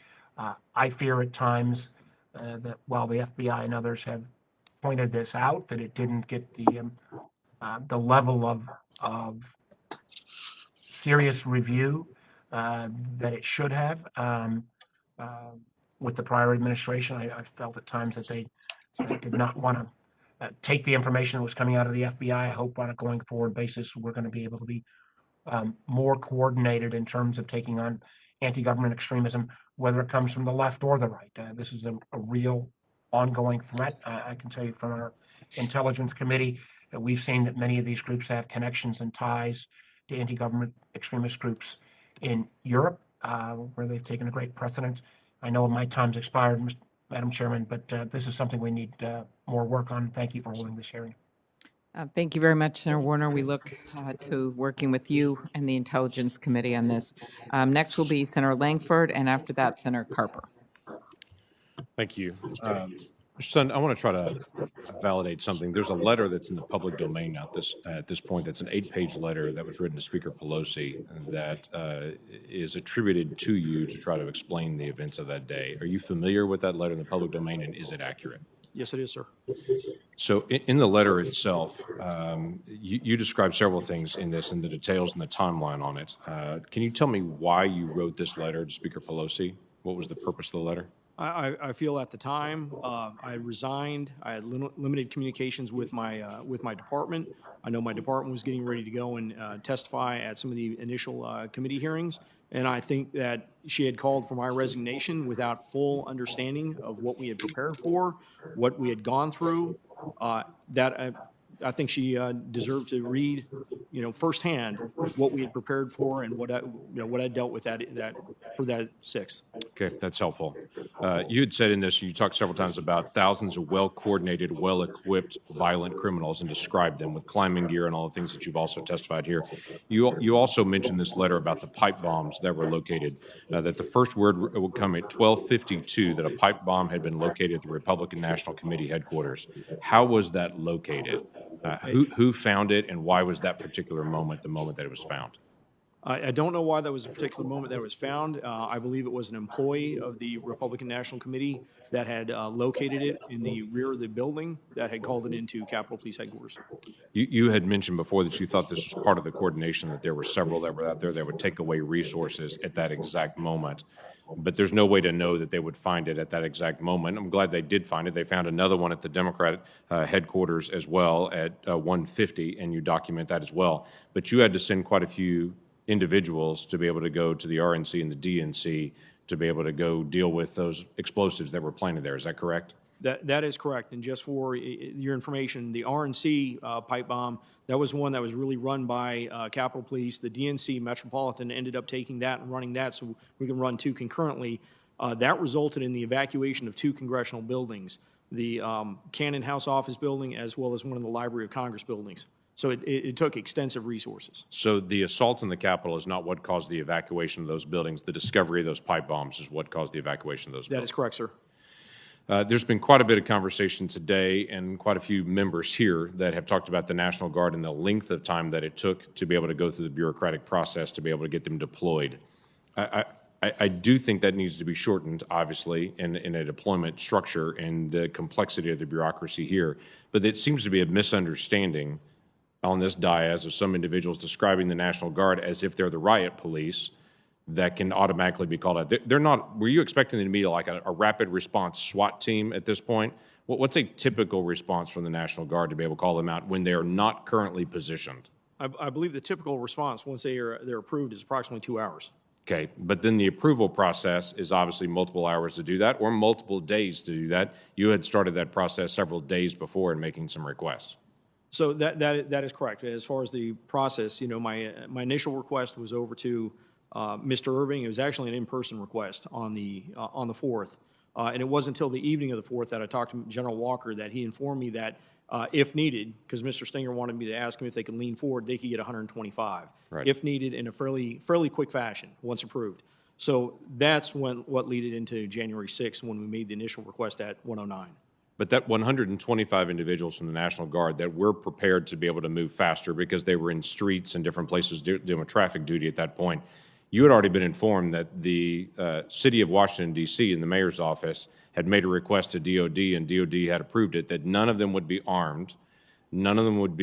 I fear at times that while the FBI and others have pointed this out, that it didn't get the level of serious review that it should have. With the prior administration, I felt at times that they did not want to take the information that was coming out of the FBI. I hope on a going forward basis, we're going to be able to be more coordinated in terms of taking on anti-government extremism, whether it comes from the left or the right. This is a real ongoing threat. I can tell you from our intelligence committee that we've seen that many of these groups have connections and ties to anti-government extremist groups in Europe, where they've taken a great precedent. I know my time's expired, Madam Chairman, but this is something we need more work on. Thank you for holding this hearing. Thank you very much, Senator Warner. We look to working with you and the Intelligence Committee on this. Next will be Senator Langford, and after that, Senator Carper. Thank you. Mr. Son, I want to try to validate something. There's a letter that's in the public domain at this point. That's an 8-page letter that was written to Speaker Pelosi that is attributed to you to try to explain the events of that day. Are you familiar with that letter in the public domain, and is it accurate? Yes, it is, sir. So in the letter itself, you describe several things in this and the details and the timeline on it. Can you tell me why you wrote this letter to Speaker Pelosi? What was the purpose of the letter? I feel at the time I resigned. I had limited communications with my department. I know my department was getting ready to go and testify at some of the initial committee hearings, and I think that she had called for my resignation without full understanding of what we had prepared for, what we had gone through. That I think she deserved to read, firsthand what we had prepared for and what I dealt with for that 6th. Okay, that's helpful. You had said in this, you talked several times about thousands of well-coordinated, well-equipped violent criminals and described them with climbing gear and all the things that you've also testified here. You also mentioned this letter about the pipe bombs that were located, that the first word would come at 12:52 that a pipe bomb had been located at the Republican National Committee headquarters. How was that located? Who found it, and why was that particular moment the moment that it was found? I don't know why that was a particular moment that it was found. I believe it was an employee of the Republican National Committee that had located it in the rear of the building that had called it into Capitol Police Headquarters. You had mentioned before that you thought this was part of the coordination, that there were several that were out there that would take away resources at that exact moment. But there's no way to know that they would find it at that exact moment. I'm glad they did find it. They found another one at the Democrat headquarters as well at 150, and you document that as well. But you had to send quite a few individuals to be able to go to the RNC and the DNC to be able to go deal with those explosives that were planted there. Is that correct? That is correct. And just for your information, the RNC pipe bomb, that was one that was really run by Capitol Police. The DNC Metropolitan ended up taking that and running that so we can run 2 concurrently. That resulted in the evacuation of 2 congressional buildings, the Cannon House Office building as well as one of the Library of Congress buildings. So it took extensive resources. So the assault on the Capitol is not what caused the evacuation of those buildings. The discovery of those pipe bombs is what caused the evacuation of those buildings. That is correct, sir. There's been quite a bit of conversation today and quite a few members here that have talked about the National Guard and the length of time that it took to be able to go through the bureaucratic process to be able to get them deployed. I do think that needs to be shortened, obviously, in a deployment structure and the complexity of the bureaucracy here. But it seems to be a misunderstanding on this dais of some individuals describing the National Guard as if they're the riot police that can automatically be called out. They're not. Were you expecting them to be like a rapid response SWAT team at this point? What's a typical response from the National Guard to be able to call them out when they are not currently positioned? I believe the typical response once they're approved is approximately 2 hours. Okay, but then the approval process is obviously multiple hours to do that or multiple days to do that. You had started that process several days before in making some requests. So that is correct. As far as the process, my initial request was over to Mr. Irving. It was actually an in-person request on the 4th, and it wasn't until the evening of the 4th that I talked to General Walker that he informed me that if needed, because Mr. Stenger wanted me to ask him if they could lean forward, they could get 125 if needed in a fairly quick fashion once approved. So that's what led into January 6th when we made the initial request at 109. But that 125 individuals from the National Guard that were prepared to be able to move faster because they were in streets and different places doing traffic duty at that point, you had already been informed that the city of Washington, D.C. and the mayor's office had made a request to DOD, and DOD had approved it, that none of them would be armed, none of them would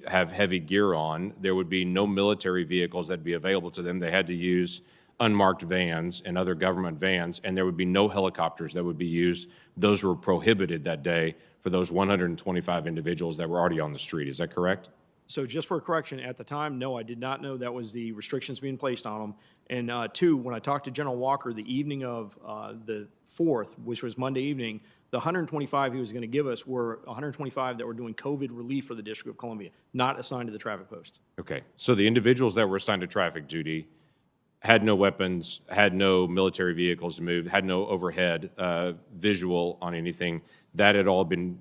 have heavy gear on, there would be no military vehicles that would be available to them. They had to use unmarked vans and other government vans, and there would be no helicopters that would be used. Those were prohibited that day for those 125 individuals that were already on the street. Is that correct? So just for a correction, at the time, no, I did not know that was the restrictions being placed on them. And 2, when I talked to General Walker the evening of the 4th, which was Monday evening, the 125 he was going to give us were 125 that were doing COVID relief for the District of Columbia, not assigned to the traffic post. Okay. So the individuals that were assigned to traffic duty had no weapons, had no military vehicles to move, had no overhead visual on anything. That had all been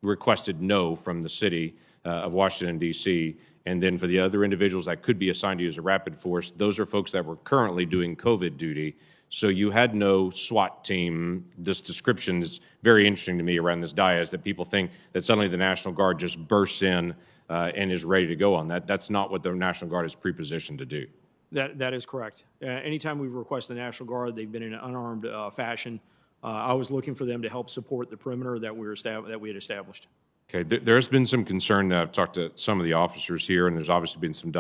requested no from the city of Washington, D.C. And then for the other individuals that could be assigned to use a rapid force, those are folks that were currently doing COVID duty. So you had no SWAT team. This description is very interesting to me around this dais, that people think that suddenly the National Guard just bursts in and is ready to go on that. That's not what the National Guard is prepositioned to do. That is correct. Anytime we've requested the National Guard, they've been in an unarmed fashion. I was looking for them to help support the perimeter that we had established. Okay, there's been some concern that I've talked to some of the officers here, and there's obviously been some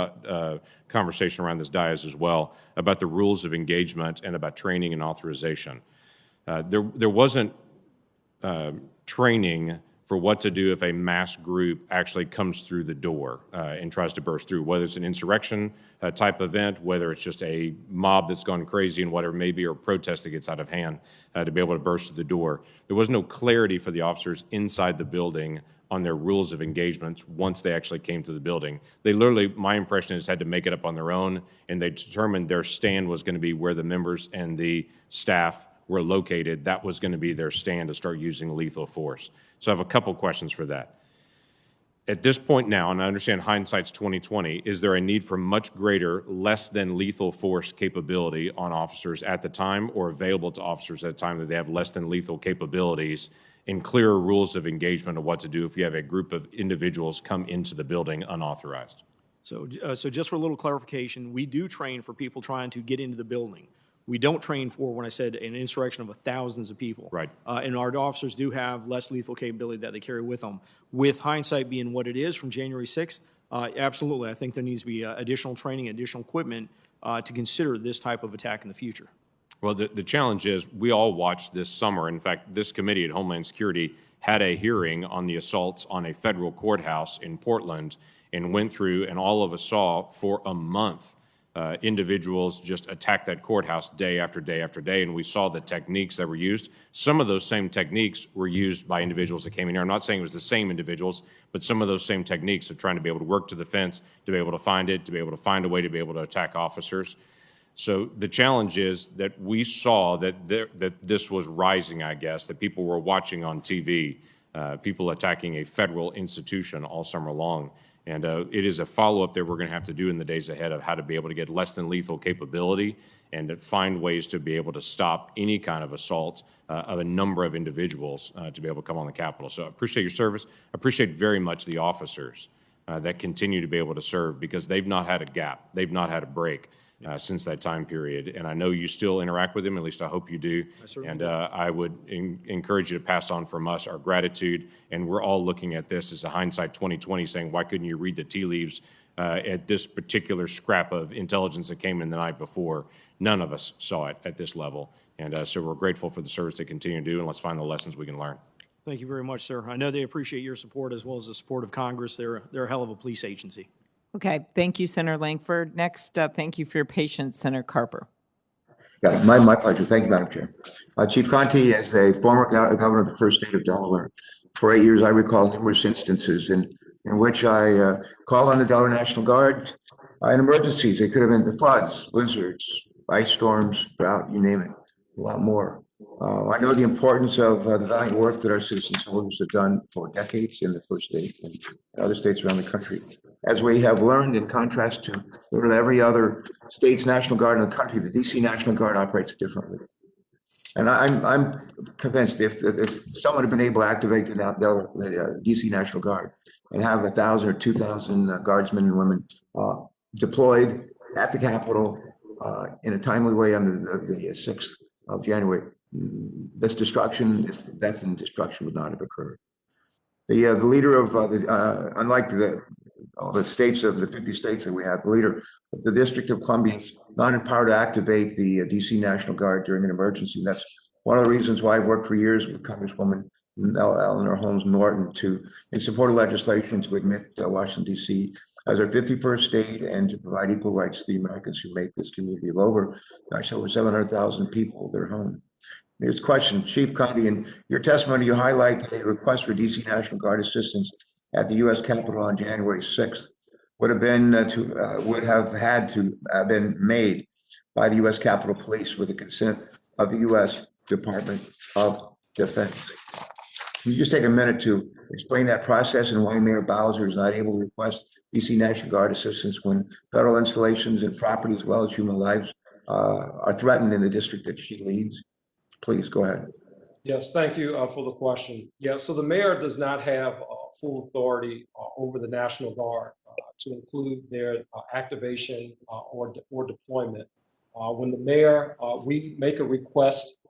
conversation around this dais as well about the rules of engagement and about training and authorization. There wasn't training for what to do if a mass group actually comes through the door and tries to burst through, whether it's an insurrection type event, whether it's just a mob that's gone crazy and whatever it may be, or protest that gets out of hand to be able to burst through the door. There was no clarity for the officers inside the building on their rules of engagement once they actually came to the building. They literally, my impression is, had to make it up on their own, and they determined their stand was going to be where the members and the staff were located. That was going to be their stand to start using lethal force. So I have a couple questions for that. At this point now, and I understand hindsight's 2020, is there a need for much greater, less than lethal force capability on officers at the time, or available to officers at the time, that they have less than lethal capabilities and clearer rules of engagement of what to do if you have a group of individuals come into the building unauthorized? So just for a little clarification, we do train for people trying to get into the building. We don't train for, when I said, an insurrection of thousands of people. Right. And our officers do have less lethal capability that they carry with them. With hindsight being what it is from January 6th, absolutely, I think there needs to be additional training, additional equipment to consider this type of attack in the future. Well, the challenge is we all watched this summer. In fact, this committee at Homeland Security had a hearing on the assaults on a federal courthouse in Portland and went through, and all of us saw for a month individuals just attack that courthouse day after day after day, and we saw the techniques that were used. Some of those same techniques were used by individuals that came in here. I'm not saying it was the same individuals, but some of those same techniques of trying to be able to work to the fence, to be able to find it, to be able to find a way to be able to attack officers. So the challenge is that we saw that this was rising, I guess, that people were watching on TV, people attacking a federal institution all summer long. And it is a follow-up that we're going to have to do in the days ahead of how to be able to get less than lethal capability and to find ways to be able to stop any kind of assault of a number of individuals to be able to come on the Capitol. So I appreciate your service. I appreciate very much the officers that continue to be able to serve, because they've not had a gap. They've not had a break since that time period. And I know you still interact with them, at least I hope you do. And I would encourage you to pass on from us our gratitude. And we're all looking at this as a hindsight 2020, saying, why couldn't you read the tea leaves at this particular scrap of intelligence that came in the night before? None of us saw it at this level. And so we're grateful for the service they continue to do, and let's find the lessons we can learn. Thank you very much, sir. I know they appreciate your support as well as the support of Congress. They're a hell of a police agency. Okay, thank you, Senator Langford. Next, thank you for your patience, Senator Carper. Yeah, my pleasure. Thank you, Madam Chair. Chief Conte, as a former governor of the first state of Delaware, for 8 years I recall numerous instances in which I called on the Delaware National Guard in emergencies. They could have been the floods, blizzards, ice storms, drought, you name it, a lot more. I know the importance of the valiant work that our citizen soldiers have done for decades in the first state and other states around the country. As we have learned, in contrast to literally every other state's National Guard in the country, the DC National Guard operates differently. And I'm convinced if someone had been able to activate the DC National Guard and have 1,000 or 2,000 guardsmen and women deployed at the Capitol in a timely way on the 6th of January, this death and destruction would not have occurred. The leader of unlike all the states of the 50 states that we have, the leader of the District of Columbia is not empowered to activate the DC National Guard during an emergency. And that's one of the reasons why I've worked for years with Congresswoman Eleanor Holmes Norton in support of legislation to admit Washington, D.C. as our 51st state and to provide equal rights to the Americans who make this community of over 700,000 people their home. Here's a question, Chief Conte, in your testimony, you highlight that a request for DC National Guard assistance at the U.S. Capitol on January 6th would have had to have been made by the U.S. Capitol Police with the consent of the U.S. Department of Defense. Can you just take a minute to explain that process and why Mayor Bowser is not able to request DC National Guard assistance when federal installations and property as well as human lives are threatened in the district that she leads? Please go ahead. Yes, thank you for the question. Yeah, so the mayor does not have full authority over the National Guard to include their activation or deployment. When the mayor, we make a request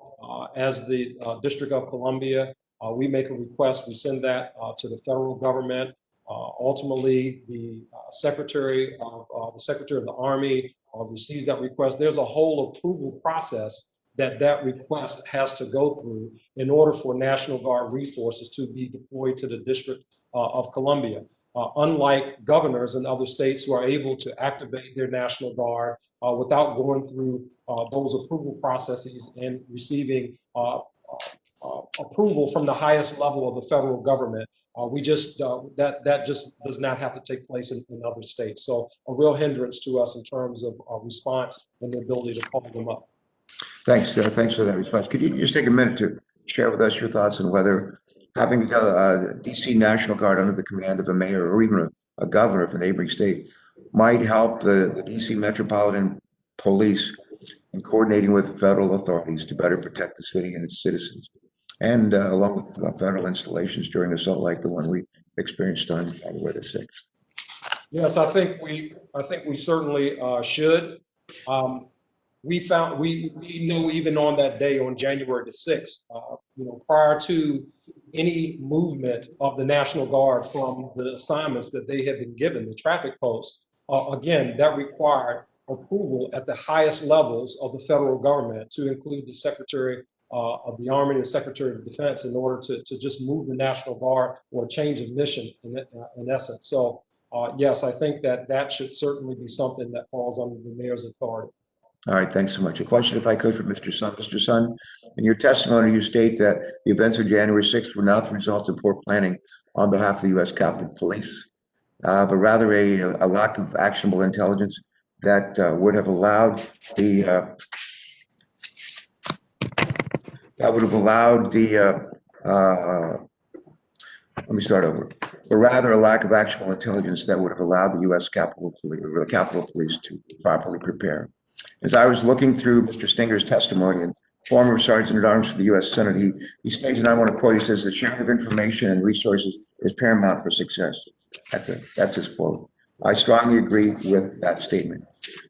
as the District of Columbia, we make a request, we send that to the federal government. Ultimately, the Secretary of the Army receives that request. There's a whole approval process that request has to go through in order for National Guard resources to be deployed to the District of Columbia. Unlike governors in other states who are able to activate their National Guard without going through those approval processes and receiving approval from the highest level of the federal government. That just does not have to take place in other states. So a real hindrance to us in terms of response and the ability to call them up. Thanks. Thanks for that response. Could you just take a minute to share with us your thoughts on whether having the DC National Guard under the command of a mayor or even a governor of a neighboring state might help the DC Metropolitan Police in coordinating with federal authorities to better protect the city and its citizens, and along with federal installations during assault like the one we experienced on January the 6th? Yes, I think we certainly should. We know even on that day, on January the 6th, prior to any movement of the National Guard from the assignments that they had been given, the traffic posts, again, that required approval at the highest levels of the federal government, to include the Secretary of the Army and the Secretary of Defense, in order to just move the National Guard or change of mission in essence. So yes, I think that should certainly be something that falls under the mayor's authority. All right, thanks so much. A question, if I could, for Mr. Sun. Mr. Sun, in your testimony, you state that the events of January 6th were not the result of poor planning on behalf of the U.S. Capitol Police, but rather a lack of actionable intelligence that would have allowed the let me start over. But rather a lack of actionable intelligence that would have allowed the U.S. Capitol Police, or the Capitol Police, to properly prepare. As I was looking through Mr. Stinger's testimony, and former Sergeant at Arms for the U.S. Senate, he states, and I want to quote, he says, "The sharing of information and resources is paramount for success." That's his quote. I strongly agree with that statement.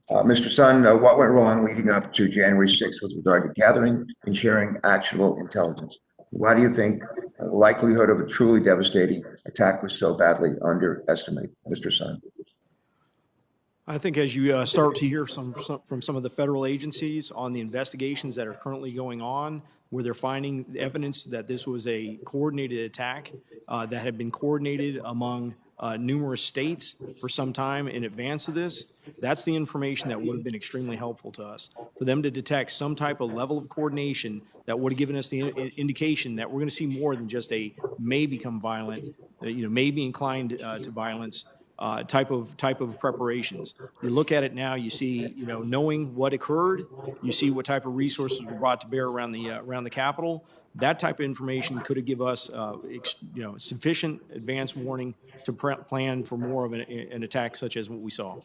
Mr. Sun, what went wrong leading up to January 6th with regard to gathering and sharing actionable intelligence? Why do you think the likelihood of a truly devastating attack was so badly underestimated, Mr. Sun? I think as you start to hear from some of the federal agencies on the investigations that are currently going on, where they're finding evidence that this was a coordinated attack that had been coordinated among numerous states for some time in advance of this, that's the information that would have been extremely helpful to us. For them to detect some type of level of coordination that would have given us the indication that we're going to see more than just a may become violent, may be inclined to violence type of preparations. You look at it now, you see, knowing what occurred, you see what type of resources were brought to bear around the Capitol. That type of information could have given us, sufficient advance warning to plan for more of an attack such as what we saw.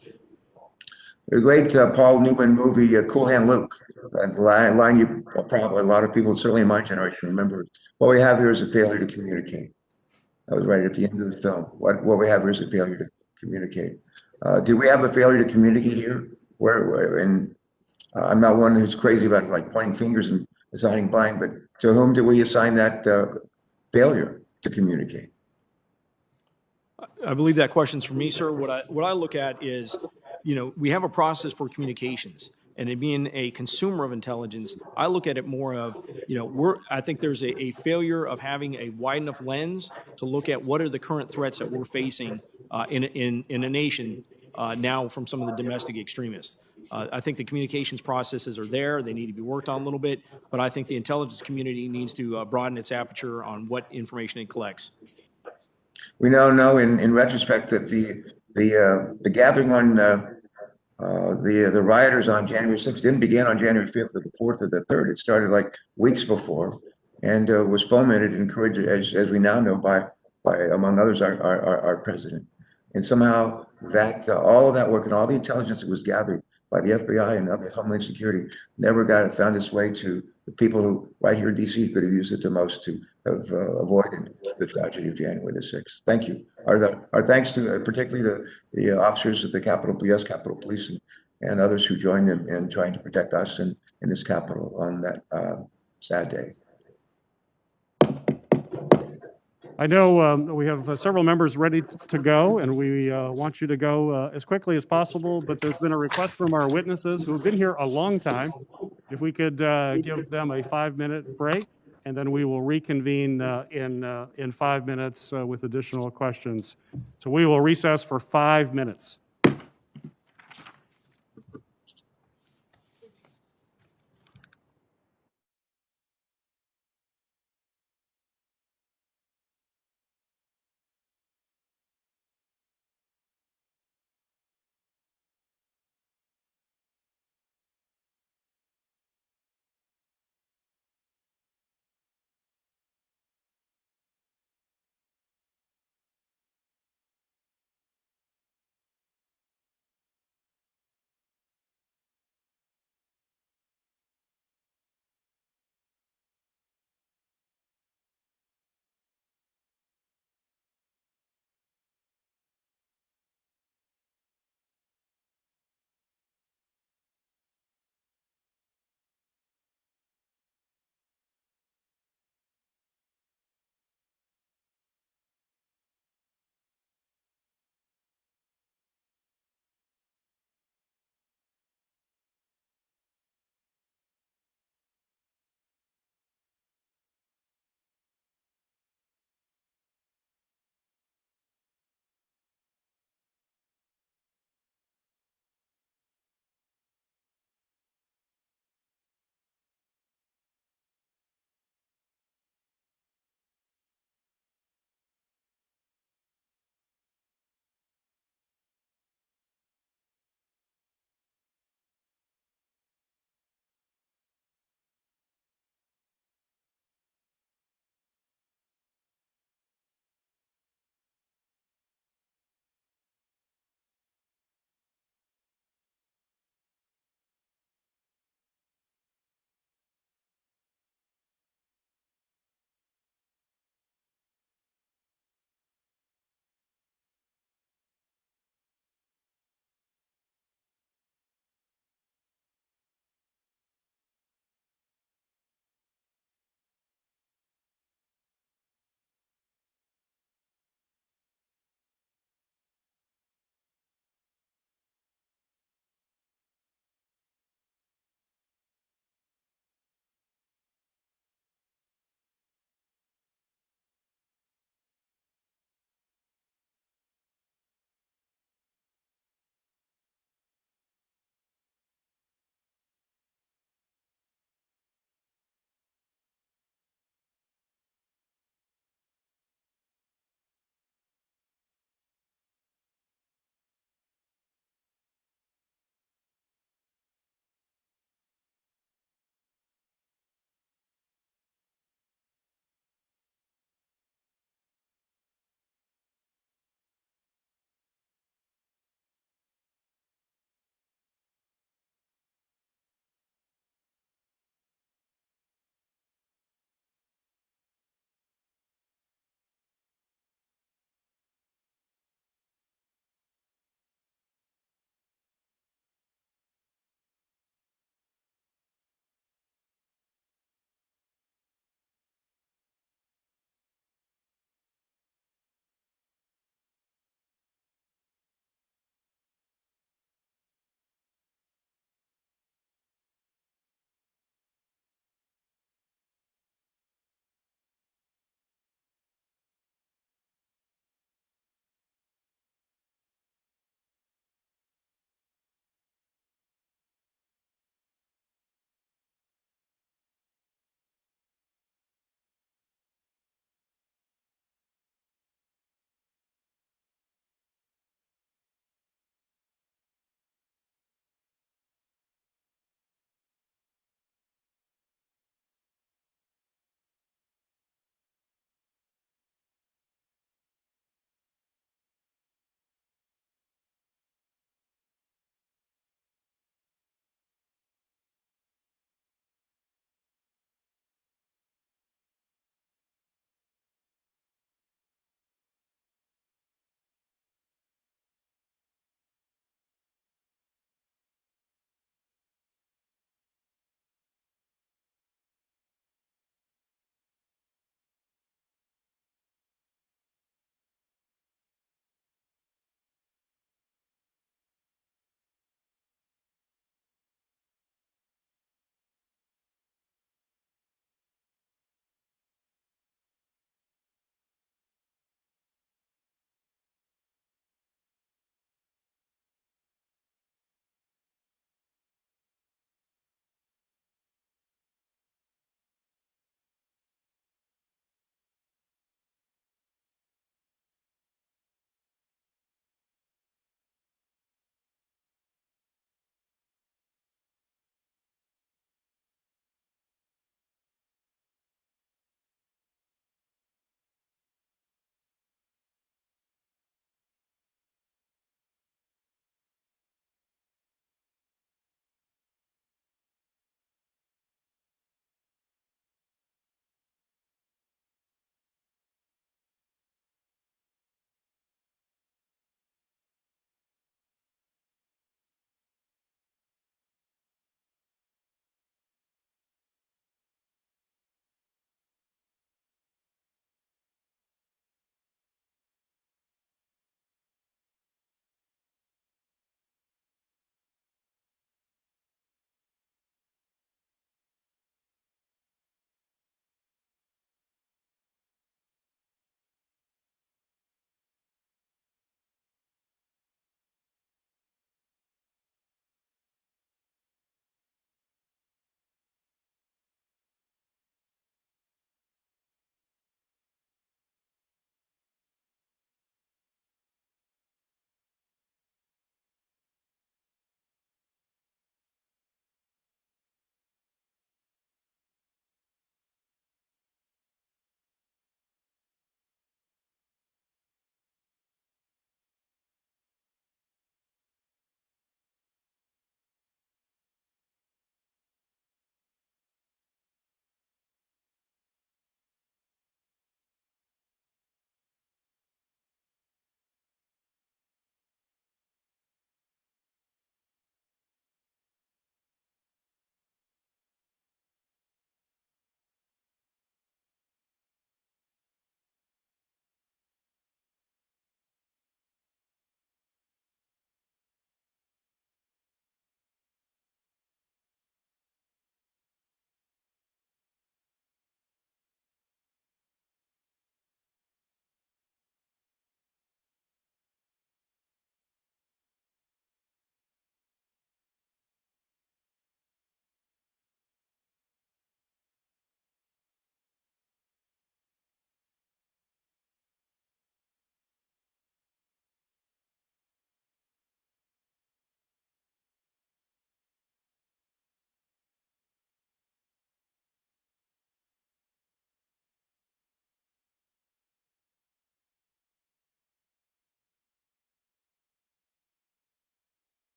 The great Paul Newman movie, Cool Hand Luke. That line you probably, a lot of people, certainly in my generation, remember. What we have here is a failure to communicate. That was right at the end of the film. What we have here is a failure to communicate. Did we have a failure to communicate here? And I'm not one who's crazy about like pointing fingers and assigning blame, but to whom do we assign that failure to communicate? I believe that question's for me, sir. What I look at is, we have a process for communications, and it being a consumer of intelligence, I look at it more of, I think there's a failure of having a wide enough lens to look at what are the current threats that we're facing in a nation now from some of the domestic extremists. I think the communications processes are there. They need to be worked on a little bit, but I think the intelligence community needs to broaden its aperture on what information it collects. We now know in retrospect that the gathering on the rioters on January 6th didn't begin on January 5th or the 4th or the 3rd. It started like weeks before, and was fomented and encouraged, as we now know, by among others, our president. And somehow that all of that work and all the intelligence that was gathered by the FBI and other Homeland Security never found its way to the people who right here in DC could have used it the most to have avoided the tragedy of January the 6th. Thank you. Our thanks to particularly the officers of the U.S. Capitol Police and others who joined them in trying to protect us in this Capitol on that sad day. I know we have several members ready to go, and we want you to go as quickly as possible, but there's been a request from our witnesses who have been here a long time If we could give them a 5-minute break, and then we will reconvene in 5 minutes with additional questions. So we will recess for 5 minutes.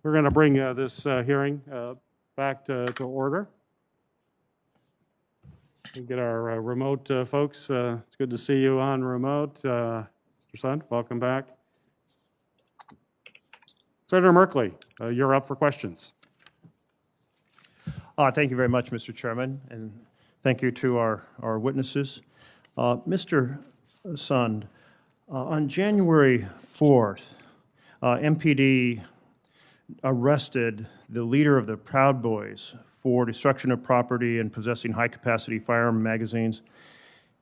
We're going to bring this hearing back to order. We get our remote folks. It's good to see you on remote. Mr. Sund, welcome back. Senator Merkley, you're up for questions. Thank you very much, Mr. Chairman, and thank you to our witnesses. Mr. Sund, on January 4th, MPD arrested the leader of the Proud Boys for destruction of property and possessing high-capacity firearm magazines.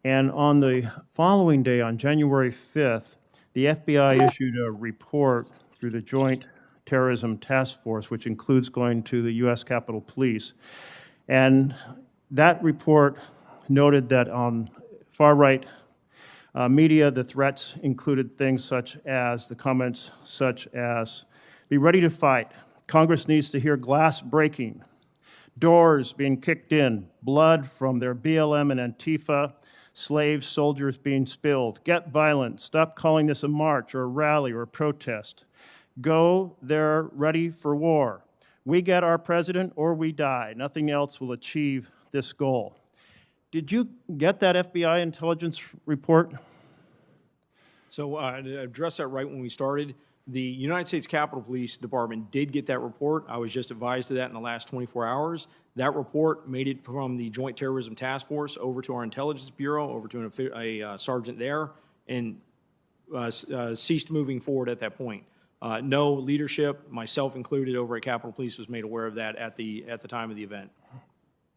And on the following day, on January 5th, the FBI issued a report through the Joint Terrorism Task Force, which includes going to the U.S. Capitol Police. And that report noted that on far-right media, the threats included things such as, the comments such as, be ready to fight. Congress needs to hear glass breaking, doors being kicked in, blood from their BLM and Antifa, slaves, soldiers being spilled. Get violent. Stop calling this a march or a rally or a protest. Go, they're ready for war. We get our president or we die. Nothing else will achieve this goal. Did you get that FBI intelligence report? So to address that right when we started, the United States Capitol Police Department did get that report. I was just advised of that in the last 24 hours. That report made it from the Joint Terrorism Task Force over to our Intelligence Bureau, over to a sergeant there, and ceased moving forward at that point. No leadership, myself included, over at Capitol Police was made aware of that at the time of the event.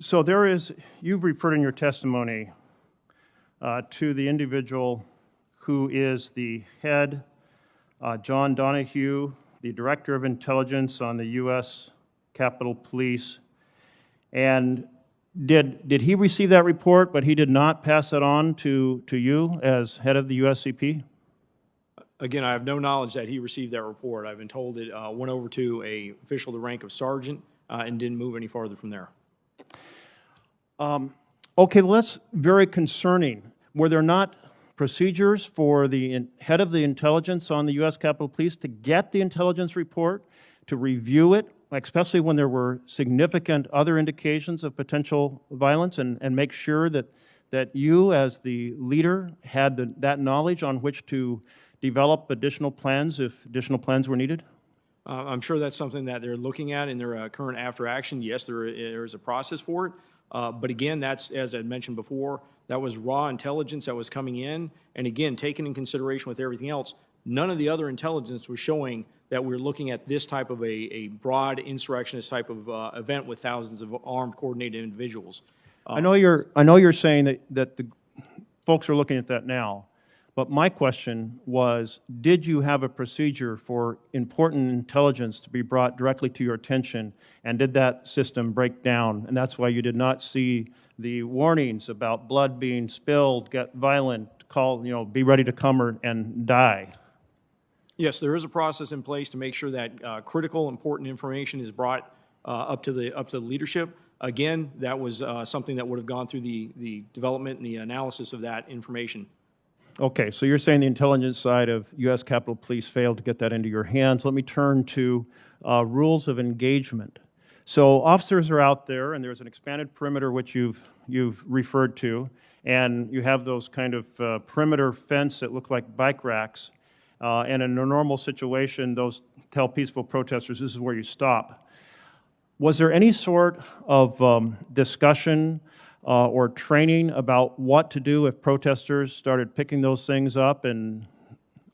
So there is, you've referred in your testimony to the individual who is the head, John Donahue, the Director of Intelligence on the U.S. Capitol Police. And did he receive that report, but he did not pass that on to you as head of the USCP? Again, I have no knowledge that he received that report. I've been told it went over to an official of the rank of sergeant and didn't move any farther from there. Okay, well, that's very concerning. Were there not procedures for the head of the intelligence on the U.S. Capitol Police to get the intelligence report, to review it, especially when there were significant other indications of potential violence, and make sure that you, as the leader, had that knowledge on which to develop additional plans if additional plans were needed? I'm sure that's something that they're looking at in their current after action. Yes, there is a process for it. But again, that's, as I mentioned before, that was raw intelligence that was coming in. And again, taken in consideration with everything else, none of the other intelligence was showing that we're looking at this type of a broad insurrectionist type of event with thousands of armed, coordinated individuals. I know you're saying that the folks are looking at that now, but my question was, did you have a procedure for important intelligence to be brought directly to your attention, and did that system break down? And that's why you did not see the warnings about blood being spilled, get violent, call, be ready to come and die. Yes, there is a process in place to make sure that critical, important information is brought up to the leadership. Again, that was something that would have gone through the development and the analysis of that information. Okay, so you're saying the intelligence side of U.S. Capitol Police failed to get that into your hands. Let me turn to rules of engagement. So officers are out there, and there's an expanded perimeter which you've referred to, and you have those kind of perimeter fence that look like bike racks. And in a normal situation, those tell peaceful protesters this is where you stop. Was there any sort of discussion or training about what to do if protesters started picking those things up and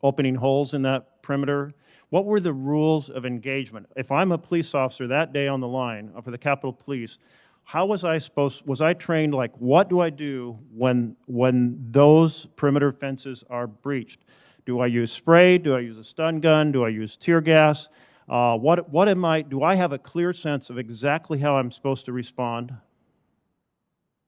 opening holes in that perimeter? What were the rules of engagement? If I'm a police officer that day on the line for the Capitol Police, how was I trained, like, what do I do when those perimeter fences are breached? Do I use spray? Do I use a stun gun? Do I use tear gas? Do I have a clear sense of exactly how I'm supposed to respond?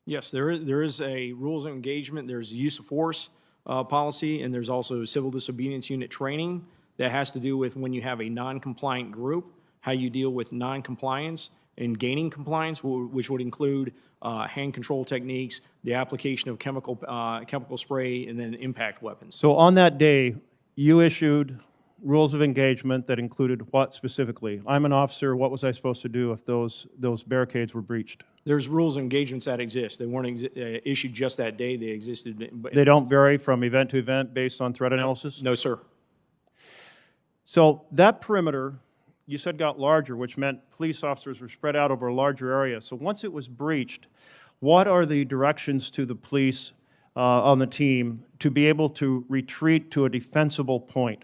Yes, there is a rules of engagement. There's use of force policy, and there's also civil disobedience unit training that has to do with when you have a non-compliant group, how you deal with non-compliance and gaining compliance, which would include hand control techniques, the application of chemical spray, and then impact weapons. So on that day, you issued rules of engagement that included what specifically? I'm an officer, what was I supposed to do if those barricades were breached? There's rules and engagements that exist. They weren't issued just that day. They existed. They don't vary from event to event based on threat analysis? No, sir. So that perimeter, you said got larger, which meant police officers were spread out over a larger area. So once it was breached, what are the directions to the police on the team to be able to retreat to a defensible point?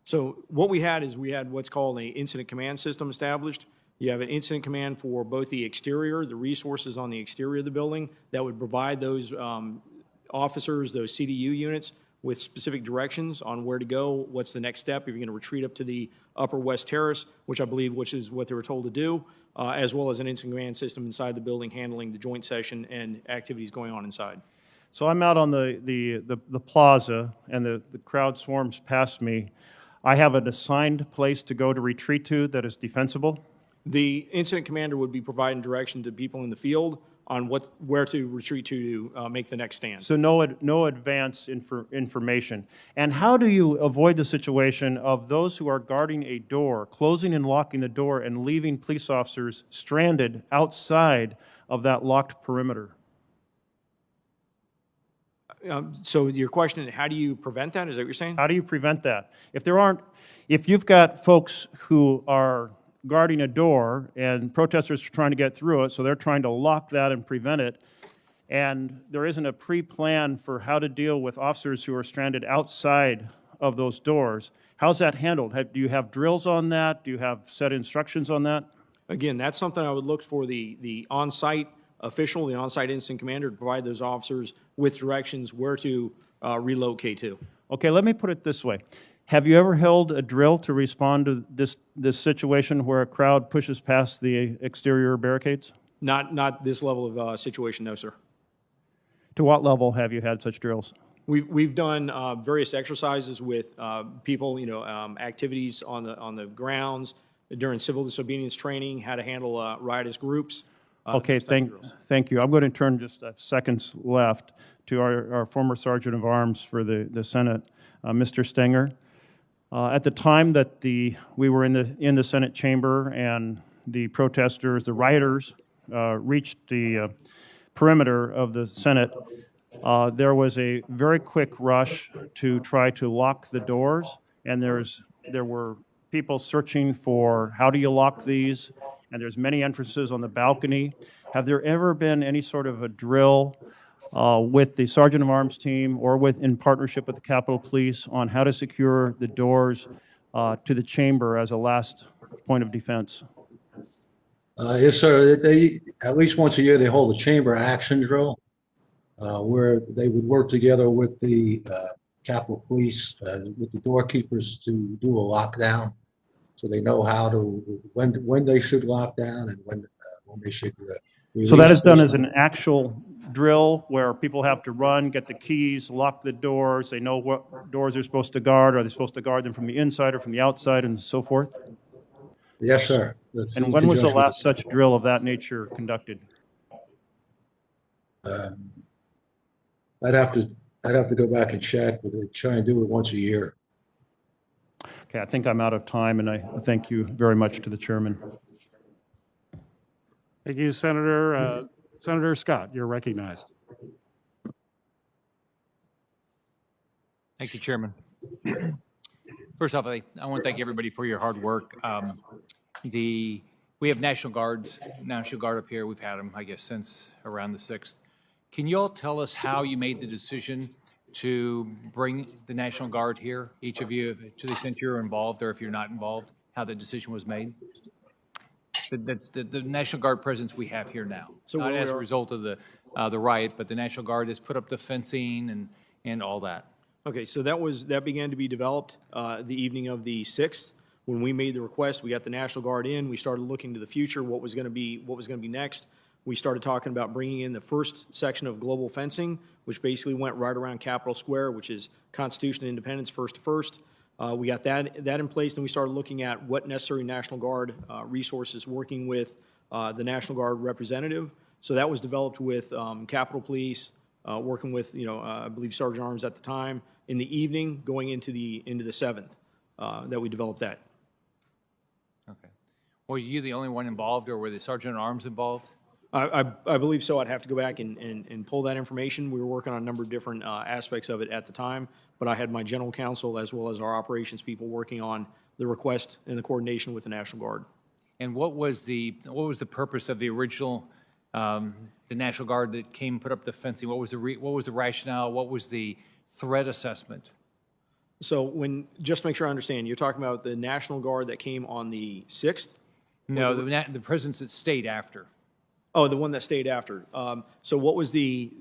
So what we had is we had what's called an incident command system established. You have an incident command for both the exterior, the resources on the exterior of the building that would provide those officers, those CDU units, with specific directions on where to go, what's the next step, if you're going to retreat up to the upper west terrace, which is what they were told to do, as well as an incident command system inside the building handling the joint session and activities going on inside. So I'm out on the plaza, and the crowd swarms past me. I have an assigned place to go to retreat to that is defensible? The incident commander would be providing direction to people in the field on where to retreat to make the next stand. So no advance information. And how do you avoid the situation of those who are guarding a door, closing and locking the door, and leaving police officers stranded outside of that locked perimeter? So your question, how do you prevent that? Is that what you're saying? How do you prevent that? If you've got folks who are guarding a door and protesters are trying to get through it, so they're trying to lock that and prevent it, and there isn't a pre-plan for how to deal with officers who are stranded outside of those doors, how's that handled? Do you have drills on that? Do you have set instructions on that? Again, that's something I would look for the on-site official, the on-site incident commander, to provide those officers with directions where to relocate to. Okay, let me put it this way. Have you ever held a drill to respond to this situation where a crowd pushes past the exterior barricades? Not this level of situation, no, sir. To what level have you had such drills? We've done various exercises with people, activities on the grounds during civil disobedience training, how to handle riotous groups. Okay, thank you. I'm going to turn just seconds left to our former Sergeant of Arms for the Senate, Mr. Stenger. At the time that we were in the Senate chamber and the protesters, the rioters, reached the perimeter of the Senate, there was a very quick rush to try to lock the doors, and there were people searching for how do you lock these, and there's many entrances on the balcony. Have there ever been any sort of a drill with the Sergeant of Arms team or in partnership with the Capitol Police on how to secure the doors to the chamber as a last point of defense? Yes, sir. At least once a year, they hold a chamber action drill where they would work together with the Capitol Police, with the doorkeepers to do a lockdown. So they know how to, when they should lock down and when they should release. So that is done as an actual drill where people have to run, get the keys, lock the doors, they know what doors they're supposed to guard, are they supposed to guard them from the inside or from the outside and so forth? Yes, sir. And when was the last such drill of that nature conducted? I'd have to go back and check, but they try and do it once a year. Okay, I think I'm out of time, and I thank you very much to the chairman. Thank you, Senator. Senator Scott, you're recognized. Thank you, Chairman. First off, I want to thank everybody for your hard work. We have National Guard up here. We've had them, I guess, since around the 6th. Can you all tell us how you made the decision to bring the National Guard here, each of you, to the extent you're involved or if you're not involved, how the decision was made? That's the National Guard presence we have here now. So not as a result of the riot, but the National Guard has put up the fencing and all that. Okay, so that began to be developed the evening of the 6th. When we made the request, we got the National Guard in. We started looking to the future, what was going to be next. We started talking about bringing in the first section of global fencing, which basically went right around Capitol Square, which is Constitution and Independence, first to first. We got that in place, and we started looking at what necessary National Guard resources, working with the National Guard representative. So that was developed with Capitol Police, working with, I believe Sergeant Arms at the time, in the evening going into the 7th that we developed that. Okay. Were you the only one involved, or were the sergeant at arms involved? I believe so. I'd have to go back and pull that information. We were working on a number of different aspects of it at the time, but I had my general counsel as well as our operations people working on the request and the coordination with the National Guard. And what was the purpose of the original, the National Guard that came, put up the fencing? What was the rationale? What was the threat assessment? So just to make sure I understand, you're talking about the National Guard that came on the 6th? No, the presence that stayed after. Oh, the one that stayed after. So what was the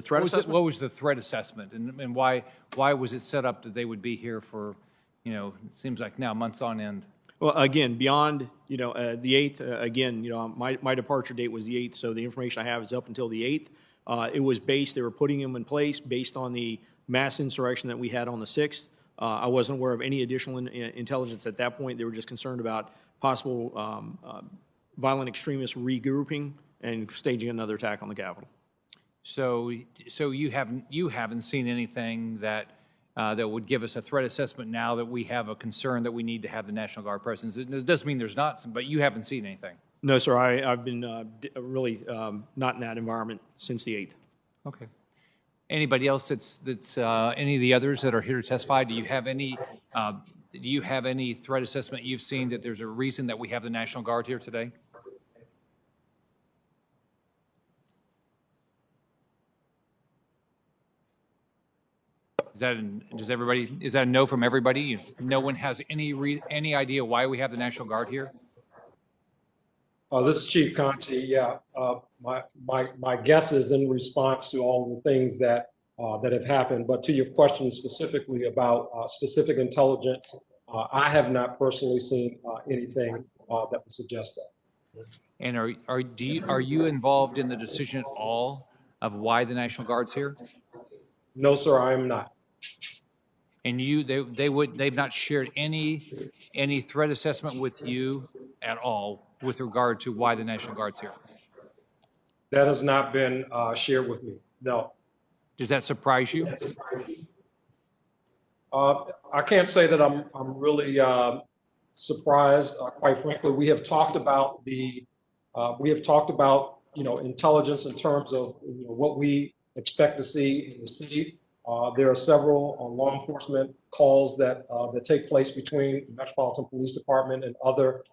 threat assessment? What was the threat assessment, and why was it set up that they would be here for, it seems like now months on end? Well, again, beyond, the 8th, again, my departure date was the 8th, so the information I have is up until the 8th. It was they were putting them in place based on the mass insurrection that we had on the 6th. I wasn't aware of any additional intelligence at that point. They were just concerned about possible violent extremists regrouping and staging another attack on the Capitol. So you haven't seen anything that would give us a threat assessment now that we have a concern that we need to have the National Guard presence. It doesn't mean there's not some, but you haven't seen anything. No, sir. I've been really not in that environment since the 8th. Okay. Anybody else that's any of the others that are here to testify? Do you have any threat assessment you've seen that there's a reason that we have the National Guard here today? Is that a no from everybody? No one has any idea why we have the National Guard here? This is Chief Conte. Yeah, my guess is in response to all the things that have happened. But to your question specifically about specific intelligence, I have not personally seen anything that would suggest that. And are you involved in the decision at all of why the National Guard's here? No, sir, I am not. And they've not shared any threat assessment with you at all with regard to why the National Guard's here? That has not been shared with me, no. Does that surprise you? I can't say that I'm really surprised. Quite frankly, we have talked about intelligence in terms of what we expect to see in the city. There are several law enforcement calls that take place between the Metropolitan Police Department and other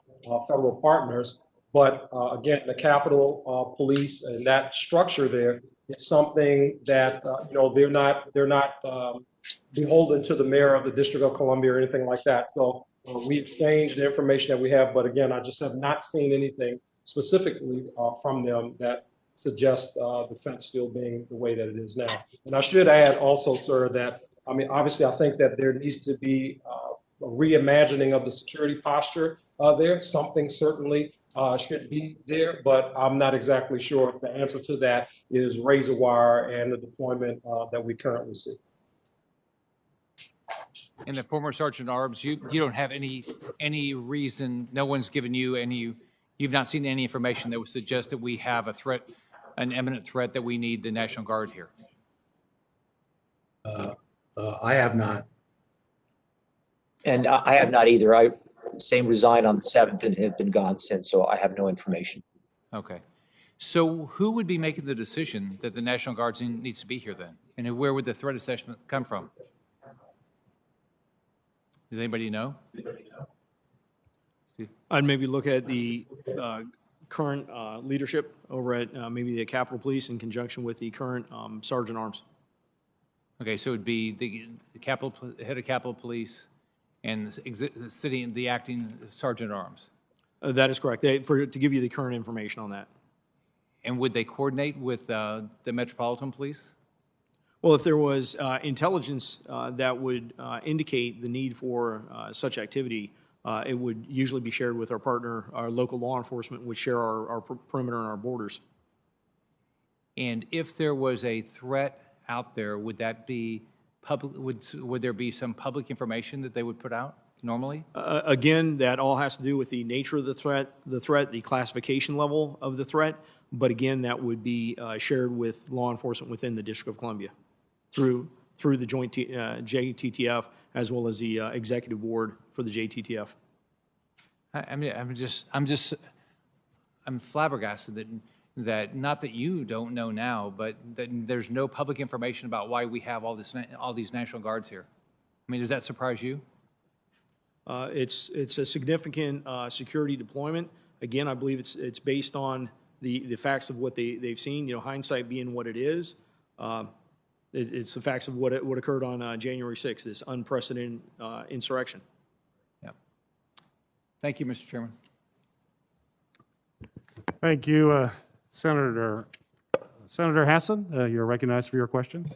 federal partners. But again, the Capitol Police and that structure there, it's something that they're not beholden to the mayor of the District of Columbia or anything like that. So we exchange the information that we have, but again, I just have not seen anything specifically from them that suggests the fence still being the way that it is now. And I should add also, sir, that obviously I think that there needs to be a reimagining of the security posture there. Something certainly should be there, but I'm not exactly sure if the answer to that is razor wire and the deployment that we currently see. And the former Sergeant at Arms, you don't have any reason, no one's given you you've not seen any information that would suggest that we have a threat, an imminent threat that we need the National Guard here? I have not. And I have not either. I resigned on the 7th and have been gone since, so I have no information. Okay. So who would be making the decision that the National Guard needs to be here then? And where would the threat assessment come from? Does anybody know? I'd maybe look at the current leadership over at maybe the Capitol Police in conjunction with the current Sergeant Arms. Okay, so it would be the head of Capitol Police and the acting Sergeant at Arms. That is correct. To give you the current information on that. And would they coordinate with the Metropolitan Police? Well, if there was intelligence that would indicate the need for such activity, it would usually be shared with our partner. Our local law enforcement would share our perimeter and our borders. And if there was a threat out there, would that be public? Would there be some public information that they would put out normally? Again, that all has to do with the nature of the threat, the classification level of the threat. But again, that would be shared with law enforcement within the District of Columbia through through the joint JTTF as well as the executive board for the JTTF. I'm flabbergasted that not that you don't know now, but that there's no public information about why we have all these National Guards here. I mean, does that surprise you? It's a significant security deployment. Again, I believe it's based on the facts of what they've seen. You know, hindsight being what it is. It's the facts of what occurred on January 6th, this unprecedented insurrection. Yeah. Thank you, Mr. Chairman. Thank you, Senator Hassan. You're recognized for your question.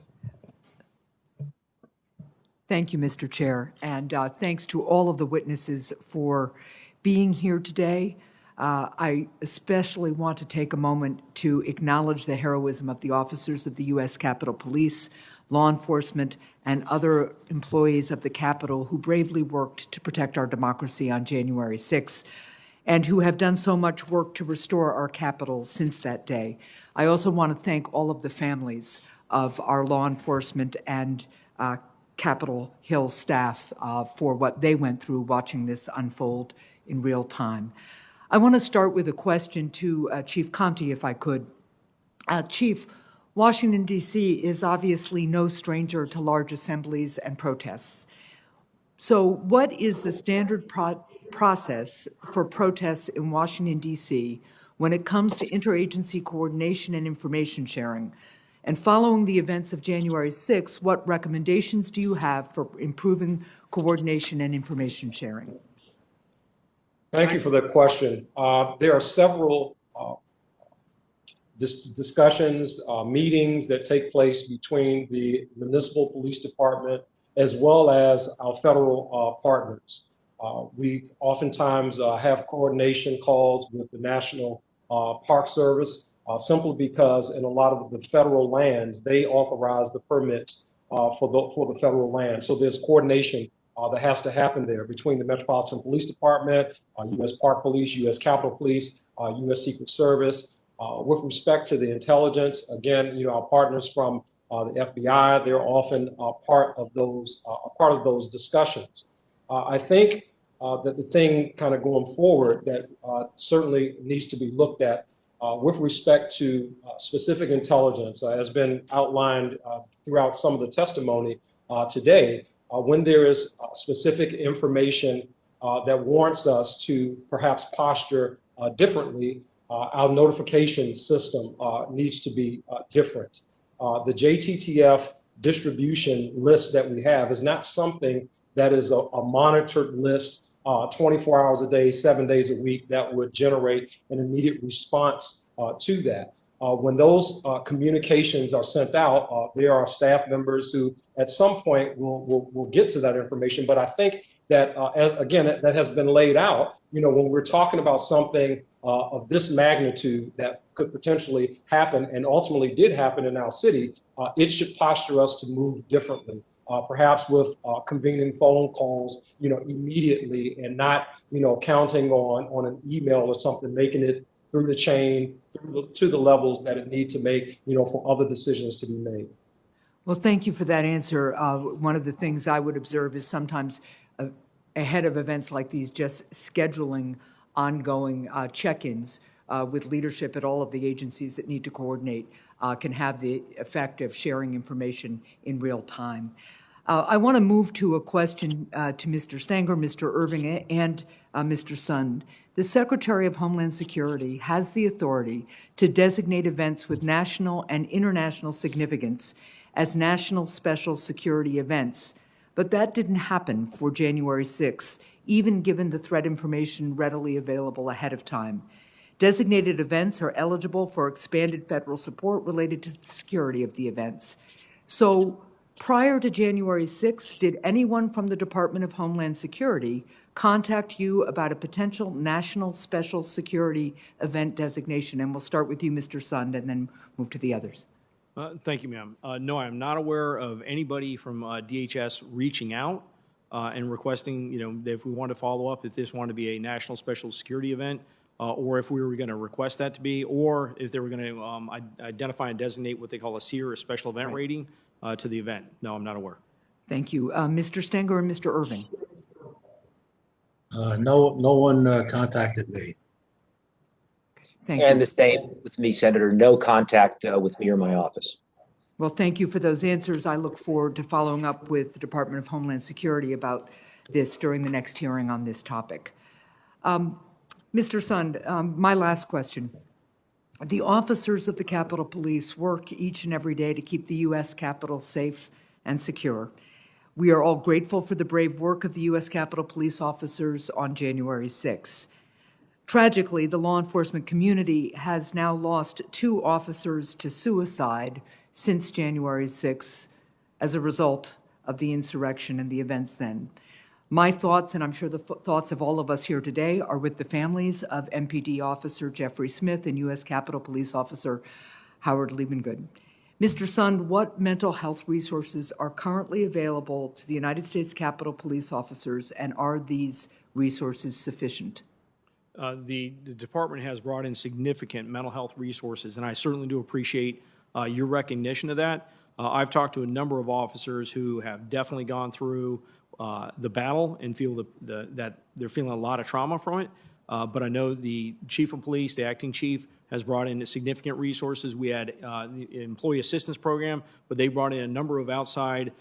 Thank you, Mr. Chair, and thanks to all of the witnesses for being here today. I especially want to take a moment to acknowledge the heroism of the officers of the U.S. Capitol Police, law enforcement, and other employees of the Capitol who bravely worked to protect our democracy on January 6th, and who have done so much work to restore our Capitol since that day. I also want to thank all of the families of our law enforcement and Capitol Hill staff for what they went through watching this unfold in real time. I want to start with a question to Chief Conte, if I could. Chief, Washington, D.C. is obviously no stranger to large assemblies and protests. So what is the standard process for protests in Washington, D.C. when it comes to interagency coordination and information sharing? And following the events of January 6th, what recommendations do you have for improving coordination and information sharing? Thank you for that question. There are several discussions, meetings that take place between the municipal police department as well as our federal partners. We oftentimes have coordination calls with the National Park Service simply because in a lot of the federal lands, they authorize the permits for the federal land. So there's coordination that has to happen there between the Metropolitan Police Department, U.S. Park Police, U.S. Capitol Police, U.S. Secret Service. With respect to the intelligence, again, you know, our partners from the FBI, they're often part of those discussions. I think that the thing kind of going forward that certainly needs to be looked at with respect to specific intelligence has been outlined throughout some of the testimony today. When there is specific information that warrants us to perhaps posture differently, our notification system needs to be different. The JTTF distribution list that we have is not something that is a monitored list 24 hours a day, 7 days a week that would generate an immediate response to that. When those communications are sent out, there are staff members who at some point will get to that information. But I think that, that has been laid out, you know, when we're talking about something of this magnitude that could potentially happen and ultimately did happen in our city, it should posture us to move differently. Perhaps with convening phone calls, you know, immediately and not, you know, counting on an email or something, making it through the chain, to the levels that it need to make, you know, for other decisions to be made. Well, thank you for that answer. One of the things I would observe is sometimes ahead of events like these, just scheduling ongoing check-ins with leadership at all of the agencies that need to coordinate can have the effect of sharing information in real time. I want to move to a question to Mr. Stenger, Mr. Irving, and Mr. Sund. The Secretary of Homeland Security has the authority to designate events with national and international significance as national special security events, but that didn't happen for January 6th, even given the threat information readily available ahead of time. Designated events are eligible for expanded federal support related to the security of the events. So prior to January 6th, did anyone from the Department of Homeland Security contact you about a potential national special security event designation? And we'll start with you, Mr. Sund, and then move to the others. Thank you, ma'am. No, I'm not aware of anybody from DHS reaching out and requesting, you know, if we want to follow up, if this wanted to be a national special security event, or if we were going to request that to be, or if they were going to identify and designate what they call a SEER, a special event rating. to the event. No, I'm not aware. Thank you. Mr. Stenger and Mr. Irving? No one contacted me. Thank And you. the same with me, Senator. No contact with me or my office. Well, thank you for those answers. I look forward to following up with the Department of Homeland Security about this during the next hearing on this topic. Mr. Sund, my last question. The officers of the Capitol Police work each and every day to keep the U.S. Capitol safe and secure. We are all grateful for the brave work of the U.S. Capitol Police officers on January 6th. Tragically, the law enforcement community has now lost 2 officers to suicide since January 6th as a result of the insurrection and the events then. My thoughts, and I'm sure the thoughts of all of us here today, are with the families of MPD Officer Jeffrey Smith and U.S. Capitol Police Officer Howard Liebengood. Mr. Sund, what mental health resources are currently available to the United States Capitol Police officers, and are these resources sufficient? The department has brought in significant mental health resources, and I certainly do appreciate your recognition of that. I've talked to a number of officers who have definitely gone through the battle and feel that they're feeling a lot of trauma from it. But I know the chief of police, the acting chief, has brought in significant resources. We had the employee assistance program, but they brought in a number of outside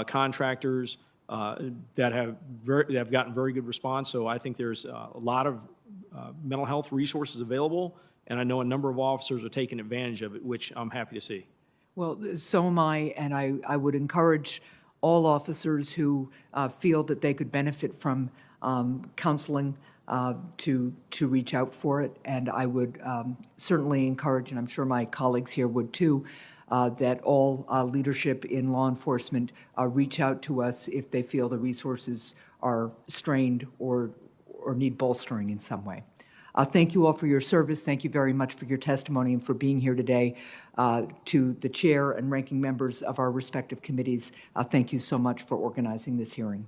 contractors that have gotten very good response. So I think there's a lot of mental health resources available, and I know a number of officers are taking advantage of it, which I'm happy to see. Well, so am I, and I would encourage all officers who feel that they could benefit from counseling to reach out for it. And I would certainly encourage, and I'm sure my colleagues here would too, that all leadership in law enforcement reach out to us if they feel the resources are strained or need bolstering in some way. Thank you all for your service. Thank you very much for your testimony and for being here today. To the chair and ranking members of our respective committees, thank you so much for organizing this hearing.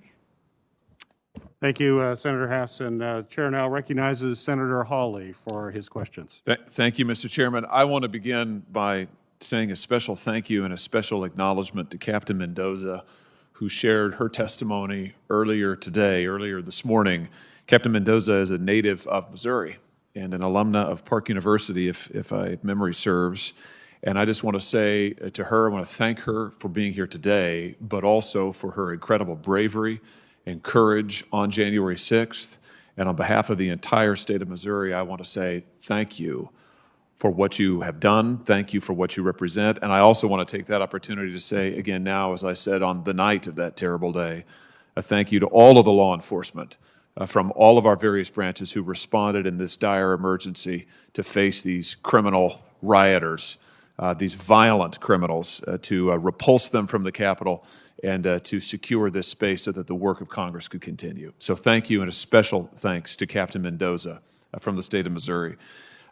Thank you, Senator Hass. And Chair now recognizes Senator Hawley for his questions. Thank you, Mr. Chairman. I want to begin by saying a special thank you and a special acknowledgement to Captain Mendoza, who shared her testimony earlier this morning. Captain Mendoza is a native of Missouri and an alumna of Park University, if memory serves. And I just want to say to her, I want to thank her for being here today, but also for her incredible bravery and courage on January 6th. And on behalf of the entire state of Missouri, I want to say thank you for what you have done. Thank you for what you represent. And I also want to take that opportunity to say again now, as I said on the night of that terrible day, a thank you to all of the law enforcement from all of our various branches who responded in this dire emergency to face these criminal rioters, these violent criminals, to repulse them from the Capitol and to secure this space so that the work of Congress could continue. So thank you, and a special thanks to Captain Mendoza from the state of Missouri.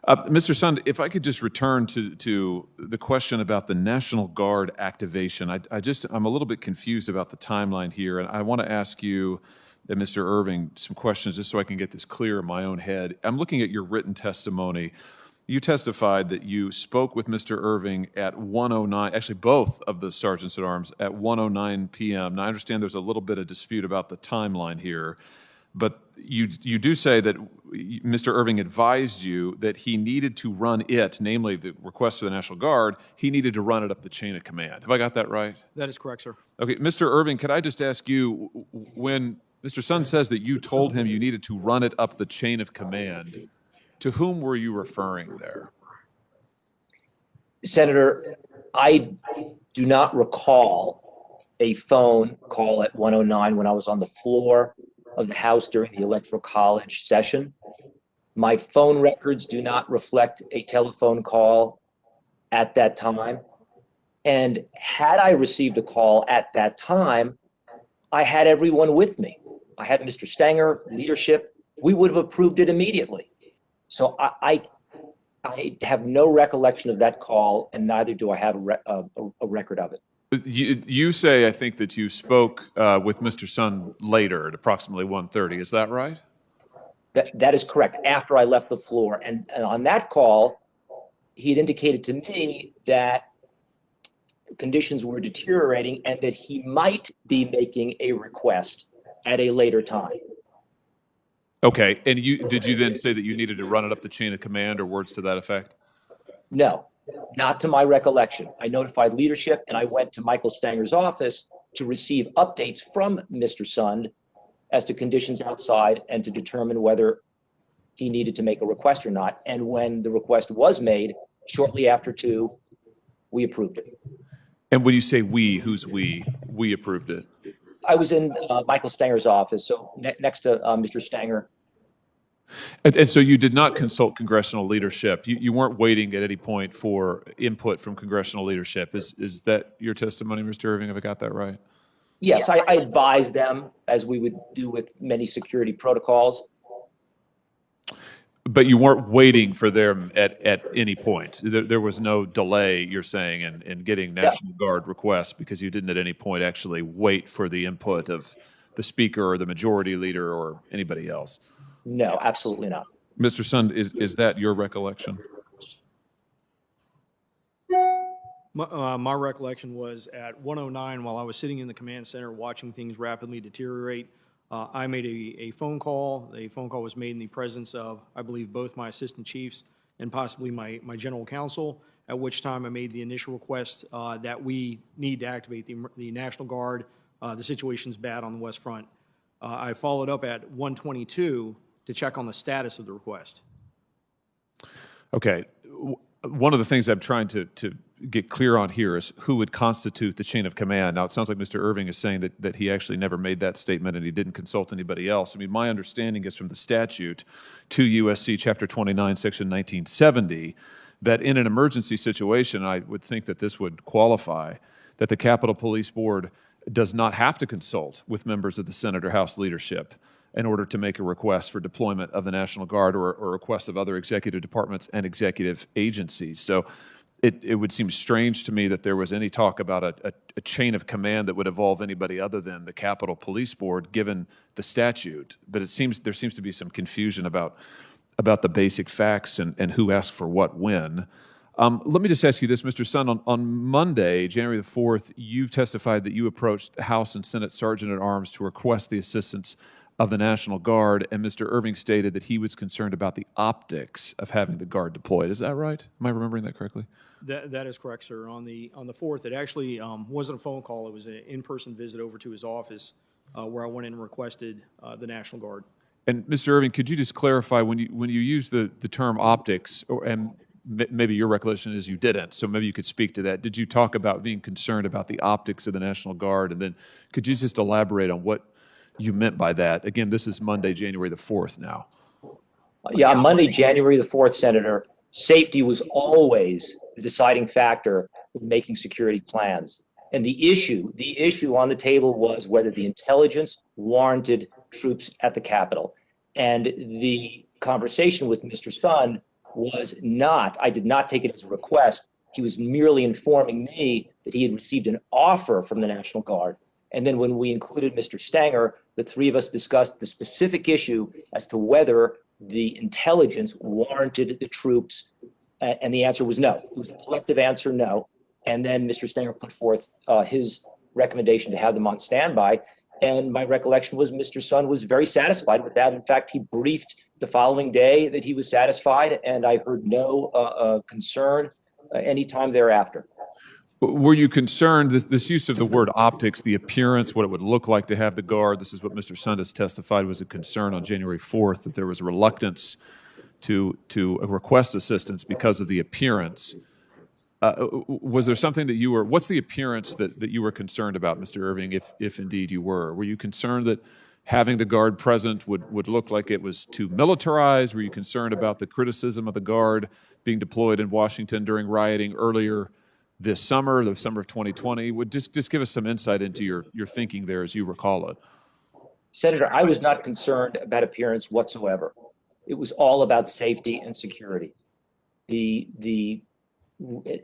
Mr. Sund, if I could just return to the question about the National Guard activation. I'm a little bit confused about the timeline here, and I want to ask you and Mr. Irving some questions just so I can get this clear in my own head. I'm looking at your written testimony. You testified that you spoke with Mr. Irving at 1:09, actually both of the sergeants at arms, at 1:09 p.m. Now, I understand there's a little bit of dispute about the timeline here, but you do say that Mr. Irving advised you that he needed to run it, namely the request for the National Guard, he needed to run it up the chain of command. Have I got that right? That is correct, sir. Okay, Mr. Irving, could I just ask you, when Mr. Sund says that you told him you needed to run it up the chain of command, to whom were you referring there? Senator, I do not recall a phone call at 1:09 when I was on the floor of the House during the Electoral College session. My phone records do not reflect a telephone call at that time. And had I received a call at that time, I had everyone with me. I had Mr. Stenger, leadership. We would have approved it immediately. So I have no recollection of that call, and neither do I have a record of it. You say, I think, that you spoke with Mr. Sund later at approximately 1:30. Is that right? That is correct, after I left the floor. And on that call, he had indicated to me that conditions were deteriorating and that he might be making a request at a later time. Okay, and did you then say that you needed to run it up the chain of command or words to that effect? No, not to my recollection. I notified leadership and I went to Michael Stanger's office to receive updates from Mr. Sund as to conditions outside and to determine whether he needed to make a request or not. And when the request was made, shortly after 2, we approved it. And when you say we, who's we? We approved it. I was in Michael Stanger's office, so next to Mr. Stanger. And so you did not consult congressional leadership. You weren't waiting at any point for input from congressional leadership. Is that your testimony, Mr. Irving? Have I got that right? Yes, I advised them, as we would do with many security protocols. But you weren't waiting for them at any point. There was no delay, you're saying, in getting National Guard requests because you didn't at any point actually wait for the input of the Speaker or the Majority Leader or anybody else. No, absolutely not. Mr. Sund, is that your recollection? My recollection was at 1:09, while I was sitting in the command center watching things rapidly deteriorate, I made a phone call. The phone call was made in the presence of, I believe, both my assistant chiefs and possibly my general counsel, at which time I made the initial request that we need to activate the National Guard. The situation's bad on the West Front. I followed up at 1:22 to check on the status of the request. Okay. One of the things I'm trying to get clear on here is who would constitute the chain of command. Now, it sounds like Mr. Irving is saying that he actually never made that statement and he didn't consult anybody else. I mean, my understanding is from the statute, 2 U.S.C. Chapter 29, Section 1970, that in an emergency situation, I would think that this would qualify, that the Capitol Police Board does not have to consult with members of the Senate or House leadership in order to make a request for deployment of the National Guard or a request of other executive departments and executive agencies. So it would seem strange to me that there was any talk about a chain of command that would involve anybody other than the Capitol Police Board, given the statute. But there seems to be some confusion about the basic facts and who asked for what when. Let me just ask you this, Mr. Sund. On Monday, January the 4th, you've testified that you approached the House and Senate Sergeant at Arms to request the assistance of the National Guard, and Mr. Irving stated that he was concerned about the optics of having the Guard deployed. Is that right? Am I remembering that correctly? That is correct, sir. On the 4th, it actually wasn't a phone call. It was an in-person visit over to his office where I went in and requested the National Guard. And Mr. Irving, could you just clarify when you use the term optics, and maybe your recollection is you didn't, so maybe you could speak to that. Did you talk about being concerned about the optics of the National Guard? And then could you just elaborate on what you meant by that? Again, this is Monday, January the 4th now. Yeah, on Monday, January the 4th, Senator, safety was always the deciding factor in making security plans. And the issue on the table was whether the intelligence warranted troops at the Capitol. And the conversation with Mr. Sund was not, I did not take it as a request. He was merely informing me that he had received an offer from the National Guard. And then when we included Mr. Stenger, the three of us discussed the specific issue as to whether the intelligence warranted the troops, and the answer was no. It was a collective answer, no. And then Mr. Stenger put forth his recommendation to have them on standby, and my recollection was Mr. Sund was very satisfied with that. In fact, he briefed the following day that he was satisfied, and I heard no concern anytime thereafter. Were you concerned, this use of the word optics, the appearance, what it would look like to have the Guard, this is what Mr. Sund has testified was a concern on January 4th, that there was a reluctance to request assistance because of the appearance. Was there something that you were, what's the appearance that you were concerned about, Mr. Irving, if indeed you were? Were you concerned that having the Guard present would look like it was too militarized? Were you concerned about the criticism of the Guard being deployed in Washington during rioting earlier this summer, the summer of 2020? Would just give us some insight into your thinking there as you recall it. Senator, I was not concerned about appearance whatsoever. It was all about safety and security.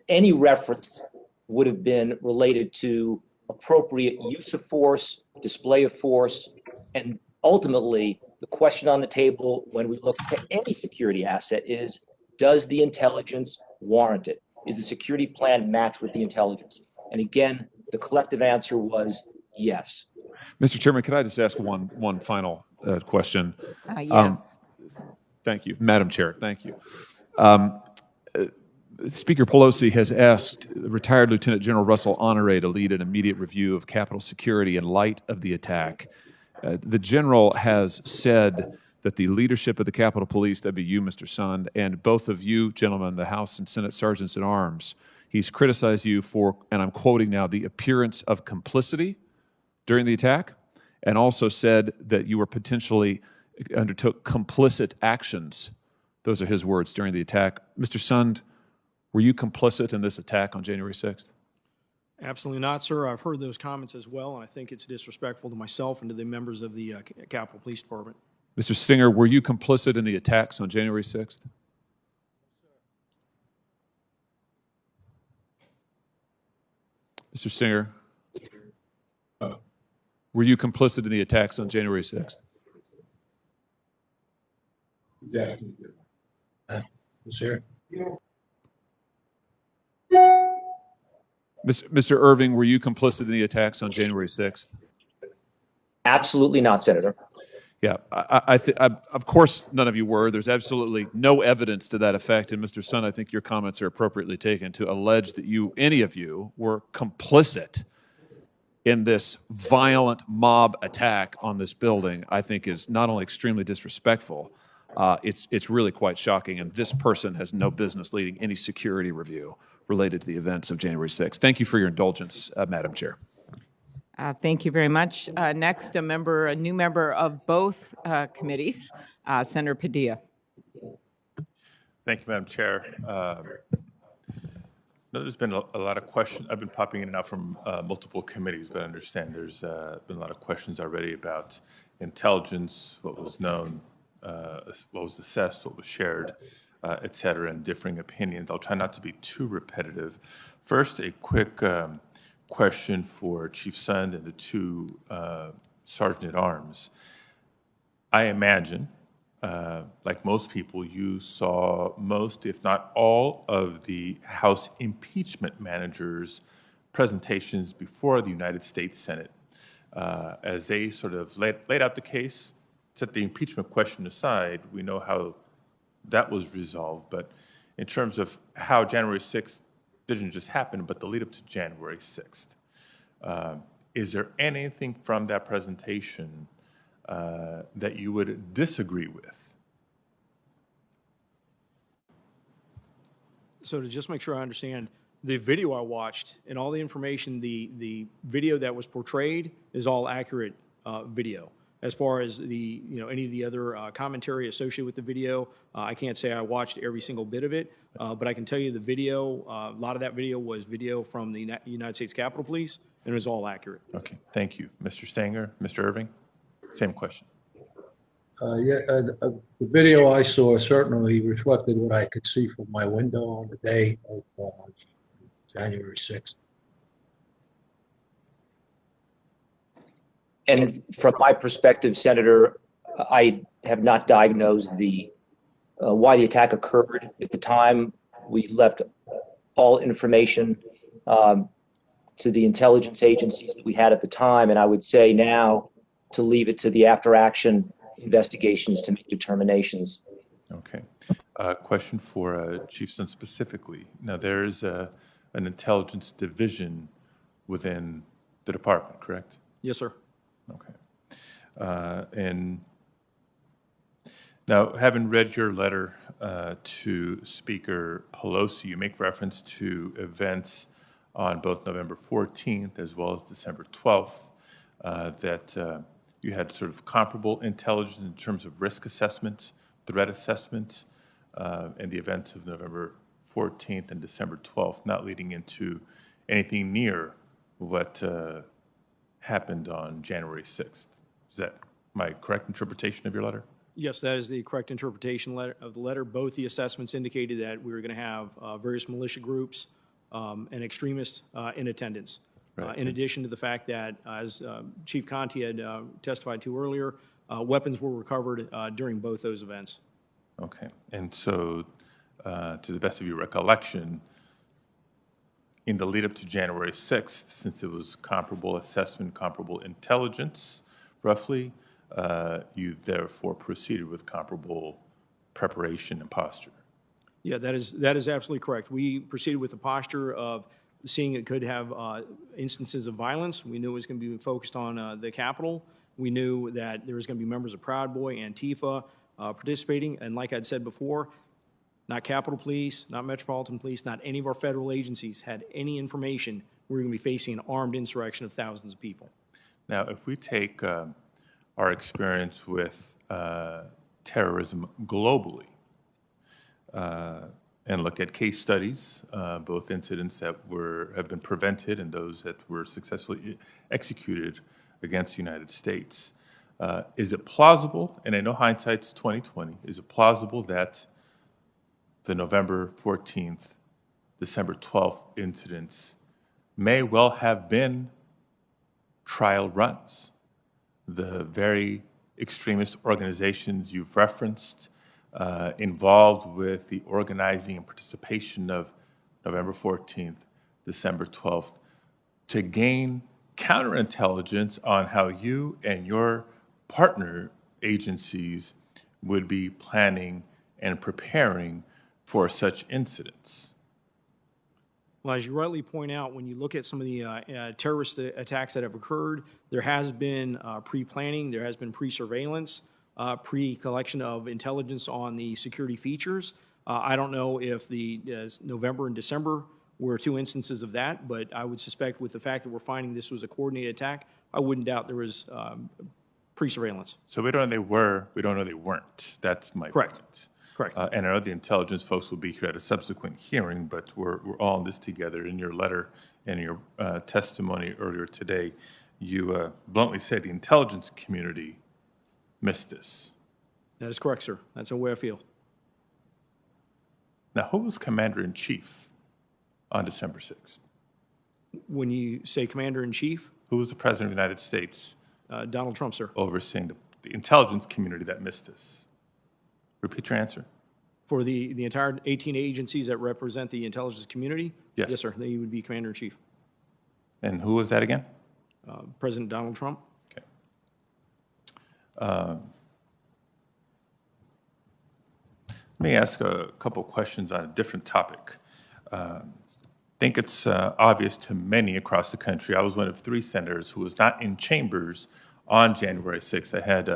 Any reference would have been related to appropriate use of force, display of force, and ultimately the question on the table when we look to any security asset is, does the intelligence warrant it? Is the security plan matched with the intelligence? And again, the collective answer was yes. Mr. Chairman, could I just ask one final question? Yes. Thank you, Madam Chair. Thank you. Speaker Pelosi has asked retired Lieutenant General Russell Honore to lead an immediate review of Capitol security in light of the attack. The general has said that the leadership of the Capitol Police, that'd be you, Mr. Sund, and both of you gentlemen, the House and Senate Sergeants at Arms, he's criticized you for, and I'm quoting now, the appearance of complicity during the attack, and also said that you were potentially undertook complicit actions. Those are his words during the attack. Mr. Sund, were you complicit in this attack on January 6th? Absolutely not, sir. I've heard those comments as well, and I think it's disrespectful to myself and to the members of the Capitol Police Department. Mr. Stenger, were you complicit in the attacks on January 6th? Mr. Stenger, were you complicit in the attacks on January 6th? Sir. Mr. Irving, were you complicit in the attacks on January 6th? Absolutely not, Senator. Yeah, of course none of you were. There's absolutely no evidence to that effect. And Mr. Sund, I think your comments are appropriately taken to allege that any of you, were complicit in this violent mob attack on this building, I think is not only extremely disrespectful, it's really quite shocking. And this person has no business leading any security review related to the events of January 6th. Thank you for your indulgence, Madam Chair. Thank you very much. Next, a new member of both committees, Senator Padilla. Thank you, Madam Chair. There's been a lot of questions. I've been popping in and out from multiple committees, but I understand there's been a lot of questions already about intelligence, what was known, what was assessed, what was shared, et cetera, and differing opinions. I'll try not to be too repetitive. First, a quick question for Chief Sund and the two Sergeant at Arms. I imagine, like most people, you saw most, if not all, of the House impeachment managers' presentations before the United States Senate. As they sort of laid out the case, set the impeachment question aside, we know how that was resolved. But in terms of how January 6th didn't just happen, but the lead up to January 6th, is there anything from that presentation that you would disagree with? So to just make sure I understand, the video I watched and all the information, the video that was portrayed is all accurate video. As far as any of the other commentary associated with the video, I can't say I watched every single bit of it, but I can tell you the video, a lot of that video was video from the United States Capitol Police, and it was all accurate. Okay, thank you. Mr. Stenger, Mr. Irving, same question. The video I saw certainly reflected what I could see from my window on the day of January 6th. And from my perspective, Senator, I have not diagnosed why the attack occurred. At the time, we left all information to the intelligence agencies that we had at the time, and I would say now to leave it to the after-action investigations to make determinations. Okay. Question for Chief Sund specifically. Now, there is an intelligence division within the department, correct? Yes, sir. Okay. And now, having read your letter to Speaker Pelosi, you make reference to events on both November 14th as well as December 12th that you had sort of comparable intelligence in terms of risk assessment, threat assessment, and the events of November 14th and December 12th, not leading into anything near what happened on January 6th. Is that my correct interpretation of your letter? Yes, that is the correct interpretation of the letter. Both the assessments indicated that we were going to have various militia groups and extremists in attendance. Right. In addition to the fact that, as Chief Conte had testified to earlier, weapons were recovered during both those events. Okay. And so, to the best of your recollection, in the lead up to January 6th, since it was comparable assessment, comparable intelligence, roughly, you therefore proceeded with comparable preparation and posture. Yeah, that is absolutely correct. We proceeded with the posture of seeing it could have instances of violence. We knew it was going to be focused on the Capitol. We knew that there was going to be members of Proud Boy, Antifa participating. And like I'd said before, not Capitol Police, not Metropolitan Police, not any of our federal agencies had any information we were going to be facing an armed insurrection of thousands of people. Now, if we take our experience with terrorism globally, and look at case studies, both incidents that have been prevented and those that were successfully executed against the United States. Is it plausible, and I know hindsight's 20/20, is it plausible that the November 14th, December 12th incidents may well have been trial runs? The very extremist organizations you've referenced, involved with the organizing and participation of November 14th, December 12th, to gain counterintelligence on how you and your partner agencies would be planning and preparing for such incidents. Well, as you rightly point out, when you look at some of the terrorist attacks that have occurred, there has been pre-planning, there has been pre-surveillance, pre-collection of intelligence on the security features. I don't know if the November and December were two instances of that, but I would suspect with the fact that we're finding this was a coordinated attack, I wouldn't doubt there was pre-surveillance. So we don't know they were, we don't know they weren't. That's my Correct. point. Correct. And I know the intelligence folks will be here at a subsequent hearing, but we're all in this together. In your letter and your testimony earlier today, you bluntly said the intelligence community missed this. That is correct, sir. That's the way I feel. Now, who was Commander-in-Chief on December 6th? When you say Commander-in-Chief? Who was the President of the United States? Donald Trump, sir. Overseeing the intelligence community that missed this. Repeat your answer. For the entire 18 agencies that represent the intelligence community? Yes. Yes, sir. He would be Commander-in-Chief. And who was that again? President Donald Trump. Okay. Let me ask a couple questions on a different topic. I think it's obvious to many across the country. I was one of 3 senators who was not in chambers on January 6th. I had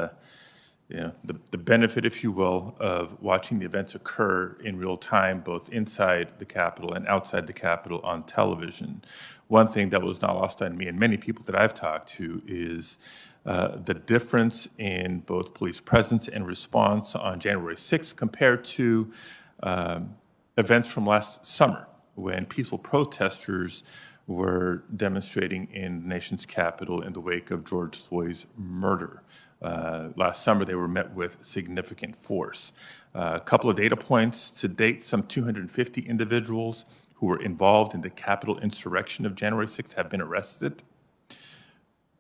the benefit, if you will, of watching the events occur in real time, both inside the Capitol and outside the Capitol on television. One thing that was not lost on me and many people that I've talked to is the difference in both police presence and response on January 6th compared to events from last summer when peaceful protesters were demonstrating in the nation's capital in the wake of George Floyd's murder. Last summer, they were met with significant force. A couple of data points. To date, some 250 individuals who were involved in the Capitol insurrection of January 6th have been arrested.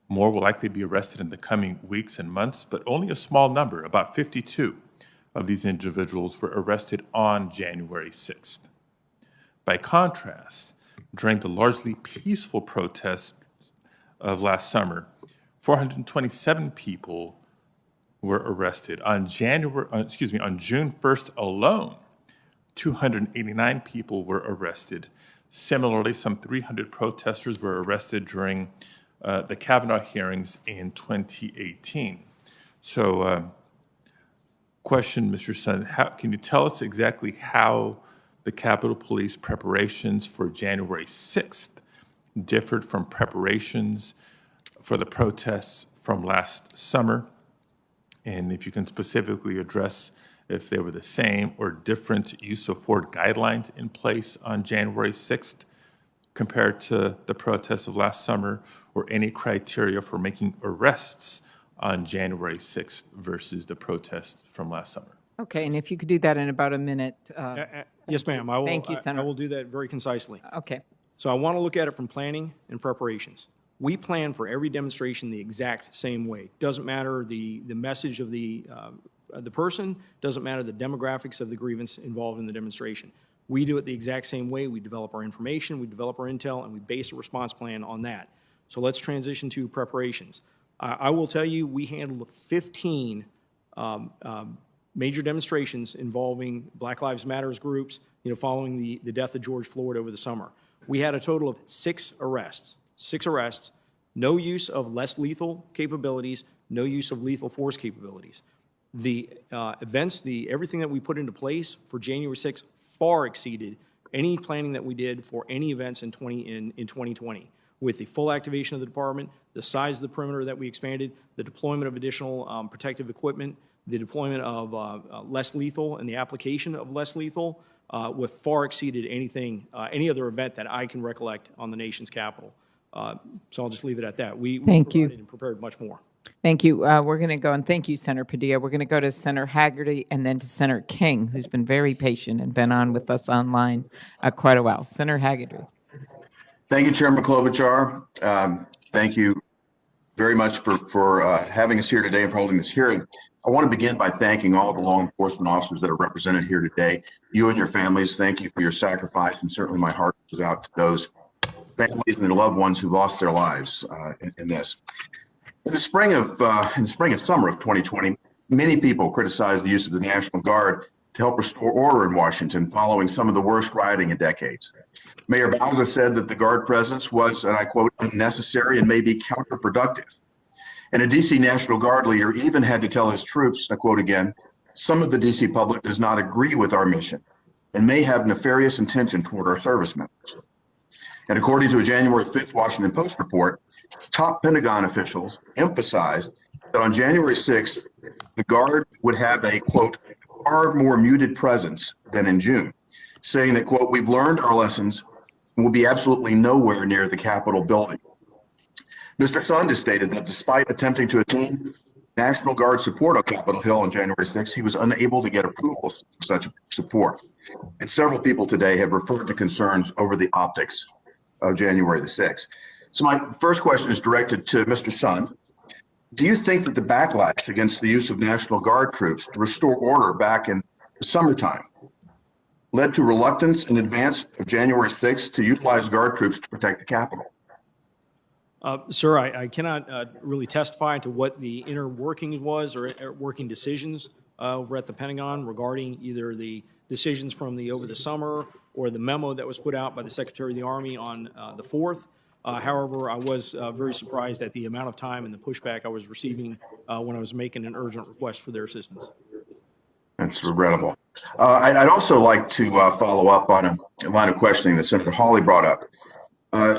More will likely be arrested in the coming weeks and months, but only a small number, about 52, of these individuals were arrested on January 6th. By contrast, during the largely peaceful protests of last summer, 427 people were arrested. On June 1st alone, 289 people were arrested. Similarly, some 300 protesters were arrested during the Kavanaugh hearings in 2018. So, question, Mr. Sun, can you tell us exactly how the Capitol Police preparations for January 6th differed from preparations for the protests from last summer? And if you can specifically address if they were the same or different use of forward guidelines in place on January 6th compared to the protests of last summer, or any criteria for making arrests on January 6th versus the protests from last summer. Okay, and if you could do that in about a minute. Yes, ma'am. I will, Thank you, Senator. I will do that very concisely. Okay. So I want to look at it from planning and preparations. We plan for every demonstration the exact same way. Doesn't matter the message of the person, doesn't matter the demographics of the grievance involved in the demonstration. We do it the exact same way. We develop our information, we develop our intel, and we base a response plan on that. So let's transition to preparations. I will tell you, we handled 15 major demonstrations involving Black Lives Matters groups, following the death of George Floyd over the summer. We had a total of 6 arrests, no use of less lethal capabilities, no use of lethal force capabilities. The events, everything that we put into place for January 6th far exceeded any planning that we did for any events in 2020. With the full activation of the department, the size of the perimeter that we expanded, the deployment of additional protective equipment, the deployment of less lethal and the application of less lethal, with far exceeded any other event that I can recollect on the nation's capital. So I'll just leave it at that. We provided and prepared much more. Thank you. We're going to go, and thank you, Senator Padilla. We're going to go to Senator Haggerty and then to Senator King, who's been very patient and been on with us online quite a while. Senator Haggerty. Thank you, Chairman Klobuchar. Thank you very much for having us here today and for holding this hearing. I want to begin by thanking all the law enforcement officers that are represented here today. You and your families, thank you for your sacrifice, and certainly my heart goes out to those families and their loved ones who lost their lives in this. In the spring and summer of 2020, many people criticized the use of the National Guard to help restore order in Washington following some of the worst rioting in decades. Mayor Bowser said that the Guard presence was, and I quote, unnecessary and maybe counterproductive. And a DC National Guard leader even had to tell his troops, I quote again, some of the DC public does not agree with our mission and may have nefarious intention toward our service members. And according to a January 5th Washington Post report, top Pentagon officials emphasized that on January 6th, the Guard would have a, quote, far more muted presence than in June, saying that, quote, we've learned our lessons and will be absolutely nowhere near the Capitol building. Mr. Sund has stated that despite attempting to attain National Guard support on Capitol Hill on January 6th, he was unable to get approval for such support. And several people today have referred to concerns over the optics of January the 6th. So my first question is directed to Mr. Sund. Do you think that the backlash against the use of National Guard troops to restore order back in the summertime led to reluctance in advance of January 6th to utilize Guard troops to protect the Capitol? Sir, I cannot really testify to what the inner working was or working decisions over at the Pentagon regarding either the decisions from over the summer or the memo that was put out by the Secretary of the Army on the 4th. However, I was very surprised at the amount of time and the pushback I was receiving when I was making an urgent request for their assistance. That's regrettable. I'd also like to follow up on a line of questioning that Senator Hawley brought up.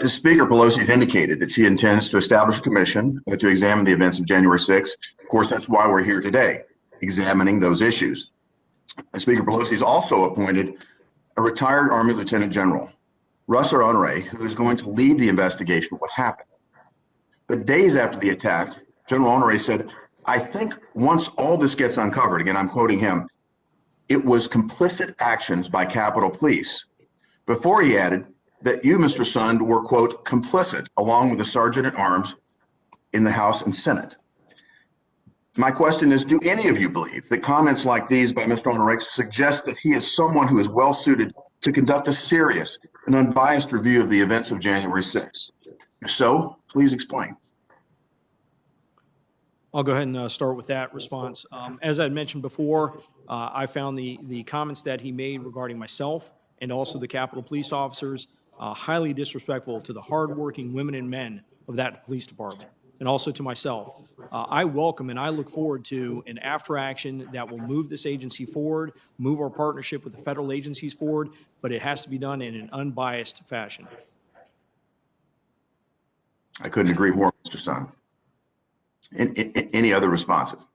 Speaker Pelosi had indicated that she intends to establish a commission to examine the events of January 6th. Of course, that's why we're here today, examining those issues. And Speaker Pelosi has also appointed a retired Army Lieutenant General, Russ Honore, who is going to lead the investigation of what happened. But days after the attack, General Honore said, I think once all this gets uncovered, again, I'm quoting him, it was complicit actions by Capitol Police. Before he added that you, Mr. Sund, were, quote, complicit along with the Sergeant at Arms in the House and Senate. My question is, do any of you believe that comments like these by Mr. Honore suggest that he is someone who is well suited to conduct a serious and unbiased review of the events of January 6th? If so, please explain. I'll go ahead and start with that response. As I mentioned before, I found the comments that he made regarding myself and also the Capitol Police officers highly disrespectful to the hardworking women and men of that police department, and also to myself. I welcome and I look forward to an after action that will move this agency forward, move our partnership with the federal agencies forward, but it has to be done in an unbiased fashion. I couldn't agree more, Mr. Sund. Any other responses?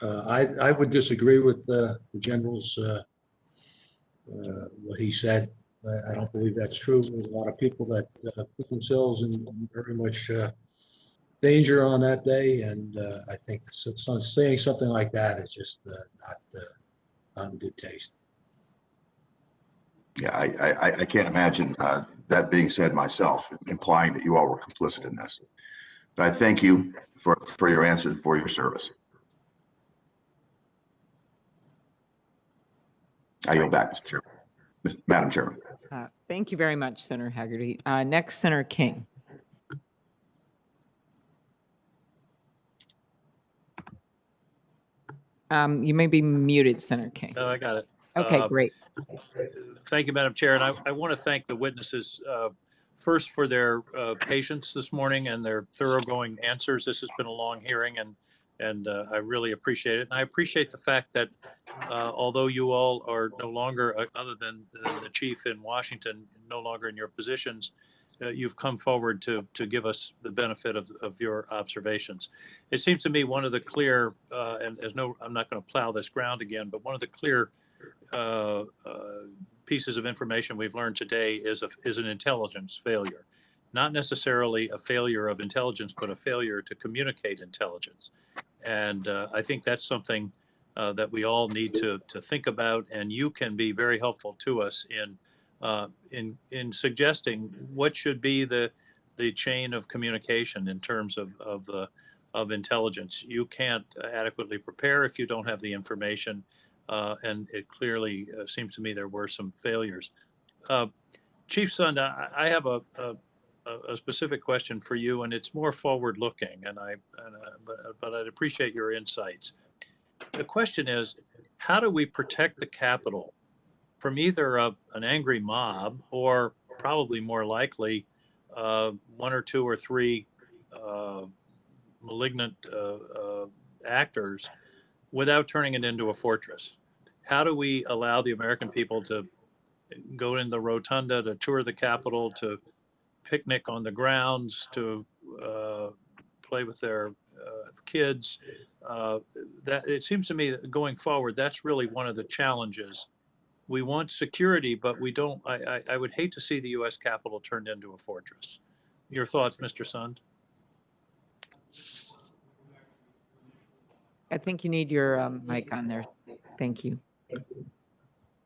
I would disagree with the general's what he said. I don't believe that's true. There's a lot of people that put themselves in very much danger on that day, and I think saying something like that is just not in good taste. Yeah, I can't imagine that being said myself, implying that you all were complicit in this. But I thank you for your answer and for your service. I yield back, Mr. Chairman. Madam Chairman. Thank you very much, Senator Haggerty. Next, Senator King. You may be muted, Senator King. No, I got it. Okay, great. Thank you, Madam Chair. And I want to thank the witnesses first for their patience this morning and their thoroughgoing answers. This has been a long hearing, and I really appreciate it. And I appreciate the fact that although you all are no longer, other than the chief in Washington, no longer in your positions, you've come forward to give us the benefit of your observations. It seems to me one of the clear, and I'm not going to plow this ground again, but one of the clear pieces of information we've learned today is an intelligence failure. Not necessarily a failure of intelligence, but a failure to communicate intelligence. And I think that's something that we all need to think about, and you can be very helpful to us in suggesting what should be the chain of communication in terms of intelligence. You can't adequately prepare if you don't have the information, and it clearly seems to me there were some failures. Chief Sund, I have a specific question for you, and it's more forward-looking, but I'd appreciate your insights. The question is, how do we protect the Capitol from either an angry mob or, probably more likely, one or two or three malignant actors without turning it into a fortress? How do we allow the American people to go in the rotunda, to tour the Capitol, to picnic on the grounds, to play with their kids? That it seems to me that going forward, that's really one of the challenges. We want security, but we don't. I would hate to see the U.S. Capitol turned into a fortress. Your thoughts, Mr. Sund? I think you need your mic on there. Thank you.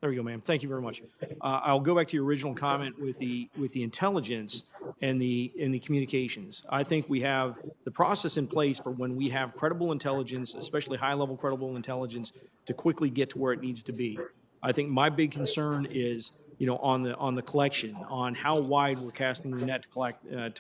There we go, ma'am. Thank you very much. I'll go back to your original comment with the intelligence and the communications. I think we have the process in place for when we have credible intelligence, especially high-level credible intelligence, to quickly get to where it needs to be. I think my big concern is, on the collection, on how wide we're casting the net to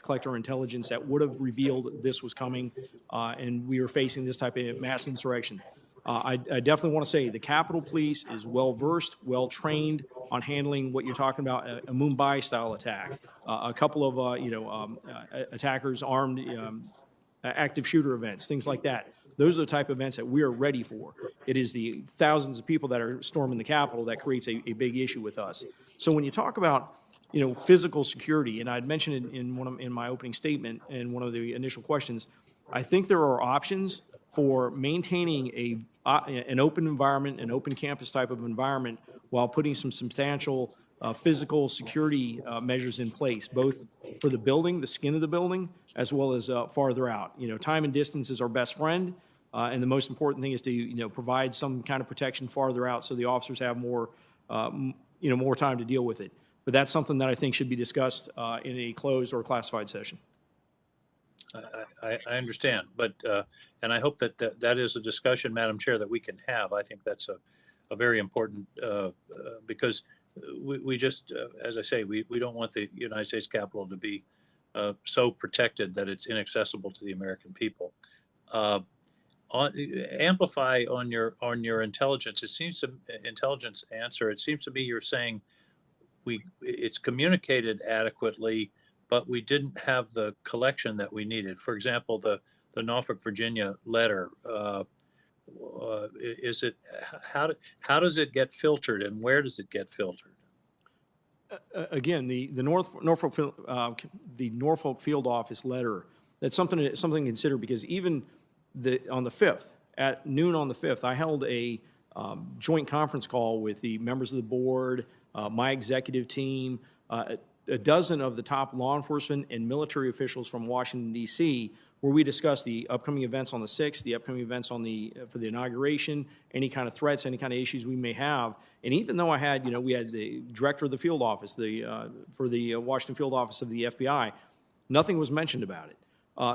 collect our intelligence that would have revealed this was coming, and we were facing this type of mass insurrection. I definitely want to say the Capitol Police is well-versed, well-trained on handling what you're talking about, a Mumbai-style attack. A couple of, attackers armed, active shooter events, things like that. Those are the type of events that we are ready for. It is the thousands of people that are storming the Capitol that creates a big issue with us. So when you talk about, physical security, and I'd mentioned it in my opening statement in one of the initial questions, I think there are options for maintaining an open environment, an open campus type of environment, while putting some substantial physical security measures in place, both for the building, the skin of the building, as well as farther out. Time and distance is our best friend, and the most important thing is to provide some kind of protection farther out, so the officers have more more time to deal with it. But that's something that I think should be discussed in a closed or classified session. I understand, but and I hope that is a discussion, Madam Chair, that we can have. I think that's a very important because we just, as I say, we don't want the United States Capitol to be so protected that it's inaccessible to the American people. Amplify on your intelligence. It seems to intelligence answer. It seems to me you're saying it's communicated adequately, but we didn't have the collection that we needed. For example, the Norfolk, Virginia letter. Is it how does it get filtered, and where does it get filtered? Again, the Norfolk Field Office letter. That's something to consider, because even on the 5th at noon on the 5th, I held a joint conference call with the members of the board, my executive team, a dozen of the top law enforcement and military officials from Washington, D.C., where we discussed the upcoming events on the 6th, the upcoming events for the inauguration, any kind of threats, any kind of issues we may have. And even though we had the director of the field office, for the Washington field office of the FBI, nothing was mentioned about it.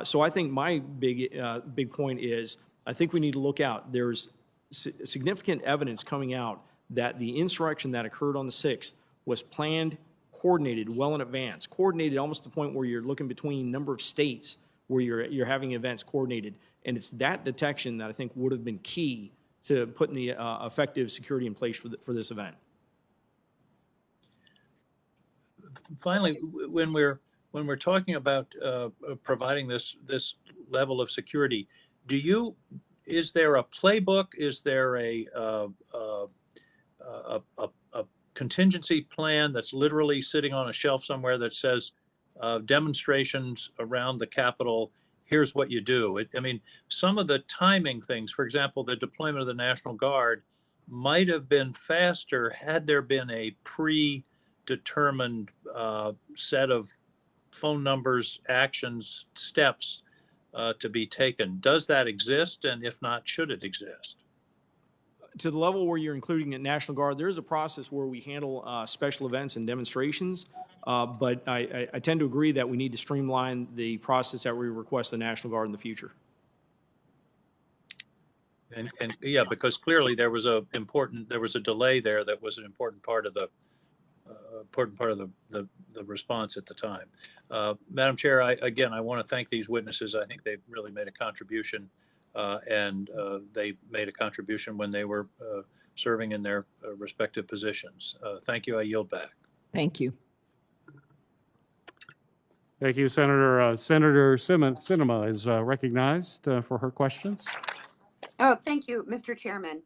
So I think my big point is, I think we need to look out. There's significant evidence coming out that the insurrection that occurred on the 6th was planned, coordinated well in advance, coordinated almost to the point where you're looking between a number of states where you're having events coordinated. And it's that detection that I think would have been key to putting the effective security in place for this event. Finally, when we're talking about providing this level of security, is there a playbook? Is there a contingency plan that's literally sitting on a shelf somewhere that says demonstrations around the Capitol, here's what you do? I mean, some of the timing things, for example, the deployment of the National Guard might have been faster had there been a predetermined set of phone numbers, actions, steps to be taken. Does that exist? And if not, should it exist? To the level where you're including the National Guard, there is a process where we handle special events and demonstrations, but I tend to agree that we need to streamline the process that we request the National Guard in the future. And yeah, because clearly there was a delay there that was an important part of the response at the time. Madam Chair, I want to thank these witnesses. I think they've really made a contribution, and they made a contribution when they were serving in their respective positions. Thank you. I yield back. Thank you. Thank you, Senator. Senator Sinema is recognized for her questions. Oh, thank you, Mr. Chairman.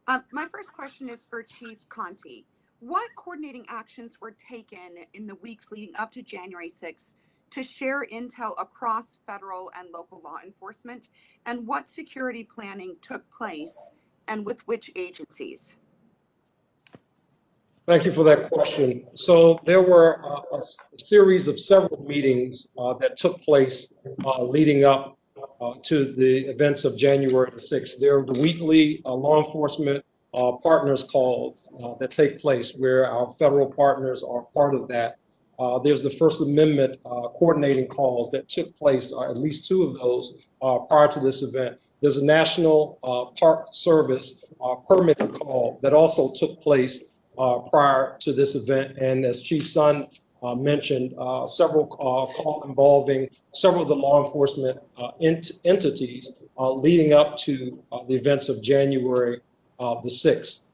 My first question is for Chief Conte. What coordinating actions were taken in the weeks leading up to January 6th to share intel across federal and local law enforcement? And what security planning took place and with which agencies? Thank you for that question. So there were a series of several meetings that took place leading up to the events of January the 6th. There are the weekly law enforcement partners calls that take place where our federal partners are part of that. There's the First Amendment coordinating calls that took place, at least two of those prior to this event. There's a National Park Service permitting call that also took place prior to this event. And as Chief Sun mentioned, several calls involving several of the law enforcement entities leading up to the events of January the 6th.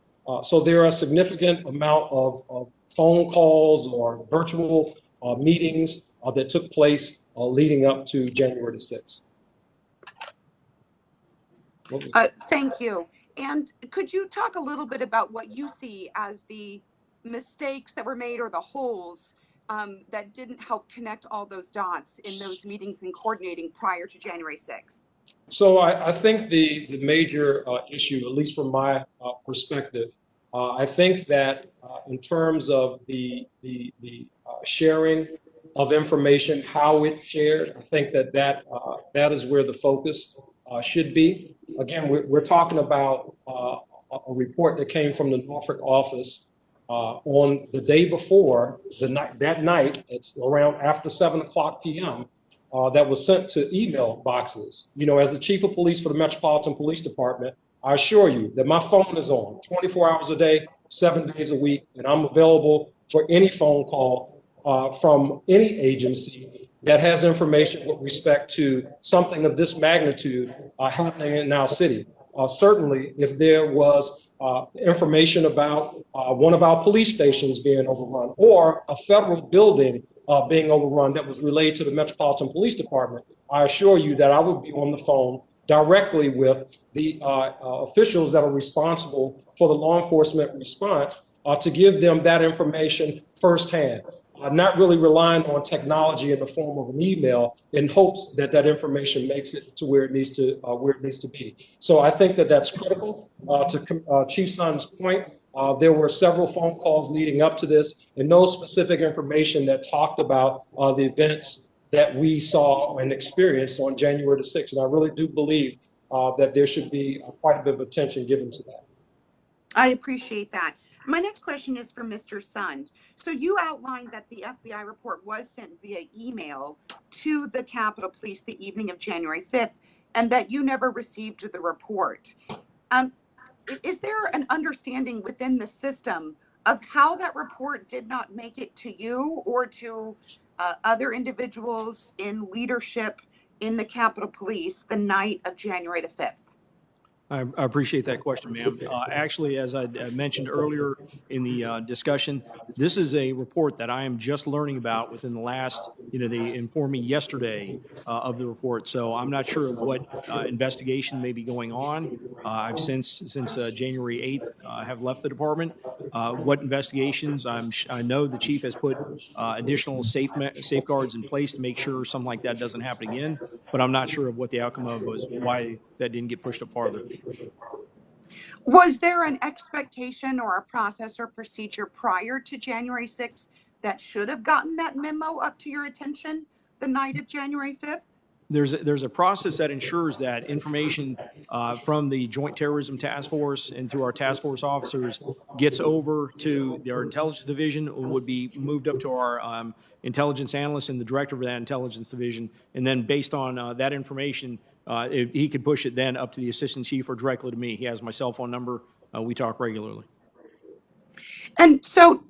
So there are a significant amount of phone calls or virtual meetings that took place leading up to January the 6th. Thank you. And could you talk a little bit about what you see as the mistakes that were made or the holes that didn't help connect all those dots in those meetings and coordinating prior to January 6th? So I think the major issue, at least from my perspective, I think that in terms of the sharing of information, how it's shared, I think that is where the focus should be. Again, we're talking about a report that came from the Norfolk office on the day before that night. It's around after 7:00 p.m. That was sent to email boxes. You know, as the chief of police for the Metropolitan Police Department, I assure you that my phone is on 24 hours a day, 7 days a week, and I'm available for any phone call from any agency that has information with respect to something of this magnitude happening in our city. Certainly, if there was information about one of our police stations being overrun or a federal building being overrun that was relayed to the Metropolitan Police Department, I assure you that I would be on the phone directly with the officials that are responsible for the law enforcement response to give them that information firsthand. Not really relying on technology in the form of an email in hopes that that information makes it to where it needs to be. So I think that that's critical. To Chief Sun's point, there were several phone calls leading up to this, and no specific information that talked about the events that we saw and experienced on January the 6th. And I really do believe that there should be quite a bit of attention given to that. I appreciate that. My next question is for Mr. Sund. So you outlined that the FBI report was sent via email to the Capitol Police the evening of January 5th, and that you never received the report. is there an understanding within the system of how that report did not make it to you or to other individuals in leadership in the Capitol Police the night of January the 5th? I appreciate that question, ma'am. Actually, as I mentioned earlier in the discussion, this is a report that I am just learning about within the last, they informed me yesterday of the report. So I'm not sure what investigation may be going on. I've since January 8th have left the department. What investigations? I know the chief has put additional safeguards in place to make sure something like that doesn't happen again, but I'm not sure of what the outcome of was, why that didn't get pushed up farther. Was there an expectation or a process or procedure prior to January 6th that should have gotten that memo up to your attention the night of January 5th? There's a process that ensures that information from the Joint Terrorism Task Force and through our task force officers gets over to our intelligence division and would be moved up to our intelligence analyst and the director of that intelligence division. And then based on that information, he could push it then up to the assistant chief or directly to me. He has my cell phone number. We talk regularly. And so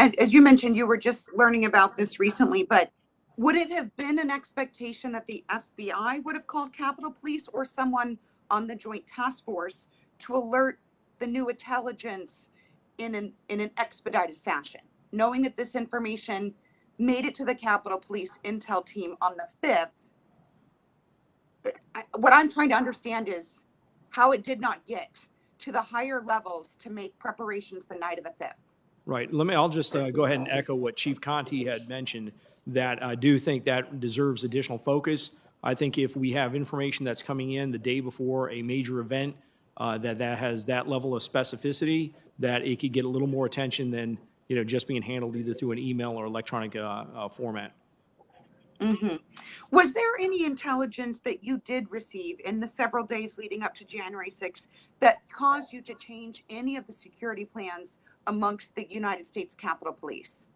as you mentioned, you were just learning about this recently, but would it have been an expectation that the FBI would have called Capitol Police or someone on the Joint Task Force to alert the new intelligence in an expedited fashion, knowing that this information made it to the Capitol Police intel team on the 5th? What I'm trying to understand is how it did not get to the higher levels to make preparations the night of the 5th. Right. I'll just go ahead and echo what Chief Conte had mentioned, that I do think that deserves additional focus. I think if we have information that's coming in the day before a major event that has that level of specificity, that it could get a little more attention than just being handled either through an email or electronic format. Mm-hmm. Was there any intelligence that you did receive in the several days leading up to January 6th that caused you to change any of the security plans amongst the United States Capitol Police?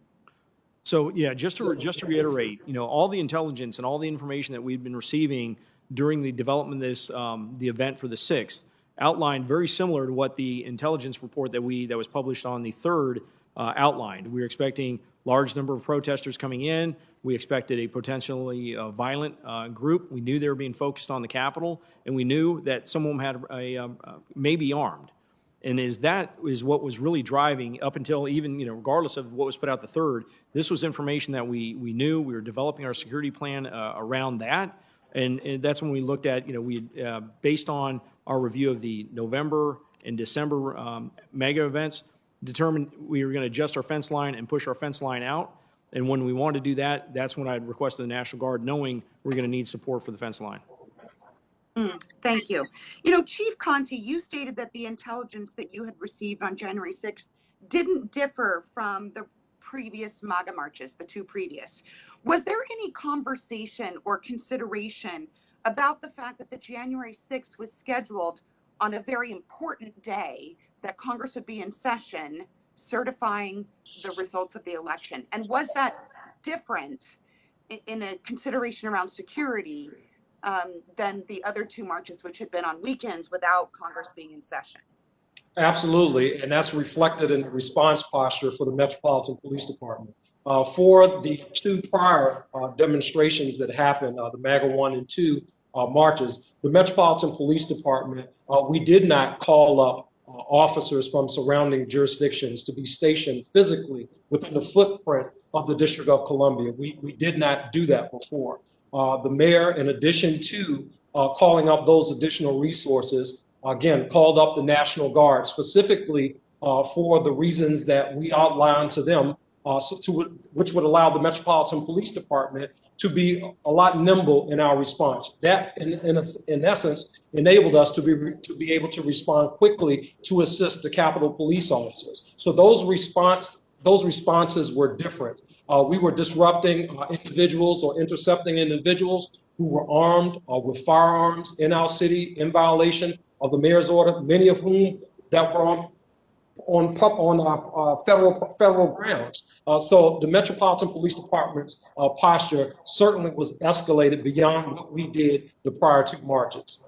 So yeah, just to reiterate, all the intelligence and all the information that we've been receiving during the development of this, the event for the 6th, outlined very similar to what the intelligence report that was published on the 3rd outlined. We were expecting large number of protesters coming in. We expected a potentially violent group. We knew they were being focused on the Capitol, and we knew that some of them had may be armed. And that is what was really driving up until even, regardless of what was put out the 3rd, this was information that we knew. We were developing our security plan around that. And that's when we looked at, based on our review of the November and December mega events, determined we were going to adjust our fence line and push our fence line out. And when we wanted to do that, that's when I requested the National Guard, knowing we're going to need support for the fence line. Thank you. Chief Conte, you stated that the intelligence that you had received on January 6th didn't differ from the previous MAGA marches, the 2 previous. Was there any conversation or consideration about the fact that the January 6th was scheduled on a very important day that Congress would be in session certifying the results of the election? And was that different in a consideration around security than the other 2 marches, which had been on weekends without Congress being in session? Absolutely, and that's reflected in the response posture for the Metropolitan Police Department. For the 2 prior demonstrations that happened, the MAGA 1 and 2 marches, the Metropolitan Police Department, we did not call up officers from surrounding jurisdictions to be stationed physically within the footprint of the District of Columbia. We did not do that before. The mayor, in addition to calling up those additional resources, again, called up the National Guard specifically for the reasons that we outlined to them, which would allow the Metropolitan Police Department to be a lot nimble in our response. That, in essence, enabled us to be able to respond quickly to assist the Capitol Police officers. So those responses were different. We were disrupting individuals or intercepting individuals who were armed with firearms in our city in violation of the mayor's order, many of whom that were on federal grounds. So the Metropolitan Police Department's posture certainly was escalated beyond what we did the prior 2 marches.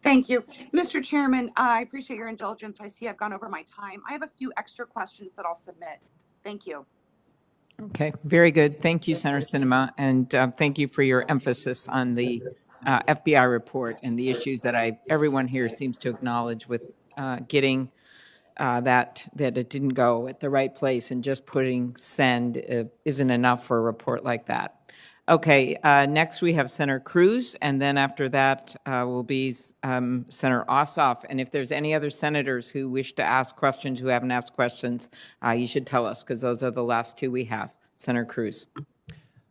Thank you. Mr. Chairman, I appreciate your indulgence. I see I've gone over my time. I have a few extra questions that I'll submit. Thank you. Okay, very good. Thank you, Senator Sinema, and thank you for your emphasis on the FBI report and the issues that everyone here seems to acknowledge with getting that it didn't go at the right place, and just putting send isn't enough for a report like that. Okay, next we have Senator Cruz, and then after that will be Senator Ossoff. And if there's any other senators who wish to ask questions, who haven't asked questions, you should tell us, because those are the last two we have. Senator Cruz.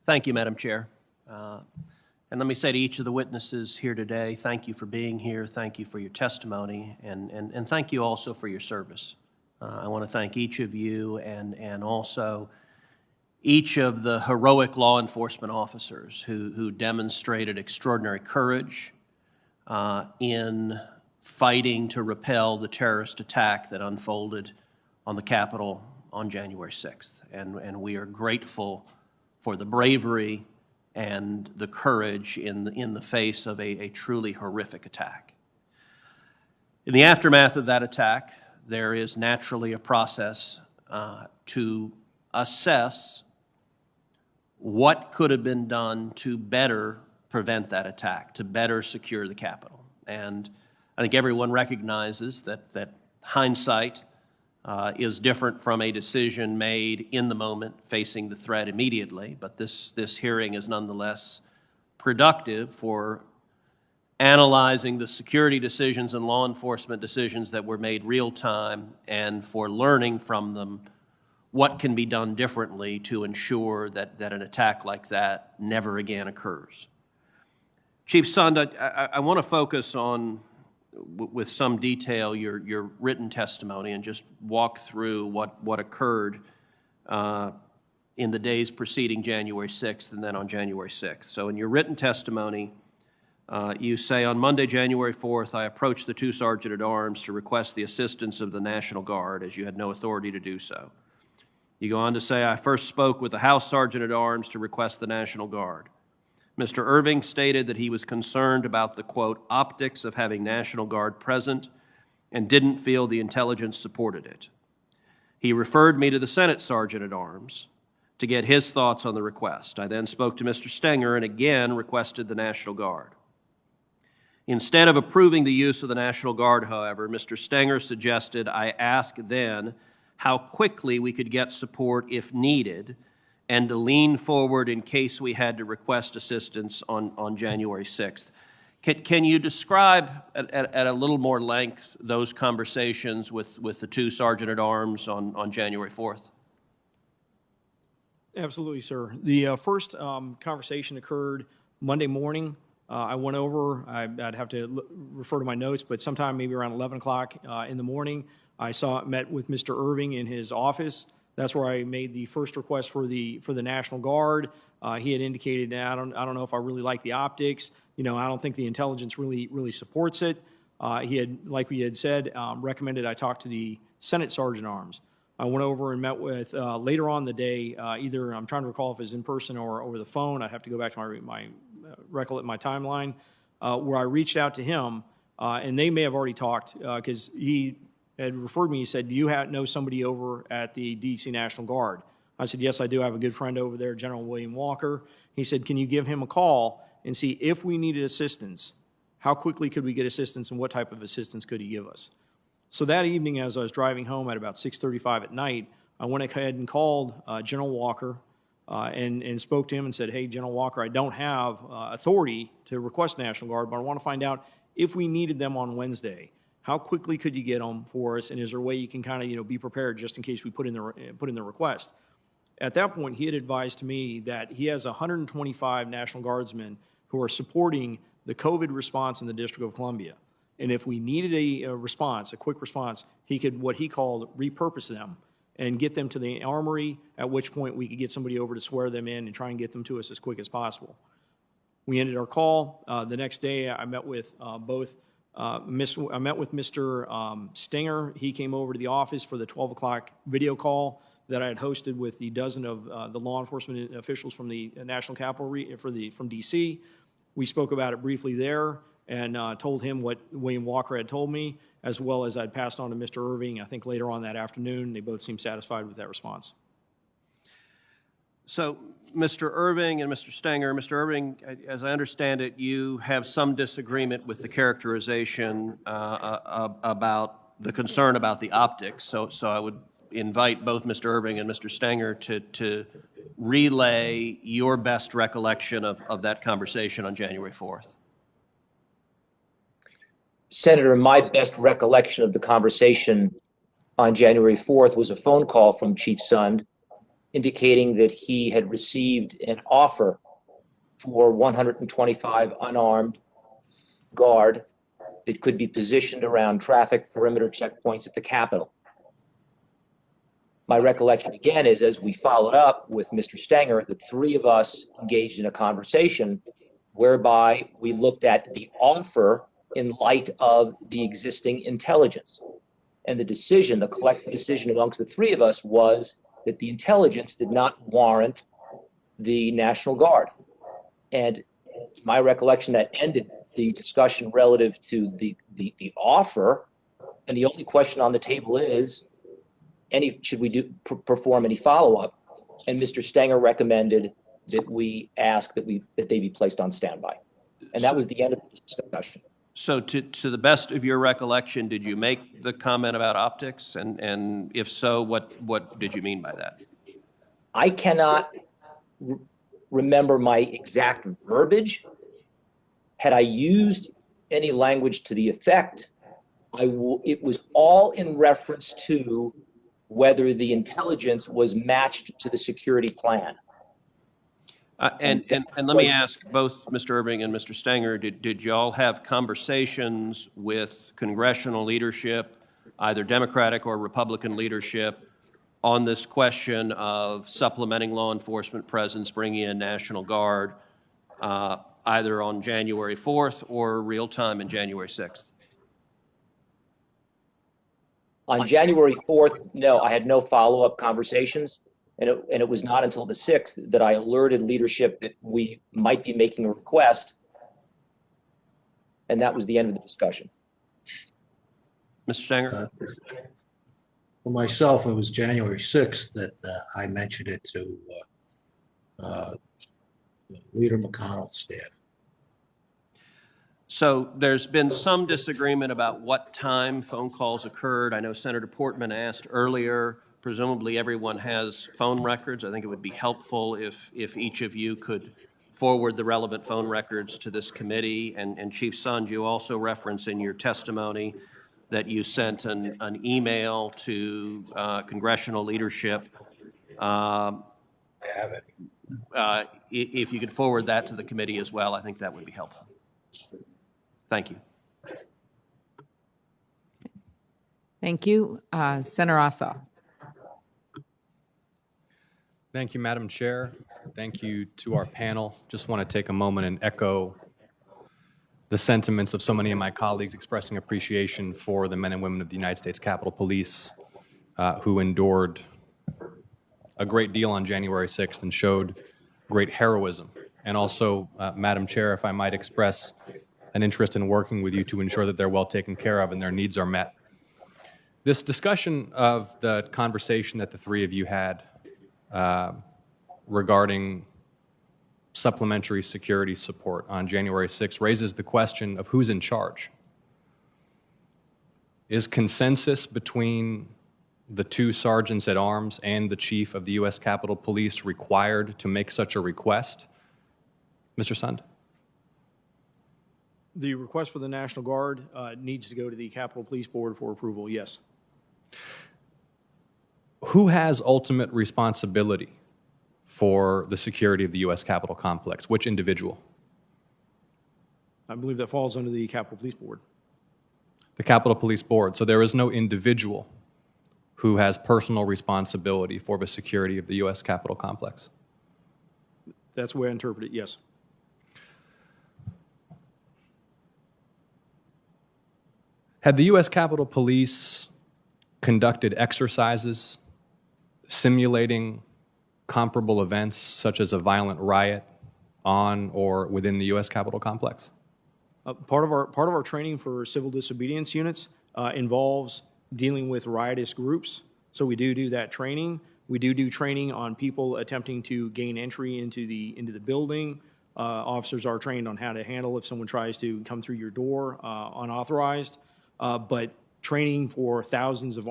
Thank you, Madam Chair. And let me say to each of the witnesses here today, thank you for being here, thank you for your testimony, and thank you also for your service. I want to thank each of you and also each of the heroic law enforcement officers who demonstrated extraordinary courage in fighting to repel the terrorist attack that unfolded on the Capitol on January 6th. And we are grateful for the bravery and the courage in the face of a truly horrific attack. In the aftermath of that attack, there is naturally a process to assess what could have been done to better prevent that attack, to better secure the Capitol. And I think everyone recognizes that hindsight is different from a decision made in the moment facing the threat immediately, but this hearing is nonetheless productive for analyzing the security decisions and law enforcement decisions that were made real time, and for learning from them what can be done differently to ensure that an attack like that never again occurs. Chief Sund, I want to focus on, with some detail, your written testimony, and just walk through what occurred in the days preceding January 6th and then on January 6th. So in your written testimony, you say, on Monday, January 4th, I approached the two Sergeant-at-Arms to request the assistance of the National Guard, as you had no authority to do so. You go on to say, I first spoke with the House Sergeant-at-Arms to request the National Guard. Mr. Irving stated that he was concerned about the, quote, optics of having National Guard present and didn't feel the intelligence supported it. He referred me to the Senate Sergeant-at-Arms to get his thoughts on the request. I then spoke to Mr. Stenger and again requested the National Guard. Instead of approving the use of the National Guard, however, Mr. Stenger suggested I ask then how quickly we could get support if needed, and to lean forward in case we had to request assistance on January 6th. Can you describe at a little more length those conversations with the two Sergeant-at-Arms on January 4th? Absolutely, sir. The first conversation occurred Monday morning. I went over, I'd have to refer to my notes, but sometime maybe around 11 o'clock in the morning, I met with Mr. Irving in his office. That's where I made the first request for the National Guard. He had indicated, I don't know if I really like the optics. I don't think the intelligence really supports it. He had, like we had said, recommended I talk to the Senate Sergeant-at-Arms. I went over and met with, later on the day, either, I'm trying to recall if it was in person or over the phone. I'd have to go back to my recollect my timeline, where I reached out to him, and they may have already talked, because he had referred me. He said, do you know somebody over at the D.C. National Guard? I said, yes, I do. I have a good friend over there, General William Walker. He said, can you give him a call and see if we needed assistance, how quickly could we get assistance, and what type of assistance could he give us? So that evening, as I was driving home at about 6:35 at night, I went ahead and called General Walker and spoke to him and said, hey, General Walker, I don't have authority to request National Guard, but I want to find out if we needed them on Wednesday. How quickly could you get them for us, and is there a way you can kind of be prepared just in case we put in the request? At that point, he had advised to me that he has 125 National Guardsmen who are supporting the COVID response in the District of Columbia. And if we needed a response, a quick response, he could, what he called, repurpose them and get them to the armory, at which point we could get somebody over to swear them in and try and get them to us as quick as possible. We ended our call. The next day, I met with I met with Mr. Stenger. He came over to the office for the 12 o'clock video call that I had hosted with the dozen of the law enforcement officials from the National Capital from D.C. We spoke about it briefly there. and told him what William Walker had told me, as well as I'd passed on to Mr. Irving. I think later on that afternoon, they both seemed satisfied with that response. So, Mr. Irving and Mr. Stenger, Mr. Irving, as I understand it, you have some disagreement with the characterization about the concern about the optics. So I would invite both Mr. Irving and Mr. Stenger to relay your best recollection of that conversation on January 4th. Senator, my best recollection of the conversation on January 4th was a phone call from Chief Sund indicating that he had received an offer for 125 unarmed guard that could be positioned around traffic perimeter checkpoints at the Capitol. My recollection again is, as we followed up with Mr. Stenger, the three of us engaged in a conversation whereby we looked at the offer in light of the existing intelligence. And the decision, the collective decision amongst the three of us was that the intelligence did not warrant the National Guard. And my recollection, that ended the discussion relative to the offer. And the only question on the table is, should we perform any follow-up? And Mr. Stenger recommended that we ask that they be placed on standby. And that was the end of the discussion. So to the best of your recollection, did you make the comment about optics? And if so, what did you mean by that? I cannot remember my exact verbiage. Had I used any language to the effect, it was all in reference to whether the intelligence was matched to the security plan. And let me ask both Mr. Irving and Mr. Stenger, did y'all have conversations with congressional leadership, either Democratic or Republican leadership, on this question of supplementing law enforcement presence, bringing in National Guard, either on January 4th or real time in January 6th? On January 4th, no, I had no follow-up conversations. And it was not until the 6th that I alerted leadership that we might be making a request. And that was the end of the discussion. Mr. Stenger? For myself, it was January 6th that I mentioned it to Leader McConnell's staff. So there's been some disagreement about what time phone calls occurred. I know Senator Portman asked earlier. Presumably everyone has phone records. I think it would be helpful if each of you could forward the relevant phone records to this committee. And Chief Sund, you also reference in your testimony that you sent an email to congressional leadership. I have it. If you could forward that to the committee as well, I think that would be helpful. Thank you. Thank you. Senator Ossoff. Thank you, Madam Chair. Thank you to our panel. Just want to take a moment and echo the sentiments of so many of my colleagues expressing appreciation for the men and women of the United States Capitol Police who endured a great deal on January 6th and showed great heroism. And also, Madam Chair, if I might express an interest in working with you to ensure that they're well taken care of and their needs are met. This discussion of the conversation that the three of you had regarding supplementary security support on January 6th raises the question of who's in charge. Is consensus between the two sergeants at arms and the chief of the U.S. Capitol Police required to make such a request? Mr. Sund? The request for the National Guard needs to go to the Capitol Police Board for approval, yes. Who has ultimate responsibility for the security of the U.S. Capitol complex? Which individual? I believe that falls under the Capitol Police Board. The Capitol Police Board. So there is no individual who has personal responsibility for the security of the U.S. Capitol complex. That's the way I interpret it, yes. Had the U.S. Capitol Police conducted exercises simulating comparable events such as a violent riot on or within the U.S. Capitol complex? Part of our training for civil disobedience units involves dealing with riotous groups. So we do that training. We do training on people attempting to gain entry into the building. Officers are trained on how to handle if someone tries to come through your door unauthorized. But training for thousands of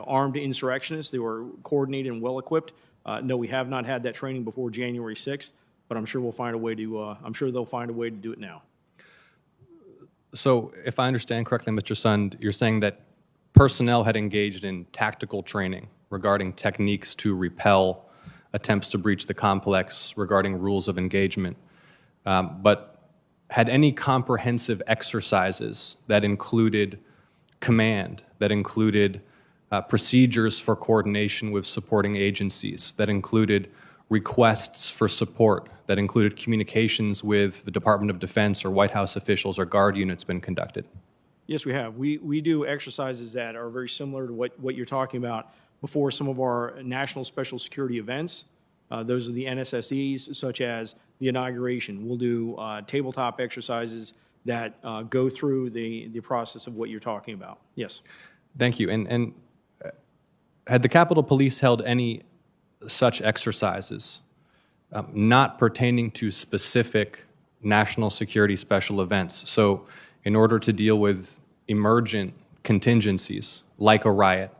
armed insurrectionists that were coordinated and well equipped. No, we have not had that training before January 6th, but I'm sure we'll find a way to. I'm sure they'll find a way to do it now. So if I understand correctly, Mr. Sund, you're saying that personnel had engaged in tactical training regarding techniques to repel attempts to breach the complex, regarding rules of engagement, but had any comprehensive exercises that included command, that included procedures for coordination with supporting agencies, that included requests for support, that included communications with the Department of Defense or White House officials or Guard units been conducted? Yes, we have. We do exercises that are very similar to what you're talking about before some of our national special security events. Those are the NSSEs, such as the inauguration. We'll do tabletop exercises that go through the process of what you're talking about. Yes. Thank you. And had the Capitol Police held any such exercises not pertaining to specific national security special events? So in order to deal with emergent contingencies like a riot,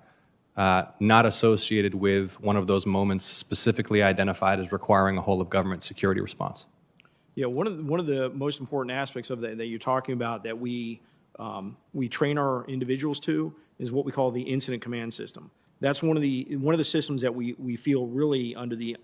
not associated with one of those moments specifically identified as requiring a whole of government security response? Yeah, one of the most important aspects of that you're talking about that we train our individuals to is what we call the incident command system. That's one of the systems that we feel really under the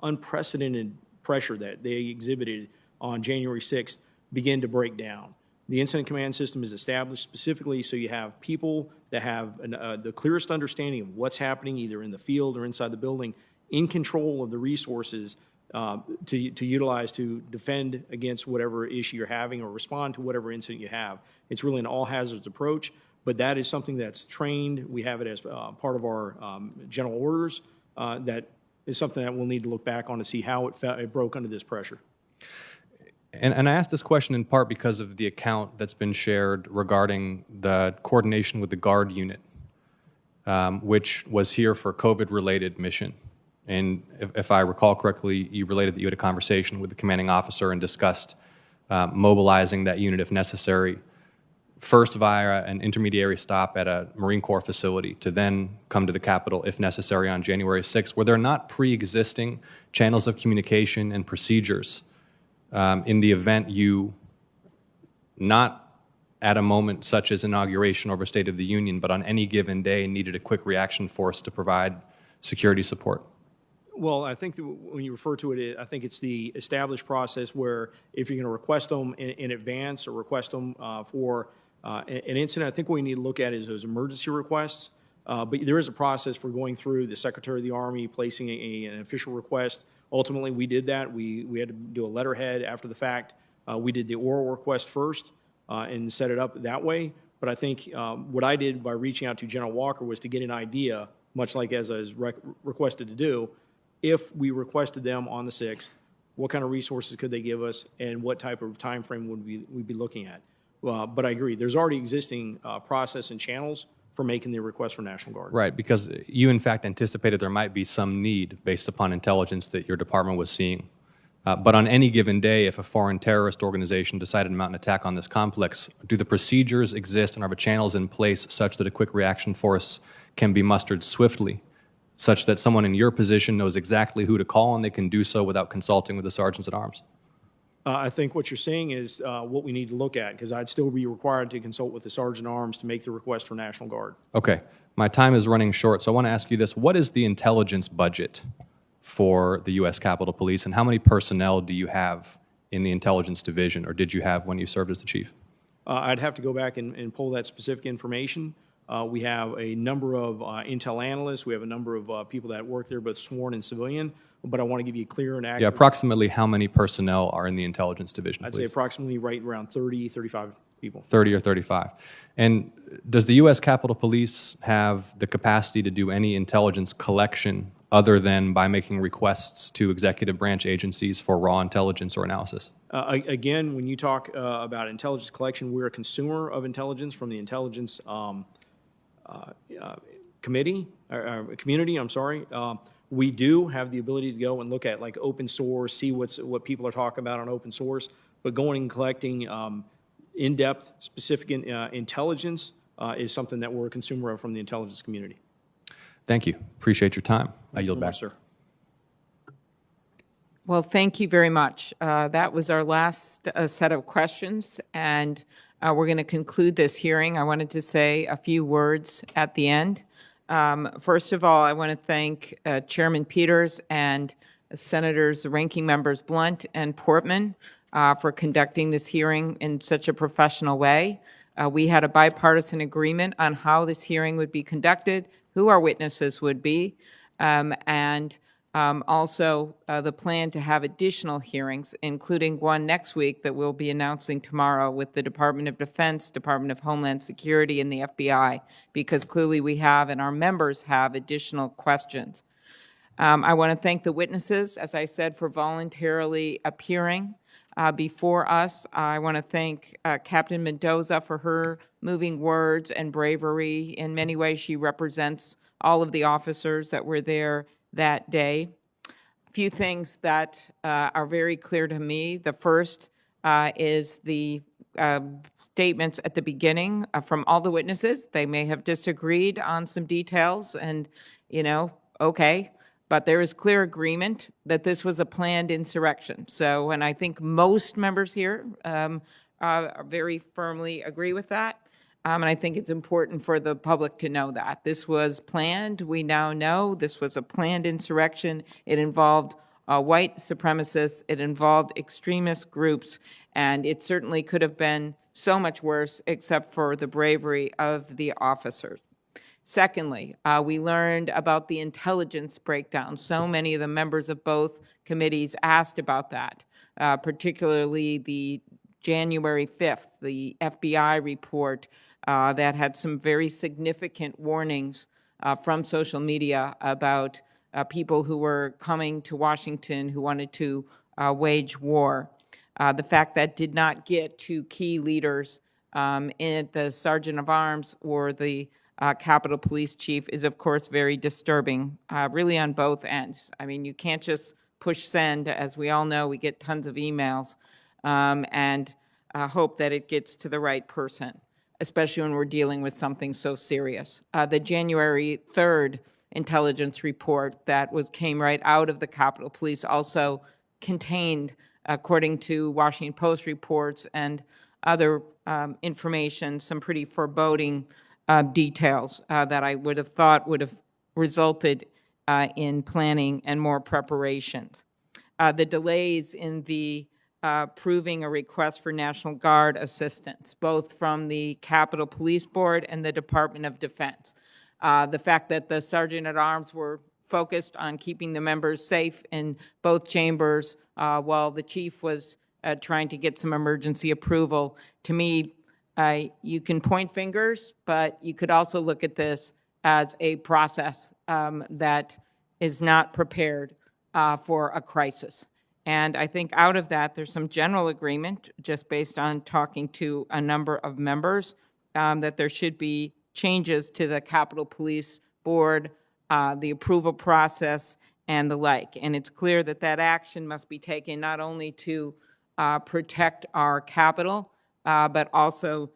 unprecedented pressure that they exhibited on January 6th begin to break down. The incident command system is established specifically so you have people that have the clearest understanding of what's happening either in the field or inside the building, in control of the resources to utilize to defend against whatever issue you're having or respond to whatever incident you have. It's really an all hazards approach, but that is something that's trained. We have it as part of our general orders. That is something that we'll need to look back on to see how it broke under this pressure. And I asked this question in part because of the account that's been shared regarding the coordination with the Guard unit, which was here for COVID-related mission. And if I recall correctly, you related that you had a conversation with the commanding officer and discussed mobilizing that unit if necessary, first via an intermediary stop at a Marine Corps facility to then come to the Capitol if necessary on January 6th. Were there not pre-existing channels of communication and procedures in the event you, not at a moment such as inauguration or a State of the Union, but on any given day needed a quick reaction force to provide security support? Well, I think that when you refer to it, I think it's the established process where if you're going to request them in advance or request them for an incident, I think what we need to look at is those emergency requests. But there is a process for going through the Secretary of the Army, placing an official request. Ultimately, we did that. We had to do a letterhead after the fact. We did the oral request first and set it up that way. But I think what I did by reaching out to General Walker was to get an idea, much like as I was requested to do, if we requested them on the 6th, what kind of resources could they give us and what type of time frame would we be looking at? But I agree, there's already existing process and channels for making the request for National Guard. Right, because you in fact anticipated there might be some need based upon intelligence that your department was seeing. But on any given day, if a foreign terrorist organization decided to mount an attack on this complex, do the procedures exist and are the channels in place such that a quick reaction force can be mustered swiftly, such that someone in your position knows exactly who to call and they can do so without consulting with the sergeants at arms? I think what you're saying is what we need to look at, because I'd still be required to consult with the Sergeant at Arms to make the request for National Guard. Okay. My time is running short, so I want to ask you this. What is the intelligence budget for the U.S. Capitol Police, and how many personnel do you have in the intelligence division, or did you have when you served as the chief? I'd have to go back and pull that specific information. We have a number of intel analysts. We have a number of people that work there, both sworn and civilian. But I want to give you a clear and accurate. Yeah, approximately how many personnel are in the intelligence division, I'd please? say approximately right around 30, 35 people. 30 or 35. And does the U.S. Capitol Police have the capacity to do any intelligence collection other than by making requests to executive branch agencies for raw intelligence or analysis? Again, when you talk about intelligence collection, we're a consumer of intelligence from the intelligence community. We do have the ability to go and look at like open source, see what people are talking about on open source, but going and collecting in-depth, specific intelligence is something that we're a consumer of from the intelligence community. Thank you. Appreciate your time. I yield back. Sir. Well, thank you very much. That was our last set of questions, and we're going to conclude this hearing. I wanted to say a few words at the end. First of all, I want to thank Chairman Peters and Senators, Ranking Members Blunt and Portman for conducting this hearing in such a professional way. We had a bipartisan agreement on how this hearing would be conducted, who our witnesses would be, and also the plan to have additional hearings, including one next week that we'll be announcing tomorrow with the Department of Defense, Department of Homeland Security, and the FBI, because clearly we have and our members have additional questions. I want to thank the witnesses, as I said, for voluntarily appearing before us. I want to thank Captain Mendoza for her moving words and bravery. In many ways, she represents all of the officers that were there that day. A few things that are very clear to me. The first is the statements at the beginning from all the witnesses. They may have disagreed on some details and, okay, but there is clear agreement that this was a planned insurrection. So, and I think most members here very firmly agree with that. And I think it's important for the public to know that. This was planned. We now know this was a planned insurrection. It involved white supremacists. It involved extremist groups. And it certainly could have been so much worse except for the bravery of the officers. Secondly, we learned about the intelligence breakdown. So many of the members of both committees asked about that, particularly the January 5th, the FBI report that had some very significant warnings from social media about people who were coming to Washington who wanted to wage war. The fact that did not get to key leaders in the Sergeant of Arms or the Capitol Police Chief is, of course, very disturbing, really on both ends. I mean, you can't just push send. As we all know, we get tons of emails and hope that it gets to the right person, especially when we're dealing with something so serious. The January 3rd intelligence report that came right out of the Capitol Police also contained, according to Washington Post reports and other information, some pretty foreboding details that I would have thought would have resulted in planning and more preparations. The delays in the approving a request for National Guard assistance, both from the Capitol Police Board and the Department of Defense. The fact that the Sergeant at Arms were focused on keeping the members safe in both chambers while the chief was trying to get some emergency approval. To me, you can point fingers, but you could also look at this as a process that is not prepared for a crisis. And I think out of that, there's some general agreement, just based on talking to a number of members, that there should be changes to the Capitol Police Board, the approval process, and the like. And it's clear that that action must be taken not only to protect our Capitol, but also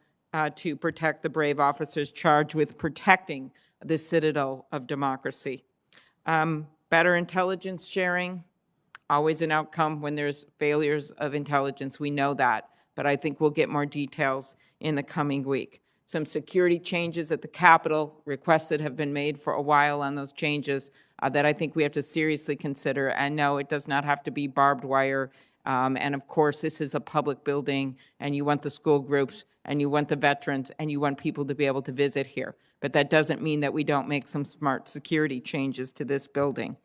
to protect the brave officers charged with protecting the citadel of democracy. Better intelligence sharing, always an outcome when there's failures of intelligence. We know that, but I think we'll get more details in the coming week. Some security changes at the Capitol, requests that have been made for a while on those changes that I think we have to seriously consider. And no, it does not have to be barbed wire. And of course, this is a public building, and you want the school groups, and you want the veterans, and you want people to be able to visit here. But that doesn't mean that we don't make some smart security changes to this building.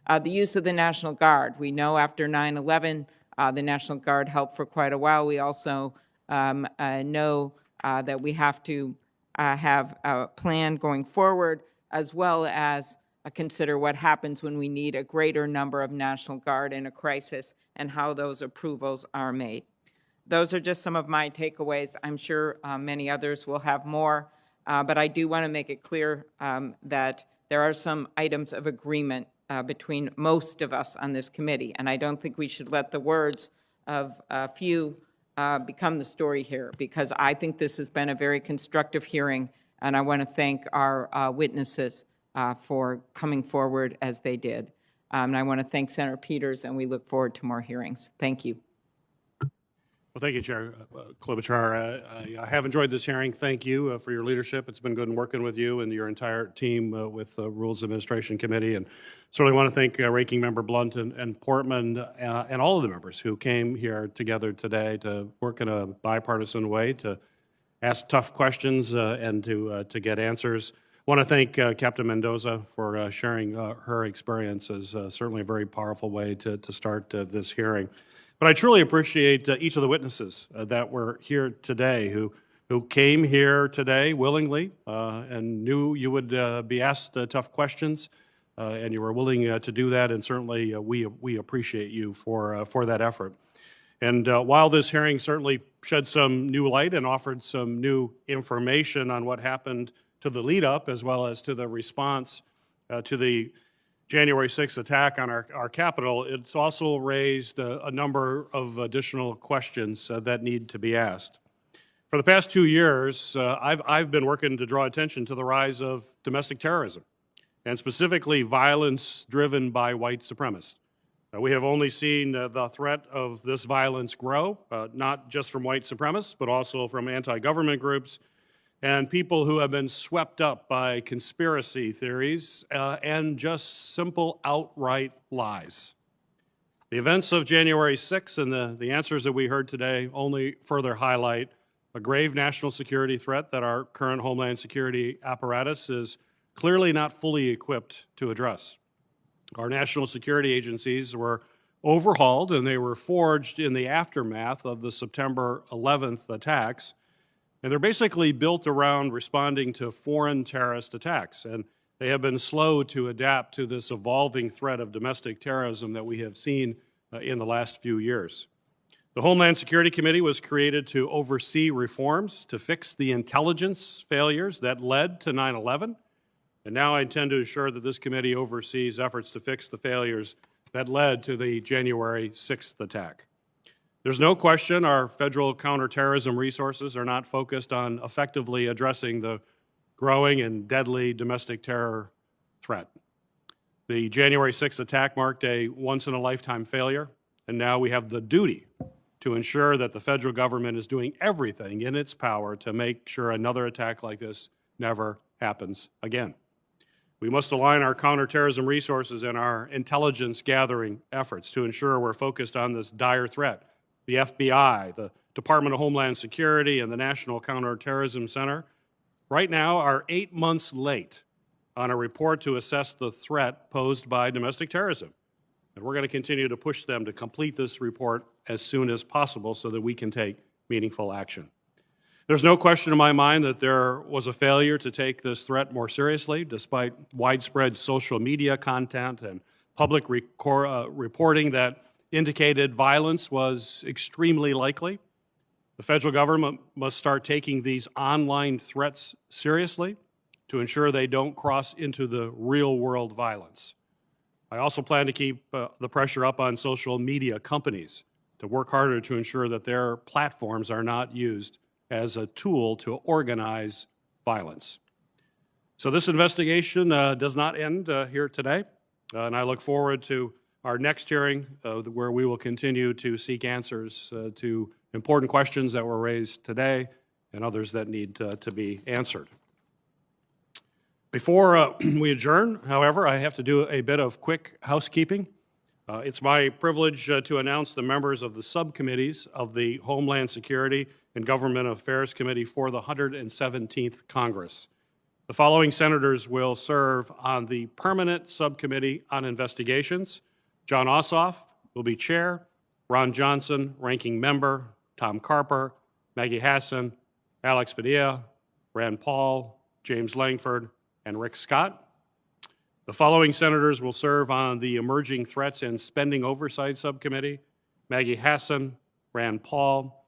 The use of the National Guard. We know after 9/11, the National Guard helped for quite a while. We also know that we have to have a plan going forward, as well as consider what happens when we need a greater number of National Guard in a crisis and how those approvals are made. Those are just some of my takeaways. I'm sure many others will have more, but I do want to make it clear that there are some items of agreement between most of us on this committee, and I don't think we should let the words of a few become the story here, because I think this has been a very constructive hearing, and I want to thank our witnesses for coming forward as they did. And I want to thank Senator Peters, and we look forward to more hearings. Thank you. Well, thank you, Chair Klobuchar. I have enjoyed this hearing. Thank you for your leadership. It's been good working with you and your entire team with the Rules Administration Committee. And certainly want to thank Ranking Member Blunt and Portman and all of the members who came here together today to work in a bipartisan way to ask tough questions and to get answers. I want to thank Captain Mendoza for sharing her experiences. Certainly a very powerful way to start this hearing. But I truly appreciate each of the witnesses that were here today who came here today willingly and knew you would be asked tough questions, and you were willing to do that, and certainly we appreciate you for that effort. And while this hearing certainly shed some new light and offered some new information on what happened to the lead up as well as to the response to the January 6th attack on our Capitol, it's also raised a number of additional questions that need to be asked. For the past 2 years, I've been working to draw attention to the rise of domestic terrorism, and specifically violence driven by white supremacists. We have only seen the threat of this violence grow, not just from white supremacists, but also from anti-government groups and people who have been swept up by conspiracy theories and just simple outright lies. The events of January 6th and the answers that we heard today only further highlight a grave national security threat that our current Homeland Security apparatus is clearly not fully equipped to address. Our national security agencies were overhauled and they were forged in the aftermath of the September 11th attacks. And they're basically built around responding to foreign terrorist attacks. And they have been slow to adapt to this evolving threat of domestic terrorism that we have seen in the last few years. The Homeland Security Committee was created to oversee reforms to fix the intelligence failures that led to 9/11. And now I intend to ensure that this committee oversees efforts to fix the failures that led to the January 6th attack. There's no question our federal counterterrorism resources are not focused on effectively addressing the growing and deadly domestic terror threat. The January 6th attack marked a once-in-a-lifetime failure, and now we have the duty to ensure that the federal government is doing everything in its power to make sure another attack like this never happens again. We must align our counterterrorism resources and our intelligence gathering efforts to ensure we're focused on this dire threat. The FBI, the Department of Homeland Security, and the National Counterterrorism Center right now are 8 months late on a report to assess the threat posed by domestic terrorism. And we're going to continue to push them to complete this report as soon as possible so that we can take meaningful action. There's no question in my mind that there was a failure to take this threat more seriously, despite widespread social media content and public reporting that indicated violence was extremely likely. The federal government must start taking these online threats seriously to ensure they don't cross into the real-world violence. I also plan to keep the pressure up on social media companies to work harder to ensure that their platforms are not used as a tool to organize violence. So this investigation does not end here today, and I look forward to our next hearing where we will continue to seek answers to important questions that were raised today and others that need to be answered. Before we adjourn, however, I have to do a bit of quick housekeeping. It's my privilege to announce the members of the subcommittees of the Homeland Security and Government Affairs Committee for the 117th Congress. The following senators will serve on the Permanent Subcommittee on Investigations. John Ossoff will be chair, Ron Johnson, ranking member, Tom Carper, Maggie Hassan, Alex Padilla, Rand Paul, James Langford, and Rick Scott. The following senators will serve on the Emerging Threats and Spending Oversight Subcommittee: Maggie Hassan, Rand Paul.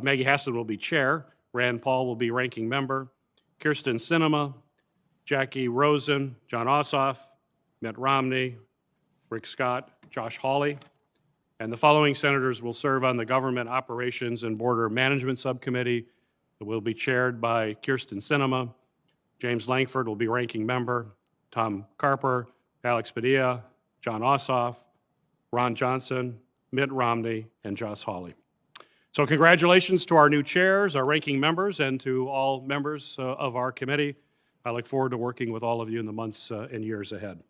Maggie Hassan will be chair. Rand Paul will be ranking member. Kirsten Sinema, Jackie Rosen, John Ossoff, Mitt Romney, Rick Scott, Josh Hawley. And the following senators will serve on the Government Operations and Border Management Subcommittee. It will be chaired by Kirsten Sinema. James Langford will be ranking member. Tom Carper, Alex Padilla, John Ossoff, Ron Johnson, Mitt Romney, and Josh Hawley. So congratulations to our new chairs, our ranking members, and to all members of our committee. I look forward to working with all of you in the months and years ahead.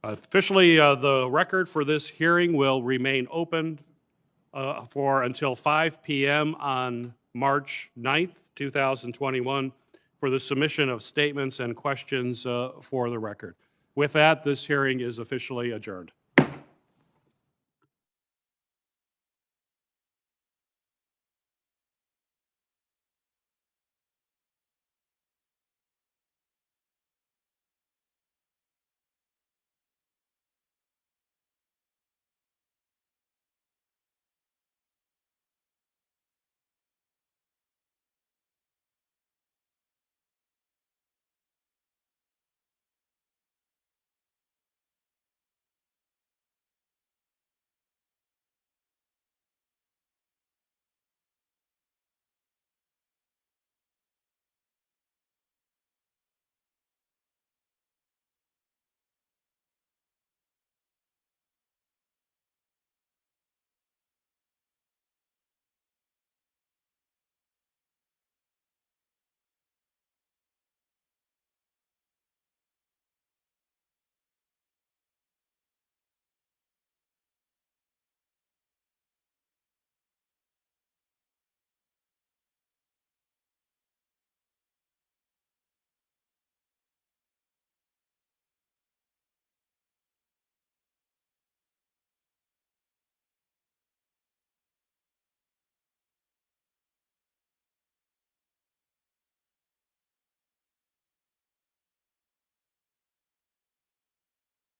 Officially, the record for this hearing will remain open for until 5 p.m. on March 9th, 2021, for the submission of statements and questions for the record. With that, this hearing is officially adjourned.